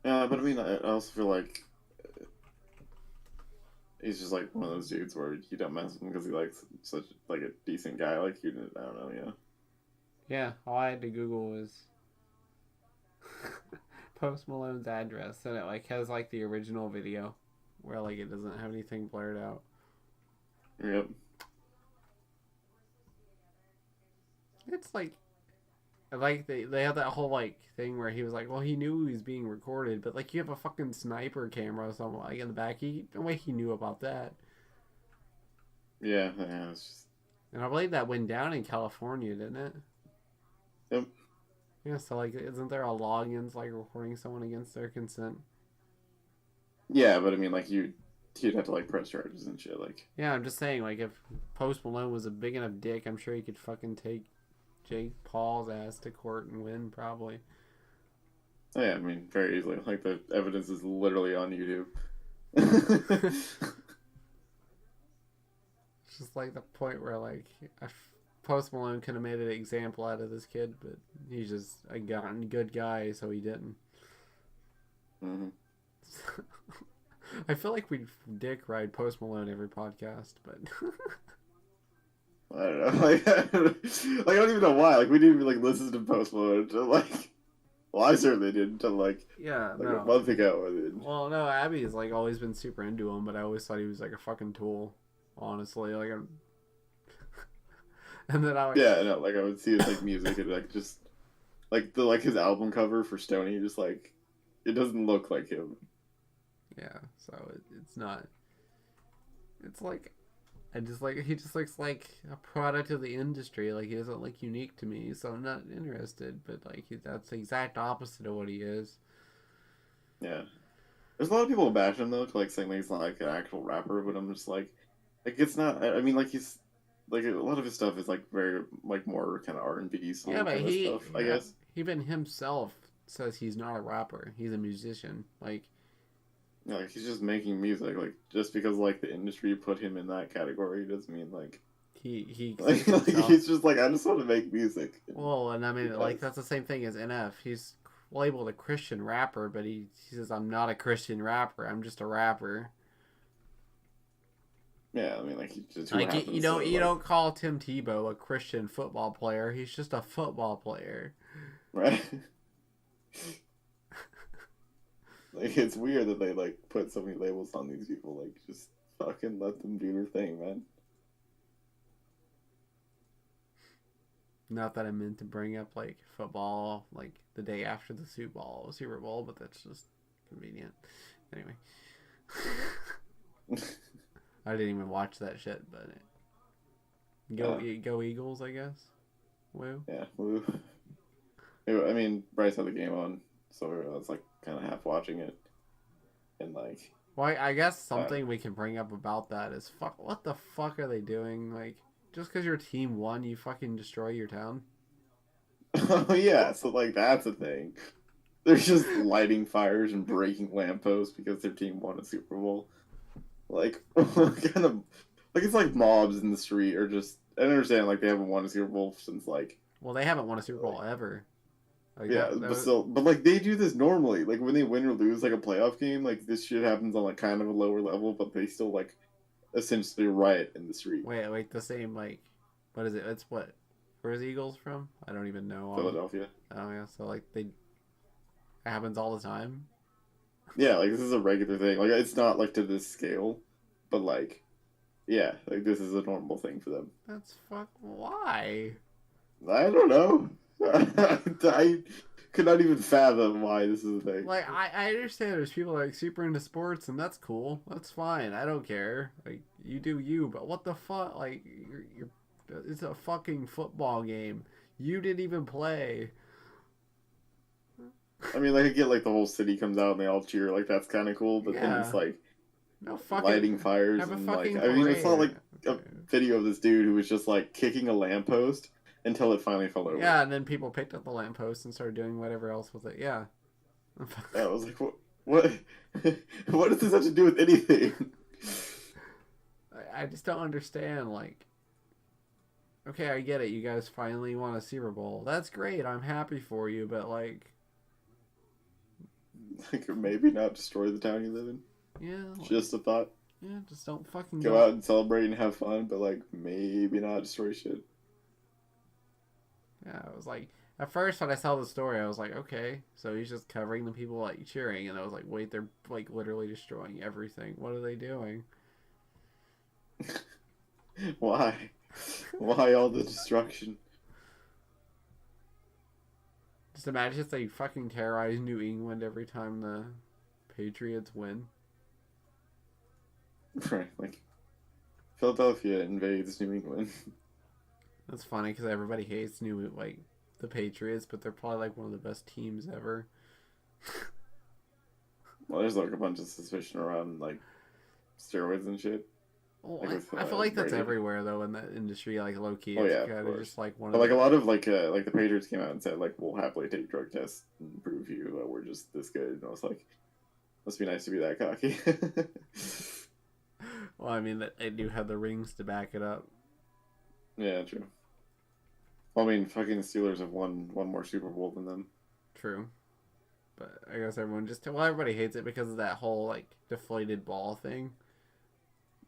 Yeah, but I mean, I also feel like he's just like one of those dudes where you don't mess with him because he likes such like a decent guy. Like you, I don't know, yeah. Yeah, all I had to Google was Post Malone's address, and it like has like the original video where like it doesn't have anything blurred out. Yep. It's like they have that whole like thing where he was like, well, he knew he was being recorded, but like you have a fucking sniper camera or something like in the back. No way he knew about that. Yeah, yeah. It's just... And I believe that went down in California, didn't it? Yep. Yeah, so like, isn't there a law against like recording someone against their consent? Yeah, but I mean, like you'd have to like press charges and shit. Like. Yeah, I'm just saying, like if Post Malone was a big enough dick, I'm sure he could fucking take Jake Paul's ass to court and win, probably. Oh, yeah, I mean, very easily. Like the evidence is literally on YouTube. It's just like the point where like Post Malone could have made an example out of this kid, but he's just a good guy, so he didn't. Mm-hmm. I feel like we dick ride Post Malone every podcast, but I don't know. Like I don't even know why. Like we didn't even like listen to Post Malone until like. Well, I certainly did until like a month ago. Well, no, Abby's like always been super into him, but I always thought he was like a fucking tool. Honestly, like I'm. And then I would... Yeah, no, like I would see his like music and like just like the like his album cover for Stoney, just like it doesn't look like him. Yeah, so it's not. It's like, I just like he just looks like a product of the industry. Like he doesn't look unique to me, so I'm not interested. But like that's the exact opposite of what he is. Yeah, there's a lot of people who bash him though, like saying that he's not like an actual rapper. But I'm just like it's not. I mean, like he's. Like a lot of his stuff is like very like more kind of R&B yeah, but kind of stuff, I guess. Even himself says he's not a rapper. He's a musician. Like Yeah, like he's just making music. Like just because like the industry put him in that category doesn't mean like he like, sees like himself. he's just like I just want to make music. And Well, and I he mean, like does. that's the same thing as NF. He's labeled a Christian rapper, but he says I'm not a Christian rapper. I'm just a rapper. Yeah, I mean like he just who Like happens to you like don't call Tim Tebow a Christian football player. He's just a football player. right. Like it's weird that they like put so many labels on these people. Like just fucking let them do their thing, man. Not that I meant to bring up like football like the day after the Super Bowl, but that's just convenient. Anyway, I didn't even watch that shit, but go Eagles, I guess. Woo. Yeah. Woo. I mean, Bryce had the game on, so I was like kind of half watching it, and like, Well, I guess uh, something we can bring up about that is fuck. What the fuck are they doing? Like, just because your team won, you fucking destroy your town. oh yeah, so like that's a thing. They're just lighting fires and breaking lampposts because their team won a Super Bowl. Like, what kind of like it's like mobs in the street or just I don't understand like they haven't won a Super Bowl since Well, they haven't won a Super like Bowl ever. Like yeah, that but was, still, but like they do this normally. Like when they win or lose like a playoff game, like this shit happens on like kind of a lower level, but they still like essentially riot in the street. wait, the same like, what is it? It's what? Where's Eagles from? I don't even know. Philadelphia. Oh yeah, so like it happens all the time. Yeah, like this is a regular thing. Like it's not like to this scale, but like yeah, like this is a normal thing for them. That's fuck. Why? I don't know. I could not even fathom why this is a thing. Like I understand there's people like super into sports and that's cool. That's fine. I don't care. Like you do you, but what the fuck? Like you're it's a fucking football game. You didn't even play. I mean, like I get like the whole city comes out and they all cheer, like that's kind of cool. But then it's Yeah. like No fucking lighting fires have a and like fucking I mean, it's not parade. like a video of this dude who was just like kicking a lamppost until it finally fell over. Yeah, and then people picked up the lamppost and started doing whatever else with it. Yeah. I was like, what, what does this have to do with anything? I just don't understand. Like, okay, I get it. You guys finally won a Super Bowl. That's great. I'm happy for you. But like, Like maybe not destroy the town you live in. yeah, like, Just a thought. yeah, just don't fucking Go go. out and celebrate and have fun, but like maybe not destroy shit. Yeah, I was like, at first when I saw the story, I was like, okay, so he's just covering the people like cheering, and I was like, wait, they're like literally destroying everything. What are they doing? Why? Why all the destruction? Just imagine if they fucking terrorize New England every time the Patriots win. Right, like Philadelphia invades New England. That's funny because everybody hates the Patriots, but they're probably like one of the best teams ever. Well, there's like a bunch of suspicion around like steroids and shit. Well, Like with I feel like that's Brady. everywhere though in that industry. Like low key, Oh it's yeah, of kind of course. just like one But of like a the. lot of like the Patriots came out and said like we'll happily take drug tests and prove you we're just this good. And I was like, must be nice to be that cocky. Well, I mean, they do have the rings to back it up. Yeah, true. Well, I mean, fucking Steelers have won one more Super Bowl than them. True, but I guess everybody hates it because of that whole like deflated ball thing.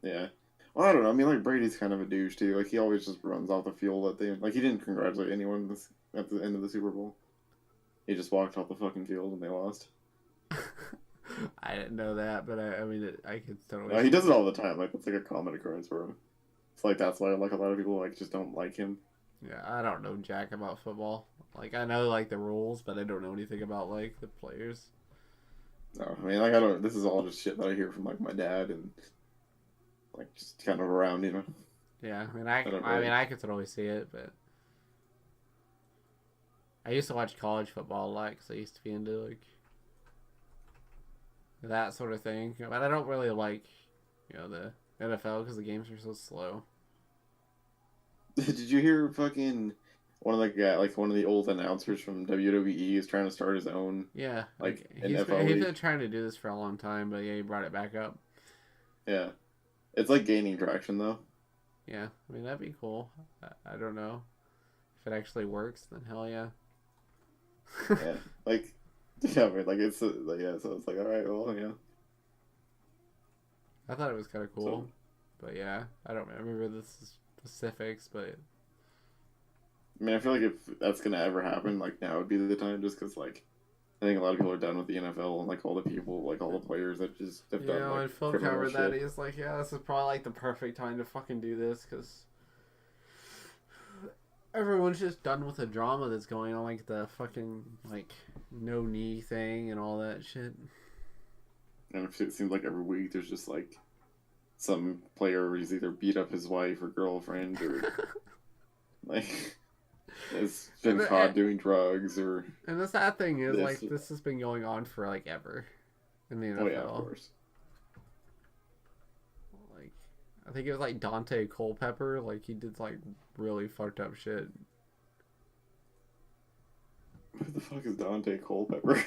Yeah. Well, I don't know. I mean, like Brady's kind of a douche too. Like he always just runs off the field at the end. Like he didn't congratulate anyone at the end of the Super Bowl. He just walked off the fucking field and they lost. I didn't know that, but I mean, I could totally. No, he does it all the time. Like it's like a common occurrence for him. It's like that's why like a lot of people like just don't like him. Yeah, I don't know jack about football. Like I know like the rules, but I don't know anything about like the players. No, I mean like I don't. This is all just shit that I hear from like my dad and like just kind of around, you know. Yeah, I mean, don't I really- mean, I could totally see it, but I used to watch college football a lot because I used to be into like that sort of thing. But I don't really like, the NFL because the games are so slow. Did you hear fucking one of the old announcers from WWE is trying to start his own Yeah, like he's NFL he's league. been trying to do this for a long time, but yeah, he brought it back up. Yeah, it's like gaining traction though. Yeah, I mean that'd be cool. I don't know if it actually works. Then hell yeah. Yeah, like yeah, but like it's like yeah, so it's like all right, well yeah. I thought it was kind of So cool, but yeah, I don't remember the specifics, but I mean, I feel like if that's gonna ever happen, like now would be the time, just because like I think a lot of people are done with the NFL and like all the people, like all the players that just have you done know, like when Phil criminal covered that, shit. he's like, yeah, this is probably like the perfect time to fucking do this because everyone's just done with the drama that's going on, like the fucking like no knee thing and all that shit. And it seems like every week there's just like some player who's either beat up his wife or girlfriend or like has been caught doing drugs or And the sad thing is, this. like, this has been going on for like ever in the NFL. Oh yeah, of course. Like, I think it was like Dante Culpepper. Like, he did like really fucked up shit. Who the fuck is Dante Culpepper?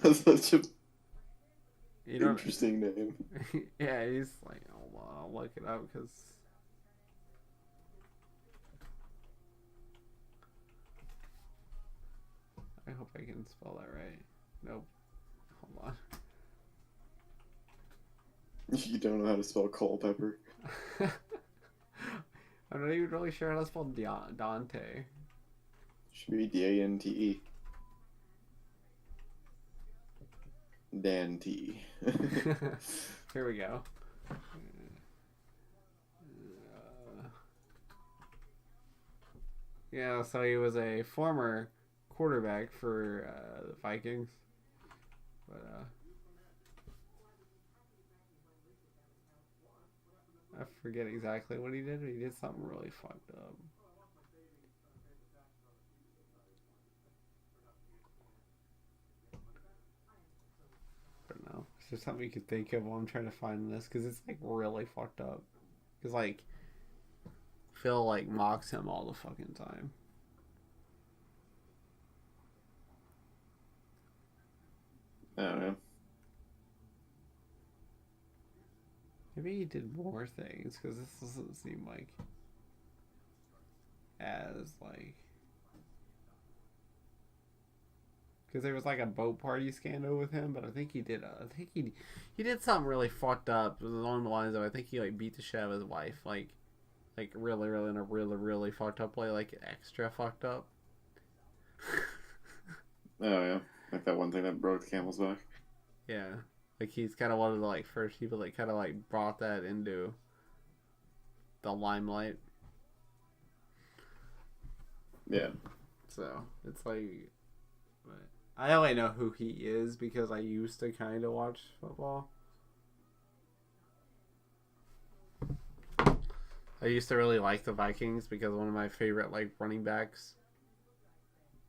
That's such a interesting name. Yeah, he's like, hold on, I'll look it up because. I hope I can spell that right. Nope. Hold on. You don't know how to spell Culpepper. I'm not even really sure how to spell Dante. Should be Dante. Dante. Here we go. Yeah, so he was a former quarterback for the Vikings. But I forget exactly what he did, but he did something really fucked up. I don't know. Is there something you could think of while I'm trying to find this? Because it's like really fucked up. Because like Phil like mocks him all the fucking time. I don't know. Maybe he did more things because this doesn't seem like as like because there was like a boat party scandal with him, but I think he did. I think he did something really fucked up along the lines of I think he like beat the shit out of his wife, like really in a really fucked up way, like extra fucked up. Oh yeah, like that one thing that broke the camel's back. Yeah, like he's kind of one of the like first people that kind of like brought that into the limelight. Yeah. So it's like, I only know who he is because I used to kind of watch football. I used to really like the Vikings because one of my favorite like running backs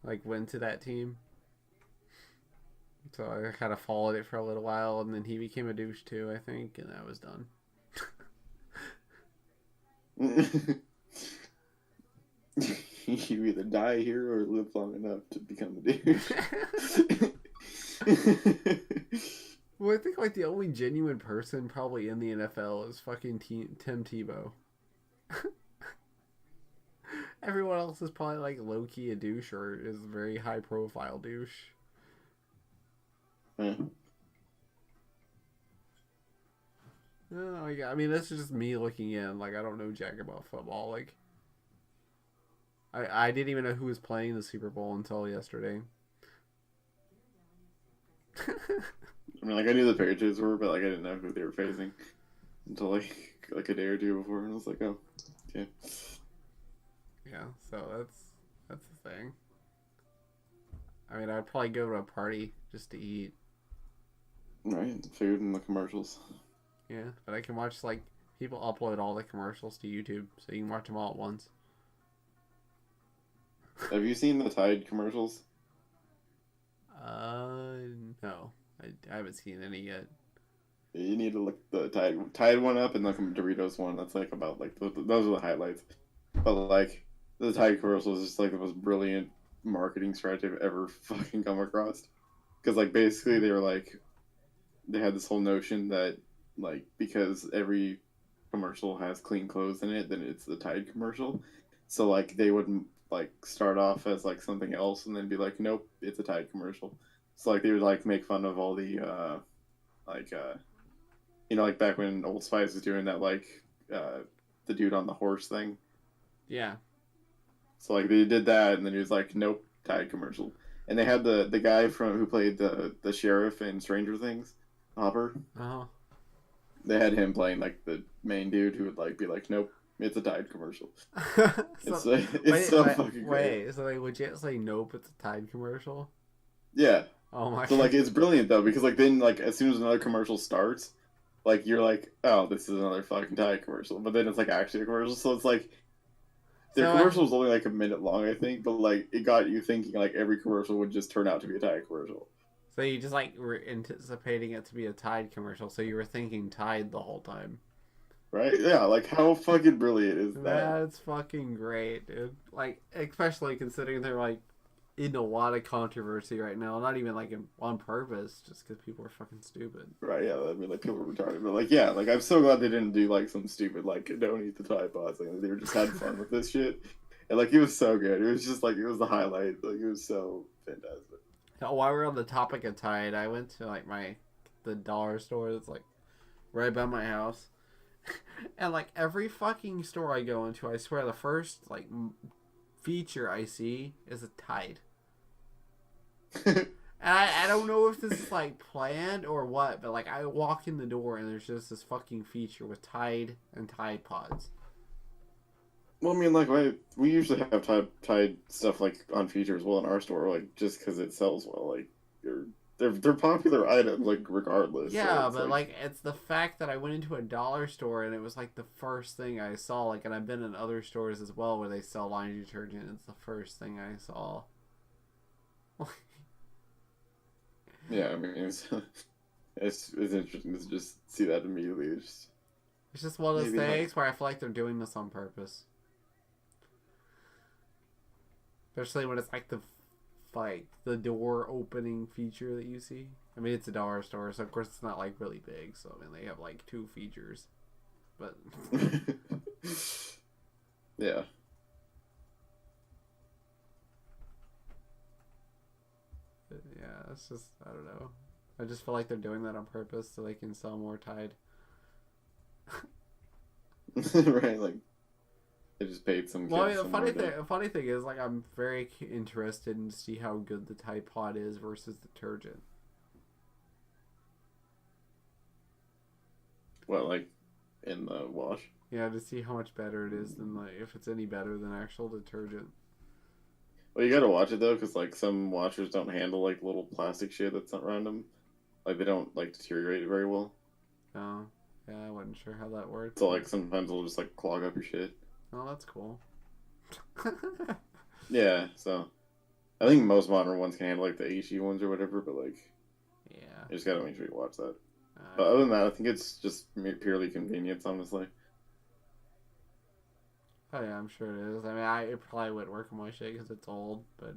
like went to that team. So I kind of followed it for a little while, and then he became a douche too, I think, and that was done. You either die here or live long enough to become a douche. Well, I think like the only genuine person probably in the NFL is fucking Tim Tebow. Everyone else is probably like low key a douche or is a very high profile douche. Yeah. Oh, yeah. I mean, this is just me looking in. Like, I don't know jack about football. Like, I didn't even know who was playing the Super Bowl until yesterday. I mean, like I knew the Patriots were, but like I didn't know who they were facing until like a day or two before, and I was like, oh, okay. Yeah, so that's the thing. I mean, I'd probably go to a party just to eat. Right, food and the commercials. Yeah, but I can watch like people upload all the commercials to YouTube, so you can watch them all at once. Have you seen the Tide commercials? No, I haven't seen any yet. You need to look the Tide one up and the Doritos one. That's like about like those are the highlights. But like the Tide commercial is just like the most brilliant marketing strategy I've ever fucking come across. Because like basically they were like they had this whole notion that like because every commercial has clean clothes in it, then it's the Tide commercial. So like they would like start off as like something else and then be like, nope, it's a Tide commercial. So like they would like make fun of all the like like back when Old Spice was doing that like the dude on the horse thing. Yeah. So like they did that and then he was like, nope, Tide commercial. And they had the guy from who played the sheriff in Stranger Things, Hopper. Uh-huh. They had him playing like the main dude who would like be like, nope, it's a Tide commercial. It's so fucking great. Wait, so they legit say nope, it's a Tide commercial? Yeah. Oh my So like it's brilliant though because like then like as soon as another commercial starts, like you're like, oh, this is another fucking Tide commercial. But then it's like actually a commercial, so it's like their commercial was only like a minute long, I think, but like it got you thinking like every commercial would just turn out to be a Tide commercial. So you just like were anticipating it to be a Tide commercial, so you were thinking Tide the whole time. Right? Yeah, like how fucking brilliant is that? That's fucking great, dude. Like, especially considering they're like in a lot of controversy right now. Not even like on purpose, just because people are fucking stupid. Right, yeah, I mean like people are retarded. But like yeah, like I'm so glad they didn't do like some stupid like don't eat the Tide Pods thing. They were just having fun with this shit. And like it was so good. It was just like it was the highlight. Like it was so fantastic. Now, while we're on the topic of Tide, I went to like the dollar store that's like right by my house. And like every fucking store I go into, I swear the first like feature I see is a Tide. And I don't know if this is like planned or what, but like I walk in the door and there's just this fucking feature with Tide and Tide Pods. Well, I mean, like we usually have Tide stuff like on feature as well in our store, like just because it sells well. Like they're popular items, like regardless. Yeah, so but like it's the fact that I went into a dollar store and it was like the first thing I saw. Like, and I've been in other stores as well where they sell laundry detergent. It's the first thing I saw. Yeah, I mean, it's interesting to just see that immediately. It's just one of those things where I feel like they're doing this on purpose. Especially when it's like the door opening feature that you see. I mean, it's a dollar store, so of course it's not like really big. So I mean, they have like 2 features, but yeah. Yeah, it's just I don't know. I just feel like they're doing that on purpose so they can sell more Tide. Right, like they just paid some. Well, I mean, the funny thing is, like, I'm very interested in to see how good the Tide Pod is versus detergent. What, like in the wash? Yeah, to see how much better it is than like if it's any better than actual detergent. Well, you gotta watch it though, because like some washers don't handle like little plastic shit that's not random. Like they don't like deteriorate very well. Oh, yeah, I wasn't sure how that worked. So like sometimes it'll just like clog up your shit. Oh, that's cool. Yeah, so I think most modern ones can handle like the HE ones or whatever, but like yeah, you just gotta make sure you watch that. But other than that, I think it's just purely convenience, honestly. Oh yeah, I'm sure it is. I mean, it probably wouldn't work on my shit because it's old, but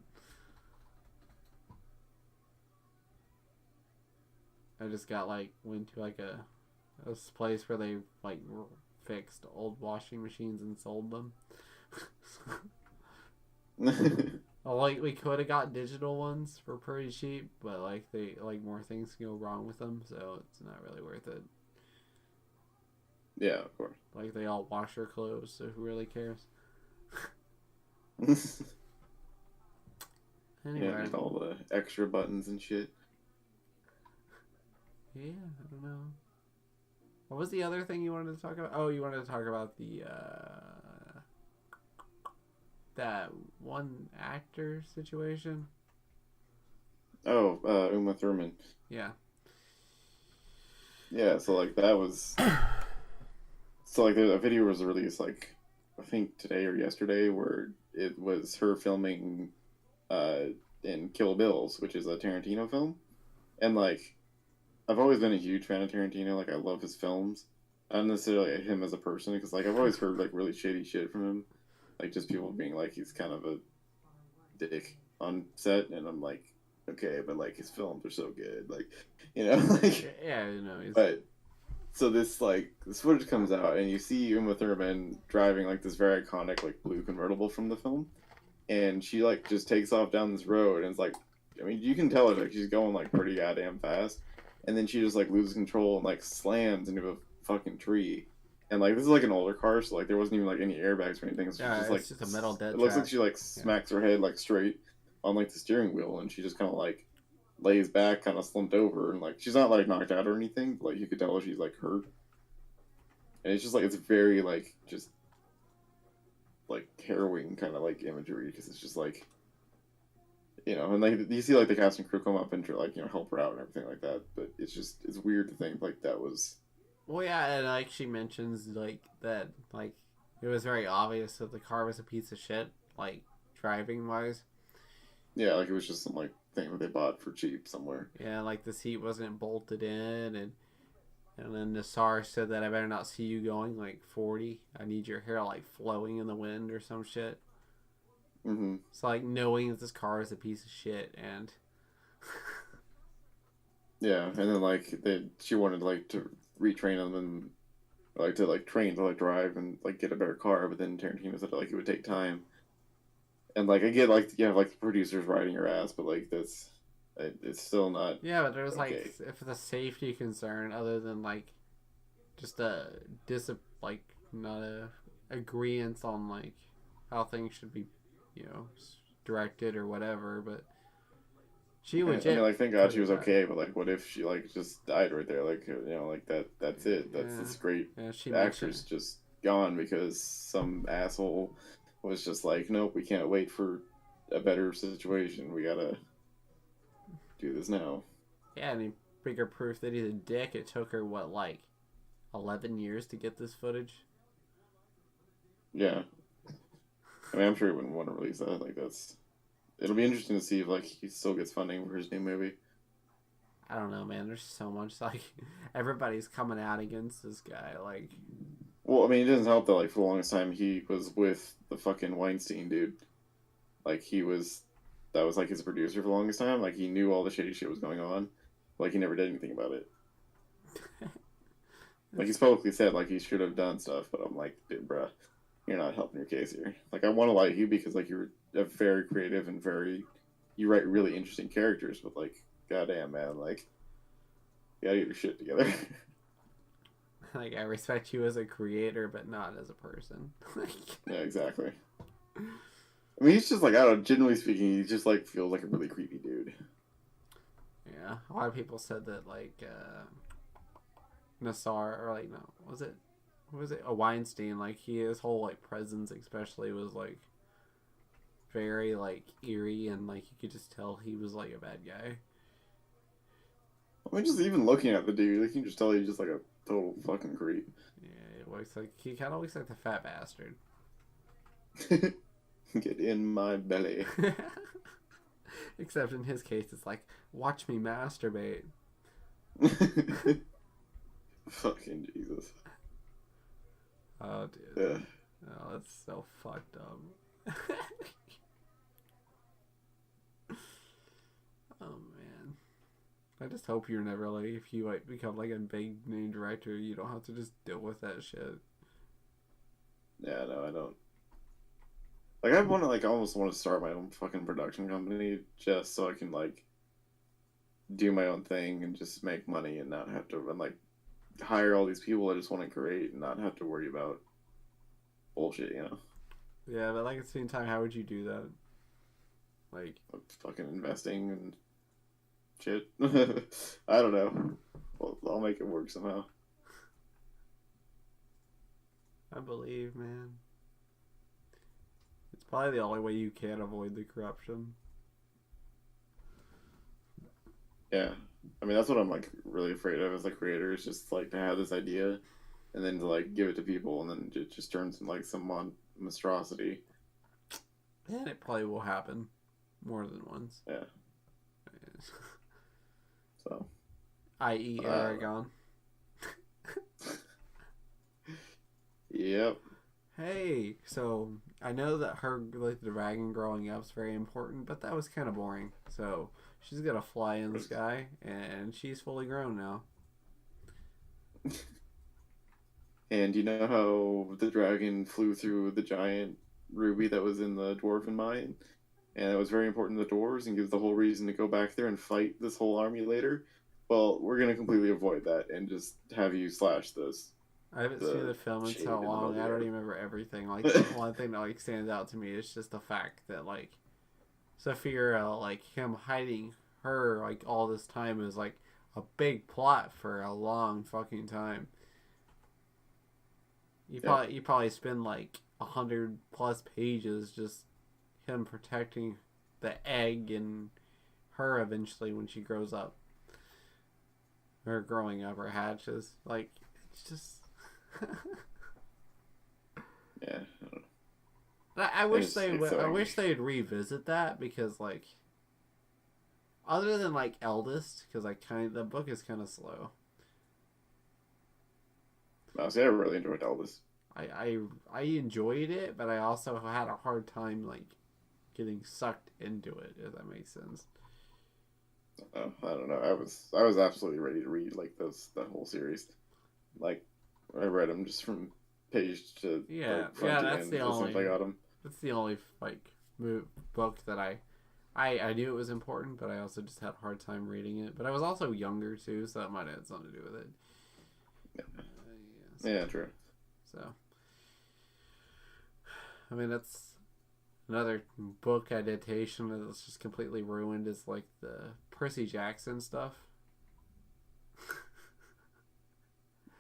I just went to like a place where they like fixed old washing machines and sold them. Well, like we could have got digital ones for pretty cheap, but like more things can go wrong with them, so it's not really worth it. Yeah, of course. Like they all wash their clothes, so who really cares? Anyway, yeah, with all the extra buttons and shit. Yeah, I don't know. What was the other thing you wanted to talk about? Oh, you wanted to talk about the that one actor situation. Oh, Uma Thurman. Yeah. Yeah, so like that was. So like a video was released like I think today or yesterday where it was her filming in Kill Bills, which is a Tarantino film. And like I've always been a huge fan of Tarantino, like I love his films. I don't necessarily him as a person because like I've always heard like really shady shit from him. like just people being like he's kind of a dick on set, and I'm like, okay, but like his films are so good, like, like, Yeah, you know, he's... but so this footage comes out, and you see Uma Thurman driving like this very iconic like blue convertible from the film, and she like just takes off down this road, and it's like, I mean, you can tell like she's going like pretty goddamn fast, and then she just like loses control and like slams into a fucking tree. And like this is like an older car, so like there wasn't even like any airbags or anything. So Yeah, just it's like just a metal dead it looks like track. she like smacks her head like straight on like the steering wheel, and she just kind of like lays back, kind of slumped over, and like she's not like knocked out or anything, but like you could tell she's like hurt. And it's just like it's very like just like harrowing kind of like imagery, because it's just like, and like you see like the cast and crew come up and like help her out and everything like that, but it's weird to think like that was. Well, yeah, and like she mentions like that, like it was very obvious that the car was a piece of shit, like driving wise. Yeah, like it was just some like thing that they bought for cheap somewhere. Yeah, like the seat wasn't bolted in, and then Nassar said that I better not see you going like 40. I need your hair like flowing in the wind or some shit. Mm-hmm. It's like knowing that this car is a piece of shit, and yeah, and then like she wanted like to retrain them and like to like train to like drive and like get a better car, but then Tarantino said like it would take time. And like I get like like the producers riding her ass, but like it's still not. Yeah, but there's okay. like if the safety concern other than like just a like not a agreement on like how things should be, directed or whatever, but she legit. I mean, like thank God she was okay, but like what if she like just died right there? Like like that's it. That's this great actress just gone because some asshole was just like, nope, we can't wait for a better situation. We gotta do this now. Yeah, I mean, bigger proof that he's a dick. It took her what, like 11 years to get this footage. Yeah, I mean, I'm sure he wouldn't want to release that. Like it'll be interesting to see if like he still gets funding for his new movie. I don't know, man. There's so much like everybody's coming out against this guy. Like, well, I mean, it doesn't help that like for the longest time he was with the fucking Weinstein dude. Like that was like his producer for the longest time. Like he knew all the shady shit was going on. Like he never did anything about it. Like he's publicly said like he should have done stuff, but I'm like, dude, bruh, you're not helping your case here. Like I want to like you because like you're a very creative and you write really interesting characters, but like, goddamn man, like you gotta get your shit together. Like I respect you as a creator, but not as a person. Yeah, exactly. I mean, he's just like, I don't know, generally speaking, he just like feels like a really creepy dude. Yeah, a lot of people said that like Nassar or like no, was it a Weinstein? Like his whole like presence, especially, was like very like eerie, and like you could just tell he was like a bad guy. I mean, just even looking at the dude, like, you can just tell he's just like a total fucking creep. Yeah, it looks like he kind of looks like the fat bastard. Get in my belly. Except in his case, it's like, watch me masturbate. Fucking Jesus. Oh, dude. Yeah. Oh, that's so fucked up. Oh, man. I just hope you're never like, if you like become like a big name director, you don't have to just deal with that shit. Yeah, no, I don't. Like, I want to, like, almost want to start my own fucking production company just so I can, like, do my own thing and just make money and not have to, and, like, hire all these people I just want to create and not have to worry about bullshit, Yeah, but, like, at the same time, how would you do that? Like fucking investing and shit. I don't know. Well, I'll make it work somehow. I believe, man. It's probably the only way you can avoid the corruption. Yeah. I mean, that's what I'm, like, really afraid of as a creator, is just, like, to have this idea and then to, like, give it to people and then it just turns into, like, some monstrosity. And it probably will happen more than once. Yeah. So. I.e. Aragon. Yep. hey, so I know that her like the dragon growing up is very important, but that was kind of boring. So she's gonna fly in the sky, and she's fully grown now. And you know how the dragon flew through the giant ruby that was in the dwarven mine? And it was very important to the dwarves and gives the whole reason to go back there and fight this whole army later. Well, we're gonna completely avoid that and just have you slash this I haven't seen the the film in shade so in the middle long. of I the don't earth. even remember everything. Like the one thing that like stands out to me is just the fact that like Saphira, like him hiding her like all this time is like a big plot for a long fucking time. Yeah, You probably spend like 100+ pages just him protecting the egg and her eventually when she grows up. Or growing up or hatches. Like it's just yeah. I wish they It's would. so I angry. wish they'd revisit that because, like, other than like Eldest, because like the book is kind of slow. Honestly, I really enjoyed all this. I enjoyed it, but I also had a hard time like getting sucked into it. If that makes sense. I don't know. I was absolutely ready to read like this the whole series. Like I read them just from page to Yeah, like front yeah. to end as soon as I got them. That's the only like book that I knew it was important, but I also just had a hard time reading it. But I was also younger too, so that might have had something to do with it. Yeah, Yeah, true. so I mean, that's another book adaptation that's just completely ruined is like the Percy Jackson stuff.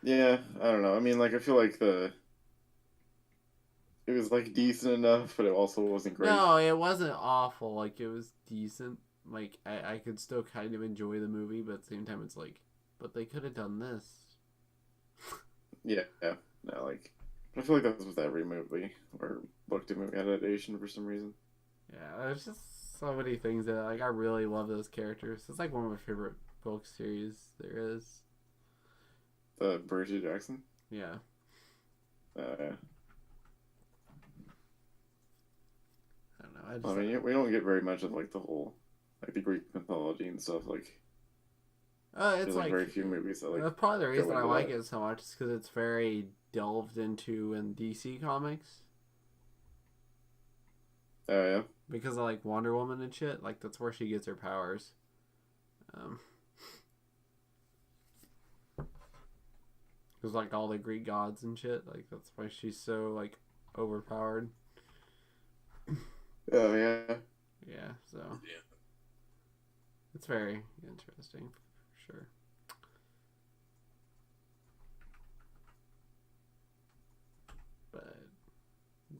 Yeah, I don't know. I mean, like I feel like the it was like decent enough, but it also wasn't great. No, it wasn't awful. Like it was decent. Like I could still kind of enjoy the movie, but at the same time, it's like, but they could have done this. Yeah, no, like I feel like that's with every movie or book to movie adaptation for some reason. Yeah, there's just so many things that like I really love those characters. It's like one of my favorite book series there is. The Percy Jackson. Yeah. Yeah. I don't know. I I just mean, we don't get very much of like the whole like the Greek mythology and stuff. Like it's there's like very few movies that like that's probably the reason go I into like that. it so much is because it's very delved into in DC comics Oh yeah. because of like Wonder Woman and shit. Like that's where she gets her powers. Um, because like all the Greek gods and shit. Like that's why she's so like overpowered. Oh yeah. Yeah. So it's very interesting for sure. But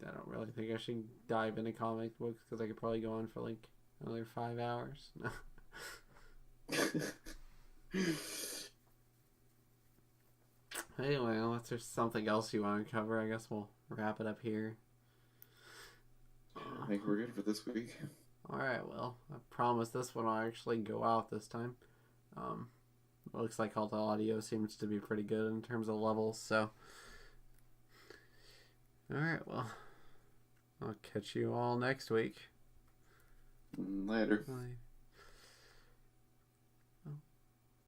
I don't really think I should dive into comic books because I could probably go on for like another 5 hours. Anyway, unless there's something else you want to cover, I guess we'll wrap it up here. I think we're good for this week. Alright, well, I promise this one will actually go out this time. Um, looks like all the audio seems to be pretty good in terms of levels, so. Alright, well, I'll catch you all next week. Later. Bye.